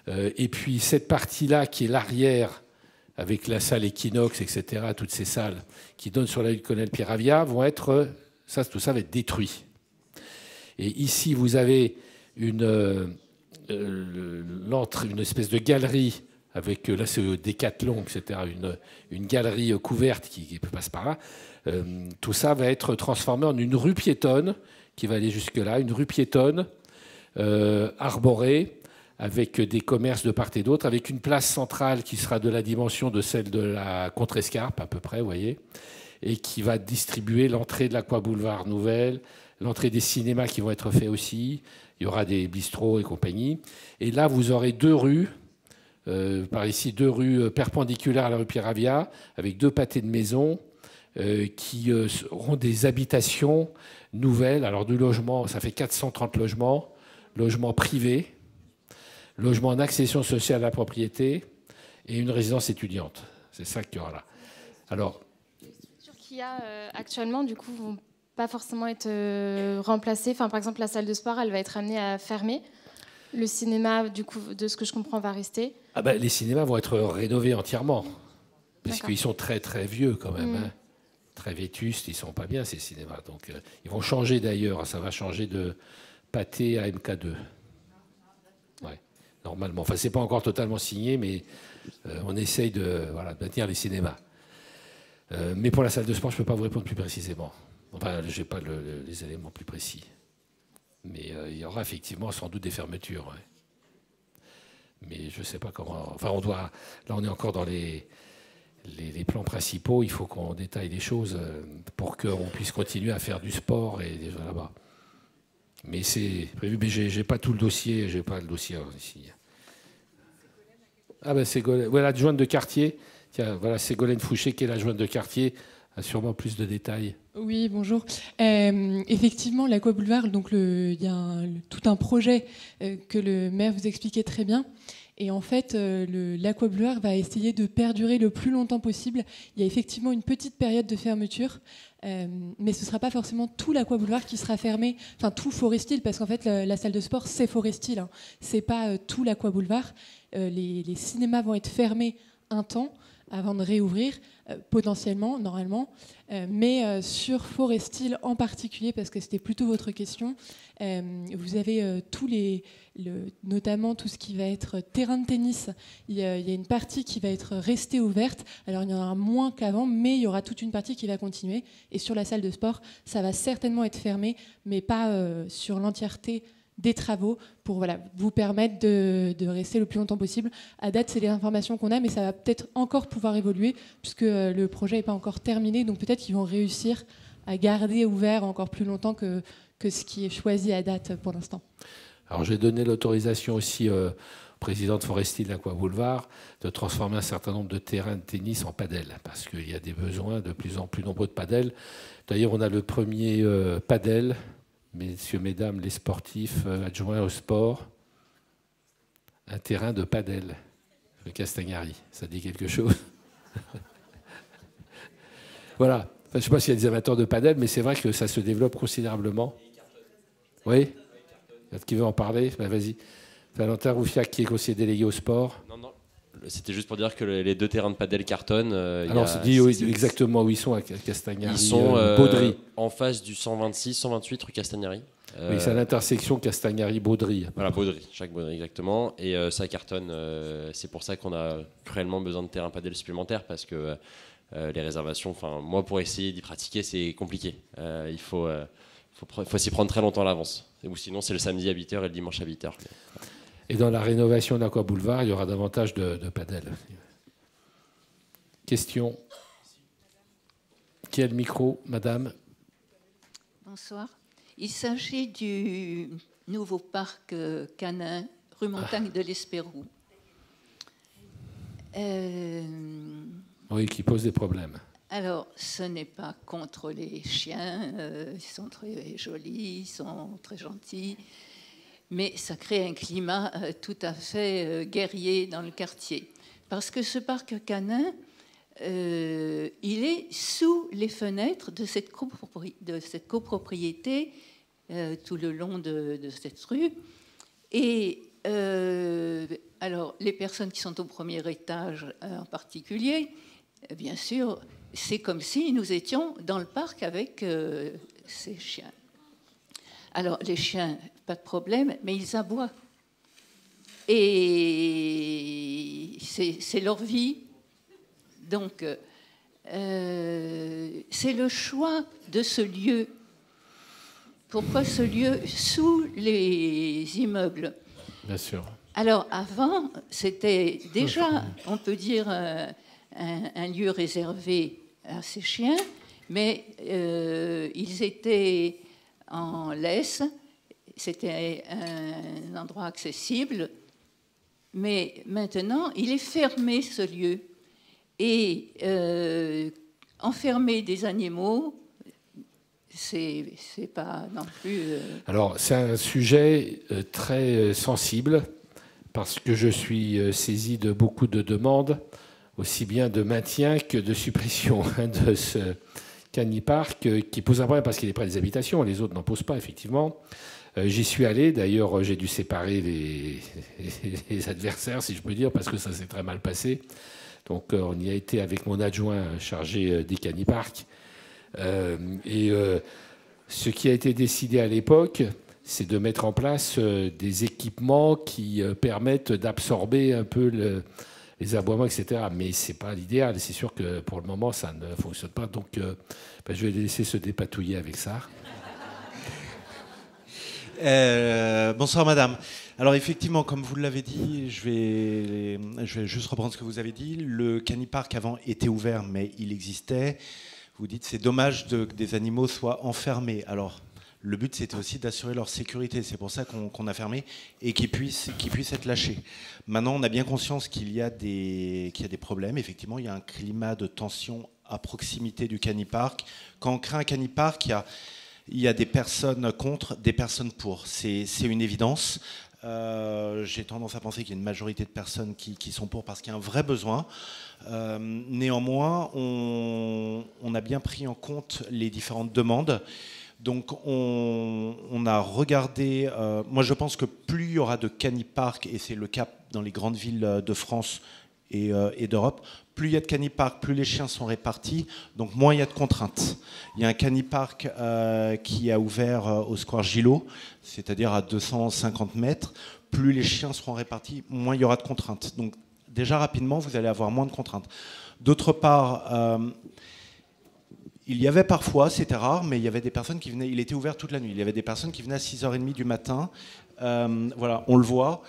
Et puis cette partie-là, qui est l'arrière, avec la salle Equinox, etc., toutes ces salles qui donnent sur la rue du colonel Pierre Avia, vont être, tout ça va être détruit. Et ici, vous avez une espèce de galerie avec, là c'est Décathlon, etc., une galerie couverte qui passe par là. Tout ça va être transformé en une rue piétonne qui va aller jusque-là, une rue piétonne arborée avec des commerces de part et d'autre, avec une place centrale qui sera de la dimension de celle de la Contrescarpe à peu près, vous voyez, et qui va distribuer l'entrée de l'Aqua Boulevard Nouvelle, l'entrée des cinémas qui vont être faits aussi. Il y aura des bistrots et compagnie. Et là, vous aurez 2 rues, par ici, 2 rues perpendiculaires à la rue Pierre Avia, avec 2 pâtés de maisons qui auront des habitations nouvelles. Alors, du logement, ça fait 430 logements privés, logements en accession sociale à la propriété et une résidence étudiante. C'est ça qu'il y aura là. Alors, les structures qu'il y a actuellement, du coup, vont pas forcément être remplacées. Enfin, par exemple, la salle de sport, elle va être amenée à fermer. Le cinéma, du coup, de ce que je comprends, va rester. Ah ben, les cinémas vont être rénovés entièrement, parce qu'ils sont très très vieux quand même, hein. Très vétustes, ils sont pas bien ces cinémas. Donc ils vont changer d'ailleurs, ça va changer de Pathé à MK2. Ouais, normalement. Enfin, c'est pas encore totalement signé, mais on essaye de maintenir les cinémas. Mais pour la salle de sport, je peux pas vous répondre plus précisément. Enfin, je n'ai pas les éléments plus précis. Mais il y aura effectivement sans doute des fermetures. Ouais. Mais je ne sais pas comment... Enfin, là, on est encore dans les plans principaux. Il faut qu'on détaille les choses pour qu'on puisse continuer à faire du sport et déjà là-bas. Mais c'est prévu. Mais je n'ai pas tout le dossier. Je n'ai pas le dossier ici. Ah ben, Ségolène... Voilà, l'adjointe de quartier. Tiens, voilà, Ségolène Fouché, qui est l'adjointe de quartier, a sûrement plus de détails. Oui, bonjour. Effectivement, l'Aqua Boulevard, donc il y a tout un projet que le maire vous expliquait très bien. Et en fait, l'Aqua Boulevard va essayer de perdurer le plus longtemps possible. Il y a effectivement une petite période de fermeture, mais ce ne sera pas forcément tout l'Aqua Boulevard qui sera fermé, enfin tout Forestil, parce qu'en fait, la salle de sport, c'est Forestil. Hein. Ce n'est pas tout l'Aqua Boulevard. Les cinémas vont être fermés un temps avant de réouvrir, potentiellement, normalement. Mais sur Forestil en particulier, parce que c'était plutôt votre question, vous avez notamment tout ce qui va être terrain de tennis. Il y a une partie qui va être restée ouverte. Alors il y en aura moins qu'avant, mais il y aura toute une partie qui va continuer. Et sur la salle de sport, ça va certainement être fermé, mais pas sur l'entièreté des travaux pour vous permettre de rester le plus longtemps possible. À date, c'est les informations qu'on a, mais ça va peut-être encore pouvoir évoluer puisque le projet n'est pas encore terminé. Donc peut-être qu'ils vont réussir à garder ouvert encore plus longtemps que ce qui est choisi à date pour l'instant. Alors j'ai donné l'autorisation aussi au président de Forestil de l'Aqua Boulevard de transformer un certain nombre de terrains de tennis en padel parce qu'il y a des besoins de plus en plus nombreux de padel. D'ailleurs, on a le premier padel messieurs, mesdames, les sportifs adjoints au sport, un terrain de padel, le Castagnari. Ça dit quelque chose? Voilà. Enfin, je ne sais pas s'il y a des amateurs de padel, mais c'est vrai que ça se développe considérablement. Oui? Qui veut en parler? Ben, vas-y. Valentin Roufiac, qui est conseiller délégué au sport. Non, non. C'était juste pour dire que les 2 terrains de padel cartonnent. Alors, c'est dit exactement où ils sont à Castagnari. Ils sont Baudry. En face du 126, 128 rue Castagnari. Oui, c'est à l'intersection Castagnari-Baudry. Voilà, Baudry, chaque Baudry, exactement. Et ça cartonne. C'est pour ça qu'on a cruellement besoin de terrains padel supplémentaires, parce que les réservations, enfin, moi, pour essayer d'y pratiquer, c'est compliqué. Il faut s'y prendre très longtemps à l'avance. Ou sinon, c'est le samedi à 8h et le dimanche à 8h. Et dans la rénovation d'Aqua Boulevard, il y aura davantage de padel. Question. Qui a le micro, madame? Bonsoir. Il s'agit du nouveau parc canin, rue Montagne de l'Espérou. Oui, qui pose des problèmes. Alors, ce n'est pas contre les chiens, ils sont très jolis, ils sont très gentils, mais ça crée un climat tout à fait guerrier dans le quartier. Parce que ce parc canin, il est sous les fenêtres de cette copropriété tout le long de cette rue. Et alors, les personnes qui sont au premier étage en particulier, bien sûr, c'est comme si nous étions dans le parc avec ces chiens. Alors, les chiens, pas de problème, mais ils aboient. Et c'est leur vie. Donc, c'est le choix de ce lieu. Pourquoi ce lieu sous les immeubles? Bien sûr. Alors, avant, c'était déjà, on peut dire, un lieu réservé à ces chiens, mais ils étaient en laisse, c'était un endroit accessible, mais maintenant, il est fermé, ce lieu. Et enfermer des animaux, c'est pas non plus... Alors, c'est un sujet très sensible, parce que je suis saisi de beaucoup de demandes, aussi bien de maintien que de suppression de ce canipark, qui pose un problème parce qu'il est près des habitations, les autres n'en posent pas, effectivement. J'y suis allé, d'ailleurs, j'ai dû séparer les adversaires, si je peux dire, parce que ça s'est très mal passé. Donc, on y a été avec mon adjoint chargé des caniparks. Ce qui a été décidé à l'époque, c'est de mettre en place des équipements qui permettent d'absorber un peu les aboiements, etc. Mais ce n'est pas l'idéal. C'est sûr que pour le moment, ça ne fonctionne pas. Donc, je vais les laisser se dépatouiller avec ça. Bonsoir, madame. Alors, effectivement, comme vous l'avez dit, je vais juste reprendre ce que vous avez dit. Le canipark avant était ouvert, mais il existait. Vous dites c'est dommage que des animaux soient enfermés. Alors, le but, c'était aussi d'assurer leur sécurité. C'est pour ça qu'on a fermé et qu'ils puissent être lâchés. Maintenant, on a bien conscience qu'il y a des problèmes. Effectivement, il y a un climat de tension à proximité du canipark. Quand on crée un canipark, il y a des personnes contre, des personnes pour. C'est une évidence. J'ai tendance à penser qu'il y a une majorité de personnes qui sont pour parce qu'il y a un vrai besoin. Néanmoins, on a bien pris en compte les différentes demandes. Donc on a regardé, moi je pense que plus il y aura de caniparks, et c'est le cas dans les grandes villes de France et d'Europe, plus il y a de caniparks, plus les chiens sont répartis, donc moins il y a de contraintes. Il y a un canipark qui a ouvert au square Gillot, c'est-à-dire à 250 mètres. Plus les chiens seront répartis, moins il y aura de contraintes. Donc déjà rapidement, vous allez avoir moins de contraintes. D'autre part, il y avait parfois, c'était rare, mais il y avait des personnes qui venaient, il était ouvert toute la nuit, il y avait des personnes qui venaient à 6h30 du matin, voilà, on le voit.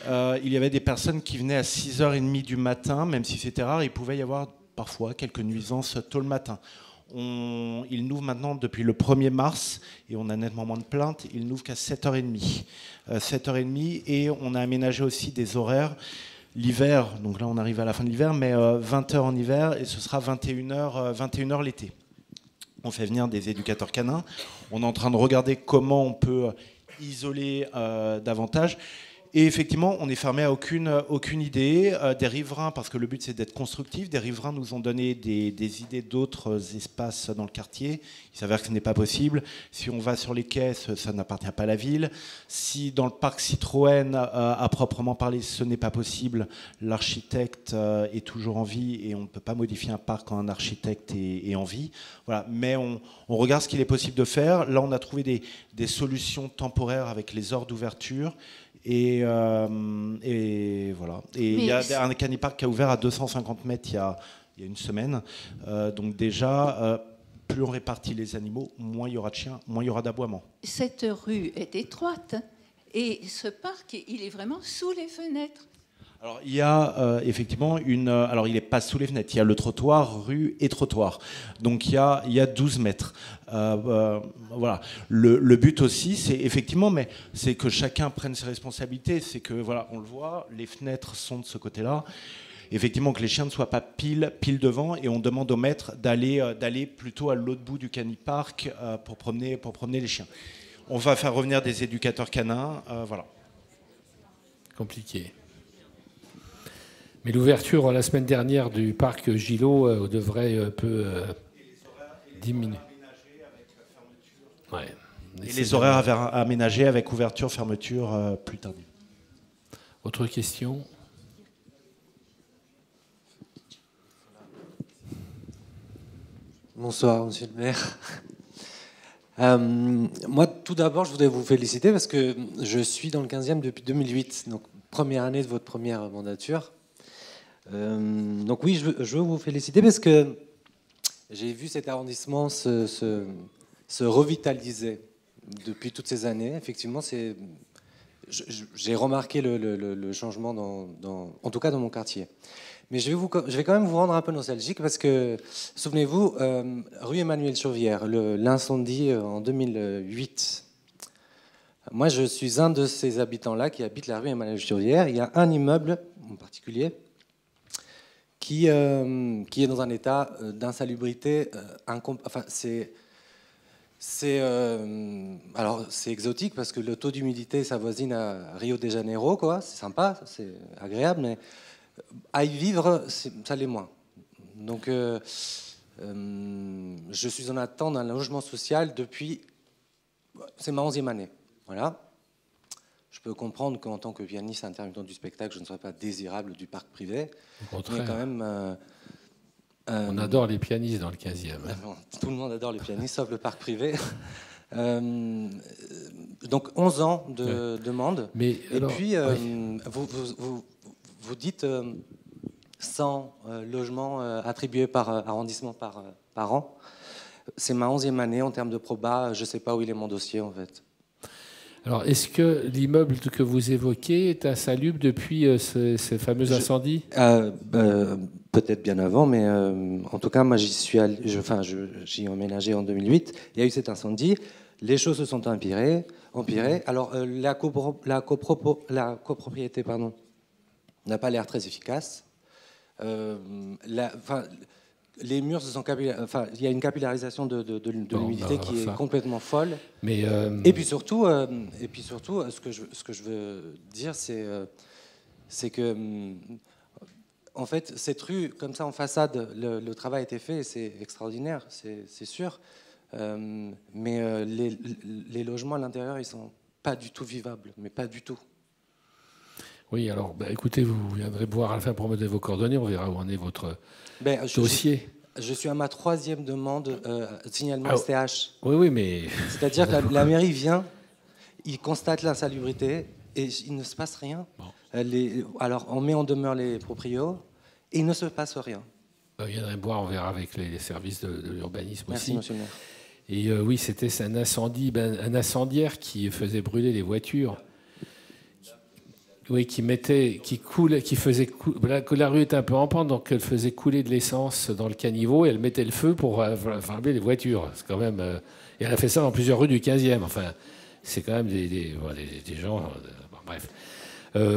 Il y avait des personnes qui venaient à 6h30 du matin, même si c'était rare, il pouvait y avoir parfois quelques nuisances tôt le matin. Il n'ouvre maintenant depuis le 1er mars, et on a nettement moins de plaintes, il n'ouvre qu'à 7h30. 7h30, et on a aménagé aussi des horaires. L'hiver, donc là on arrive à la fin de l'hiver, mais 20h en hiver, et ce sera 21h l'été. on fait venir des éducateurs canins. On est en train de regarder comment on peut isoler davantage. Et effectivement, on n'est fermé à aucune idée. Des riverains, parce que le but c'est d'être constructif, des riverains nous ont donné des idées d'autres espaces dans le quartier. Il s'avère que ce n'est pas possible. Si on va sur les quais, ça n'appartient pas à la ville. Si dans le parc Citroën, à proprement parler, ce n'est pas possible, l'architecte est toujours en vie et on ne peut pas modifier un parc quand un architecte est en vie. Voilà. Mais on regarde ce qu'il est possible de faire. Là, on a trouvé des solutions temporaires avec les heures d'ouverture. Et voilà. Et il y a un canipark qui a ouvert à 250 mètres il y a une semaine. Donc déjà, plus on répartit les animaux, moins il y aura de chiens, moins il y aura d'aboiements. Cette rue est étroite et ce parc, il est vraiment sous les fenêtres. Alors il y a effectivement alors il n'est pas sous les fenêtres, il y a le trottoir, rue et trottoir. Donc il y a 12 mètres. Voilà. Le but aussi, c'est effectivement, mais c'est que chacun prenne ses responsabilités. C'est que voilà, on le voit, les fenêtres sont de ce côté-là. Effectivement, que les chiens ne soient pas pile devant, et on demande au maître d'aller plutôt à l'autre bout du canipark pour promener les chiens. On va faire revenir des éducateurs canins, voilà. Compliqué. Mais l'ouverture la semaine dernière du parc Gillot devrait un peu diminuer. Ouais. Et les horaires aménagés avec ouverture, fermeture plus tardive. Autre question ? Bonsoir, monsieur le maire. Moi, tout d'abord, je voudrais vous féliciter parce que je suis dans le 15e depuis 2008, donc première année de votre première mandature. Donc oui, je veux vous féliciter parce que j'ai vu cet arrondissement se revitaliser depuis toutes ces années. Effectivement, j'ai remarqué le changement, en tout cas dans mon quartier. Mais je vais quand même vous rendre un peu nostalgique parce que, souvenez-vous, rue Emmanuel Chauvière, l'incendie en 2008. Moi, je suis un de ces habitants-là qui habite la rue Emmanuel Chauvière. Il y a un immeuble en particulier qui est dans un état d'insalubrité enfin, alors c'est exotique parce que le taux d'humidité s'avoisine à Rio de Janeiro, quoi. C'est sympa, c'est agréable, mais à y vivre, ça l'est moins. Donc je suis en attente d'un logement social depuis... C'est ma 11e année. Voilà. Je peux comprendre qu'en tant que pianiste intermittent du spectacle, je ne serais pas désirable du parc privé. Au contraire. Mais quand même... on adore les pianistes dans le 15e. Bon, tout le monde adore les pianistes, sauf le parc privé. Donc 11 ans de demande. Mais et alors, puis, oui. vous dites 100 logements attribués par arrondissement par an. C'est ma 11e année en termes de proba. Je ne sais pas où il est mon dossier, en fait. Alors, est-ce que l'immeuble que vous évoquez est insalubre depuis ces fameux incendies ? Peut-être bien avant, mais en tout cas, moi, j'y ai emménagé en 2008. Il y a eu cet incendie. Les choses se sont empirées. Alors, la copropriété, n'a pas l'air très efficace. Les murs se sont il y a une capillarisation de l'humidité qui est complètement folle. Mais et puis surtout, ce que je veux dire, c'est que en fait, cette rue, comme ça en façade, le travail a été fait et c'est extraordinaire, c'est sûr. Mais les logements à l'intérieur, ils sont pas du tout vivables, mais pas du tout. Oui, alors, écoutez, vous viendrez voir à la fin pour me donner vos coordonnées, on verra où en est votre dossier. Je suis à ma 3e demande signalement STH. Oui, mais... C'est-à-dire que la mairie vient, il constate l'insalubrité et il ne se passe rien. Bon. Alors, on met en demeure les proprios et il ne se passe rien. Vous viendrez me voir, on verra avec les services de l'urbanisme aussi. Merci, monsieur le maire. Et oui, c'était un incendiaire qui faisait brûler les voitures. Oui, qui faisait que la rue était un peu en pente, donc elle faisait couler de l'essence dans le caniveau et elle mettait le feu pour flamber les voitures. C'est quand même, et elle a fait ça dans plusieurs rues du 15e. Enfin, c'est quand même des gens. Bon, bref.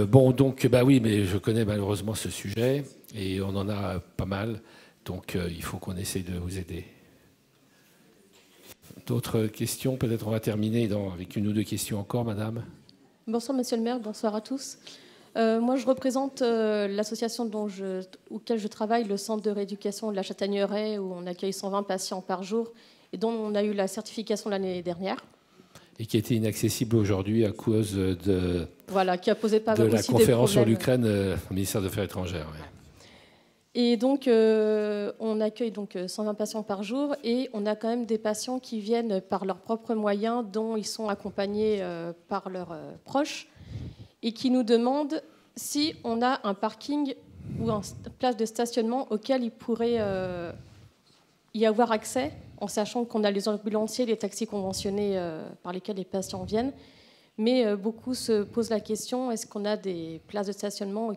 Donc, oui, mais je connais malheureusement ce sujet et on en a pas mal. Donc, il faut qu'on essaie de vous aider. d'autres questions? Peut-être on va terminer avec une ou deux questions encore, madame. Bonsoir, monsieur le maire. Bonsoir à tous. Moi, je représente l'association auquel je travaille, le Centre de rééducation de la Châtaigneraie, où on accueille 120 patients par jour et dont on a eu la certification l'année dernière. Et qui était inaccessible aujourd'hui à cause de qui a posé pas de la aussi conférence des sur problèmes. l'Ukraine au ministère des Affaires étrangères. Ouais. Et donc, on accueille 120 patients par jour et on a quand même des patients qui viennent par leurs propres moyens, dont ils sont accompagnés par leurs proches, et qui nous demandent si on a un parking ou une place de stationnement auquel ils pourraient y avoir accès, en sachant qu'on a les ambulanciers, les taxis conventionnés par lesquels les patients viennent. Mais beaucoup se posent la question, est-ce qu'on a des places de stationnement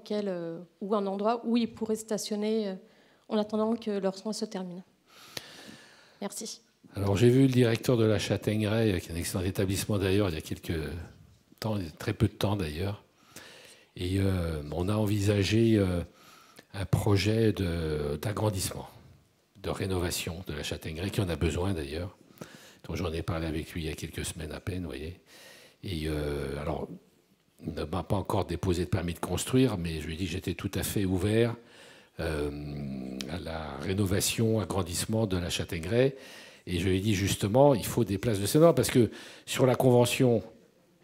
ou un endroit où ils pourraient stationner en attendant que leurs soins se terminent? Merci. Alors j'ai vu le directeur de la Châtaigneraie, qui est un excellent établissement d'ailleurs, il y a quelques temps, très peu de temps d'ailleurs. Et on a envisagé un projet d'agrandissement, de rénovation de la Châtaigneraie, qui en a besoin d'ailleurs. Donc j'en ai parlé avec lui il y a quelques semaines à peine, vous voyez. Et alors, il ne m'a pas encore déposé de permis de construire, mais je lui ai dit que j'étais tout à fait ouvert à la rénovation, agrandissement de la Châtaigneraie. Et je lui ai dit justement, il faut des places de stationnement, parce que sur la convention,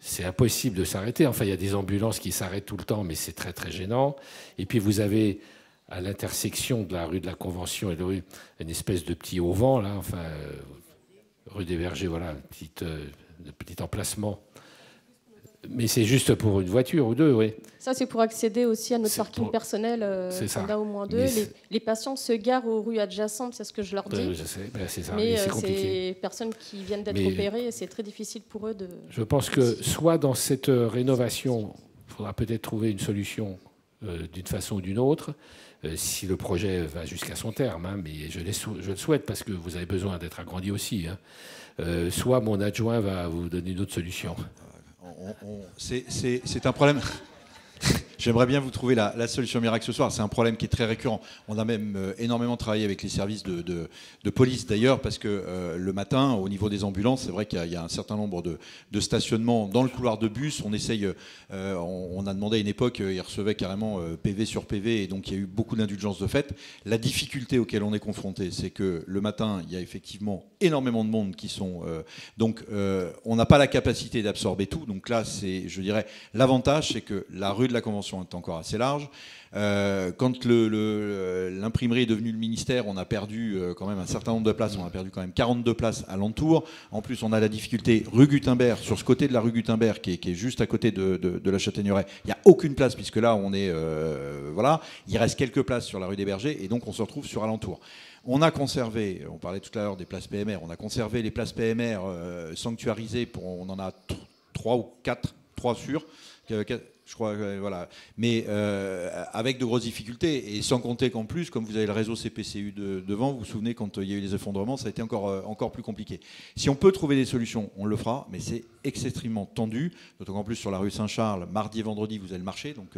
c'est impossible de s'arrêter. Enfin, il y a des ambulances qui s'arrêtent tout le temps, mais c'est très très gênant. Et puis vous avez à l'intersection de la rue de la Convention et de la rue une espèce de petit auvent, là, enfin, rue des Vergers, voilà, un petit emplacement. Mais c'est juste pour une voiture ou deux, oui. Ça, c'est pour accéder aussi à notre parking personnel. On a au moins deux. Les patients se garent aux rues adjacentes, c'est ce que je leur dis. Je sais, c'est ça. Mais c'est c'est des personnes qui viennent d'être opérées et c'est très difficile pour eux de... Je pense que soit dans cette rénovation, il faudra peut-être trouver une solution d'une façon ou d'une autre, si le projet va jusqu'à son terme, hein, mais je le souhaite parce que vous avez besoin d'être agrandi aussi. Hein. Soit mon adjoint va vous donner une autre solution. C'est un problème. J'aimerais bien vous trouver la solution miracle ce soir. C'est un problème qui est très récurrent. On a même énormément travaillé avec les services de police d'ailleurs, parce que le matin, au niveau des ambulances, c'est vrai qu'il y a un certain nombre de stationnements dans le couloir de bus. On essaye, on a demandé à une époque, ils recevaient carrément PV sur PV, et donc il y a eu beaucoup d'indulgences de fait. La difficulté auquel on est confronté, c'est que le matin, il y a effectivement énormément de monde qui sont... donc on n'a pas la capacité d'absorber tout. Donc là, je dirais, l'avantage, c'est que la rue de la Convention est encore assez large. Quand l'imprimerie est devenue le ministère, on a perdu quand même un certain nombre de places. On a perdu quand même 42 places alentour. En plus, on a la difficulté rue Gutenberg, sur ce côté de la rue Gutenberg, qui est juste à côté de la Châtaigneraie. Il n'y a aucune place, puisque là, on est... voilà. Il reste quelques places sur la rue des Bergers, et donc on se retrouve sur alentour. On a conservé, on parlait tout à l'heure des places PMR, on a conservé les places PMR sanctuarisées, on en a 3 ou 4, 3 sûrs, je crois, voilà. Mais avec de grosses difficultés, et sans compter qu'en plus, comme vous avez le réseau CPCU devant, vous vous souvenez quand il y a eu les effondrements, ça a été encore plus compliqué. Si on peut trouver des solutions, on le fera, mais c'est extrêmement tendu, d'autant qu'en plus sur la rue Saint-Charles, mardi et vendredi, vous avez le marché, donc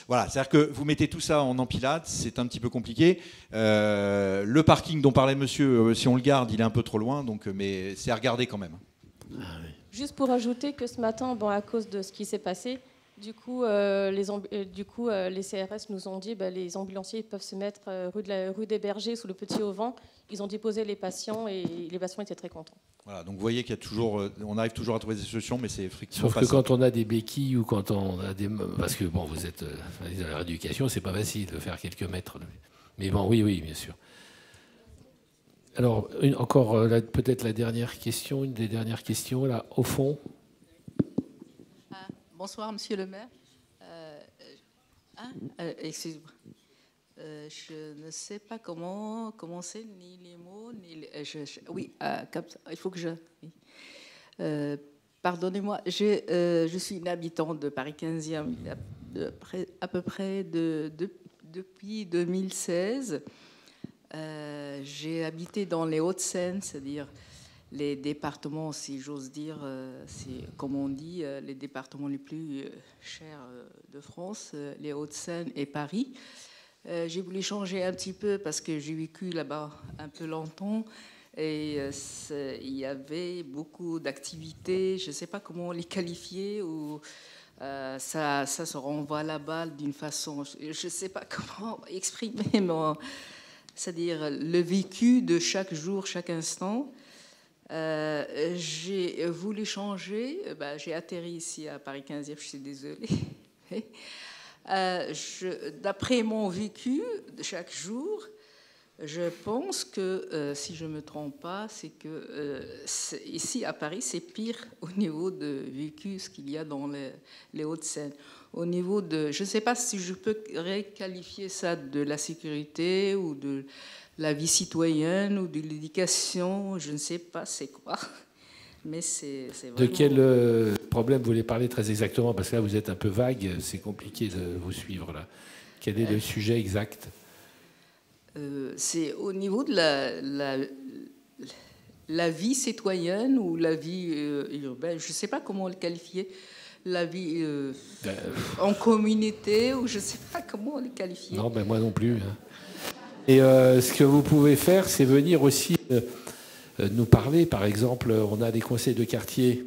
voilà, c'est-à-dire que vous mettez tout ça en empilade, c'est un petit peu compliqué. Le parking dont parlait monsieur, si on le garde, il est un peu trop loin, donc, mais c'est à regarder quand même. Juste pour ajouter que ce matin, à cause de ce qui s'est passé, du coup, les CRS nous ont dit les ambulanciers peuvent se mettre rue des Bergers sous le petit auvent. Ils ont déposé les patients et les patients étaient très contents. Voilà, donc vous voyez qu'il y a toujours, on arrive toujours à trouver des solutions, mais c'est effectivement sauf que quand on a des béquilles ou quand on a des... Parce que bon, vous êtes dans la rééducation, c'est pas facile de faire quelques mètres. Mais bon, oui, bien sûr. Alors, encore peut-être la dernière question, une des dernières questions, là, au fond. Bonsoir, monsieur le maire. Excusez-moi. Je ne sais pas comment commencer, ni les mots, ni les... oui, comme ça, il faut que je... Oui. Pardonnez-moi, je suis une habitante de Paris 15e à peu près depuis 2016. J'ai habité dans les Hauts-de-Seine, c'est-à-dire les départements, si j'ose dire, c'est comme on dit, les départements les plus chers de France, les Hauts-de-Seine et Paris. J'ai voulu changer un petit peu parce que j'ai vécu là-bas un peu longtemps. Et il y avait beaucoup d'activités, je ne sais pas comment les qualifier, où ça se renvoie la balle d'une façon, je ne sais pas comment exprimer, c'est-à-dire le vécu de chaque jour, chaque instant. J'ai voulu changer, j'ai atterri ici à Paris 15e, je suis désolée. D'après mon vécu de chaque jour, je pense que, si je ne me trompe pas, c'est que ici à Paris, c'est pire au niveau de vécu ce qu'il y a dans les Hauts-de-Seine. Au niveau de, je ne sais pas si je peux requalifier ça de la sécurité ou de la vie citoyenne ou de l'éducation, je ne sais pas c'est quoi. Mais c'est vraiment... De quel problème vous voulez parler très exactement? Parce que là, vous êtes un peu vague, c'est compliqué de vous suivre là. Quel est le sujet exact? C'est au niveau de la vie citoyenne ou la vie urbaine, je ne sais pas comment le qualifier, la vie en communauté, ou je ne sais pas comment le qualifier. Non, moi non plus. Et ce que vous pouvez faire, c'est venir aussi nous parler. Par exemple, on a des conseils de quartier.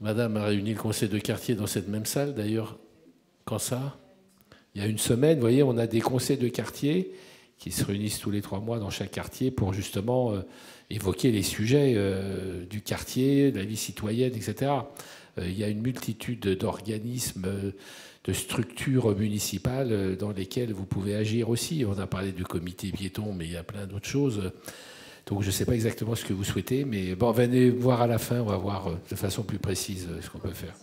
Madame a réuni le conseil de quartier dans cette même salle, d'ailleurs. Quand ça? Il y a une semaine, vous voyez, on a des conseils de quartier qui se réunissent tous les 3 mois dans chaque quartier pour justement évoquer les sujets du quartier, de la vie citoyenne, etc. Il y a une multitude d'organismes, de structures municipales dans lesquelles vous pouvez agir aussi. On a parlé du comité piéton, mais il y a plein d'autres choses. Donc je ne sais pas exactement ce que vous souhaitez, mais bon, venez voir à la fin, on va voir de façon plus précise ce qu'on peut faire.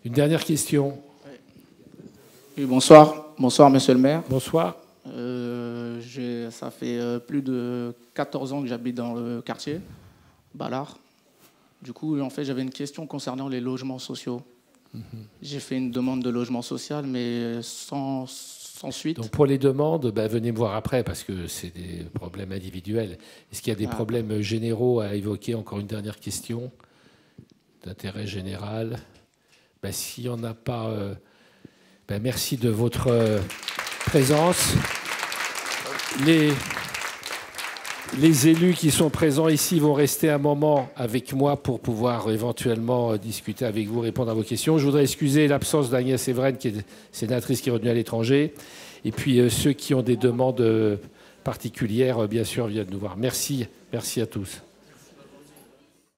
Une dernière question. Oui, bonsoir. Bonsoir, monsieur le maire. Bonsoir. Ça fait plus de 14 ans que j'habite dans le quartier, Ballard. Du coup, en fait, j'avais une question concernant les logements sociaux. J'ai fait une demande de logement social, mais sans suite. Donc pour les demandes, venez me voir après, parce que c'est des problèmes individuels. Est-ce qu'il y a des problèmes généraux à évoquer? Encore une dernière question d'intérêt général. S'il n'y en a pas, merci de votre présence. Les élus qui sont présents ici vont rester un moment avec moi pour pouvoir éventuellement discuter avec vous, répondre à vos questions. Je voudrais excuser l'absence d'Agnès Evren, qui est sénatrice qui est revenue à l'étranger. Et puis ceux qui ont des demandes particulières, bien sûr, viennent nous voir. Merci à tous.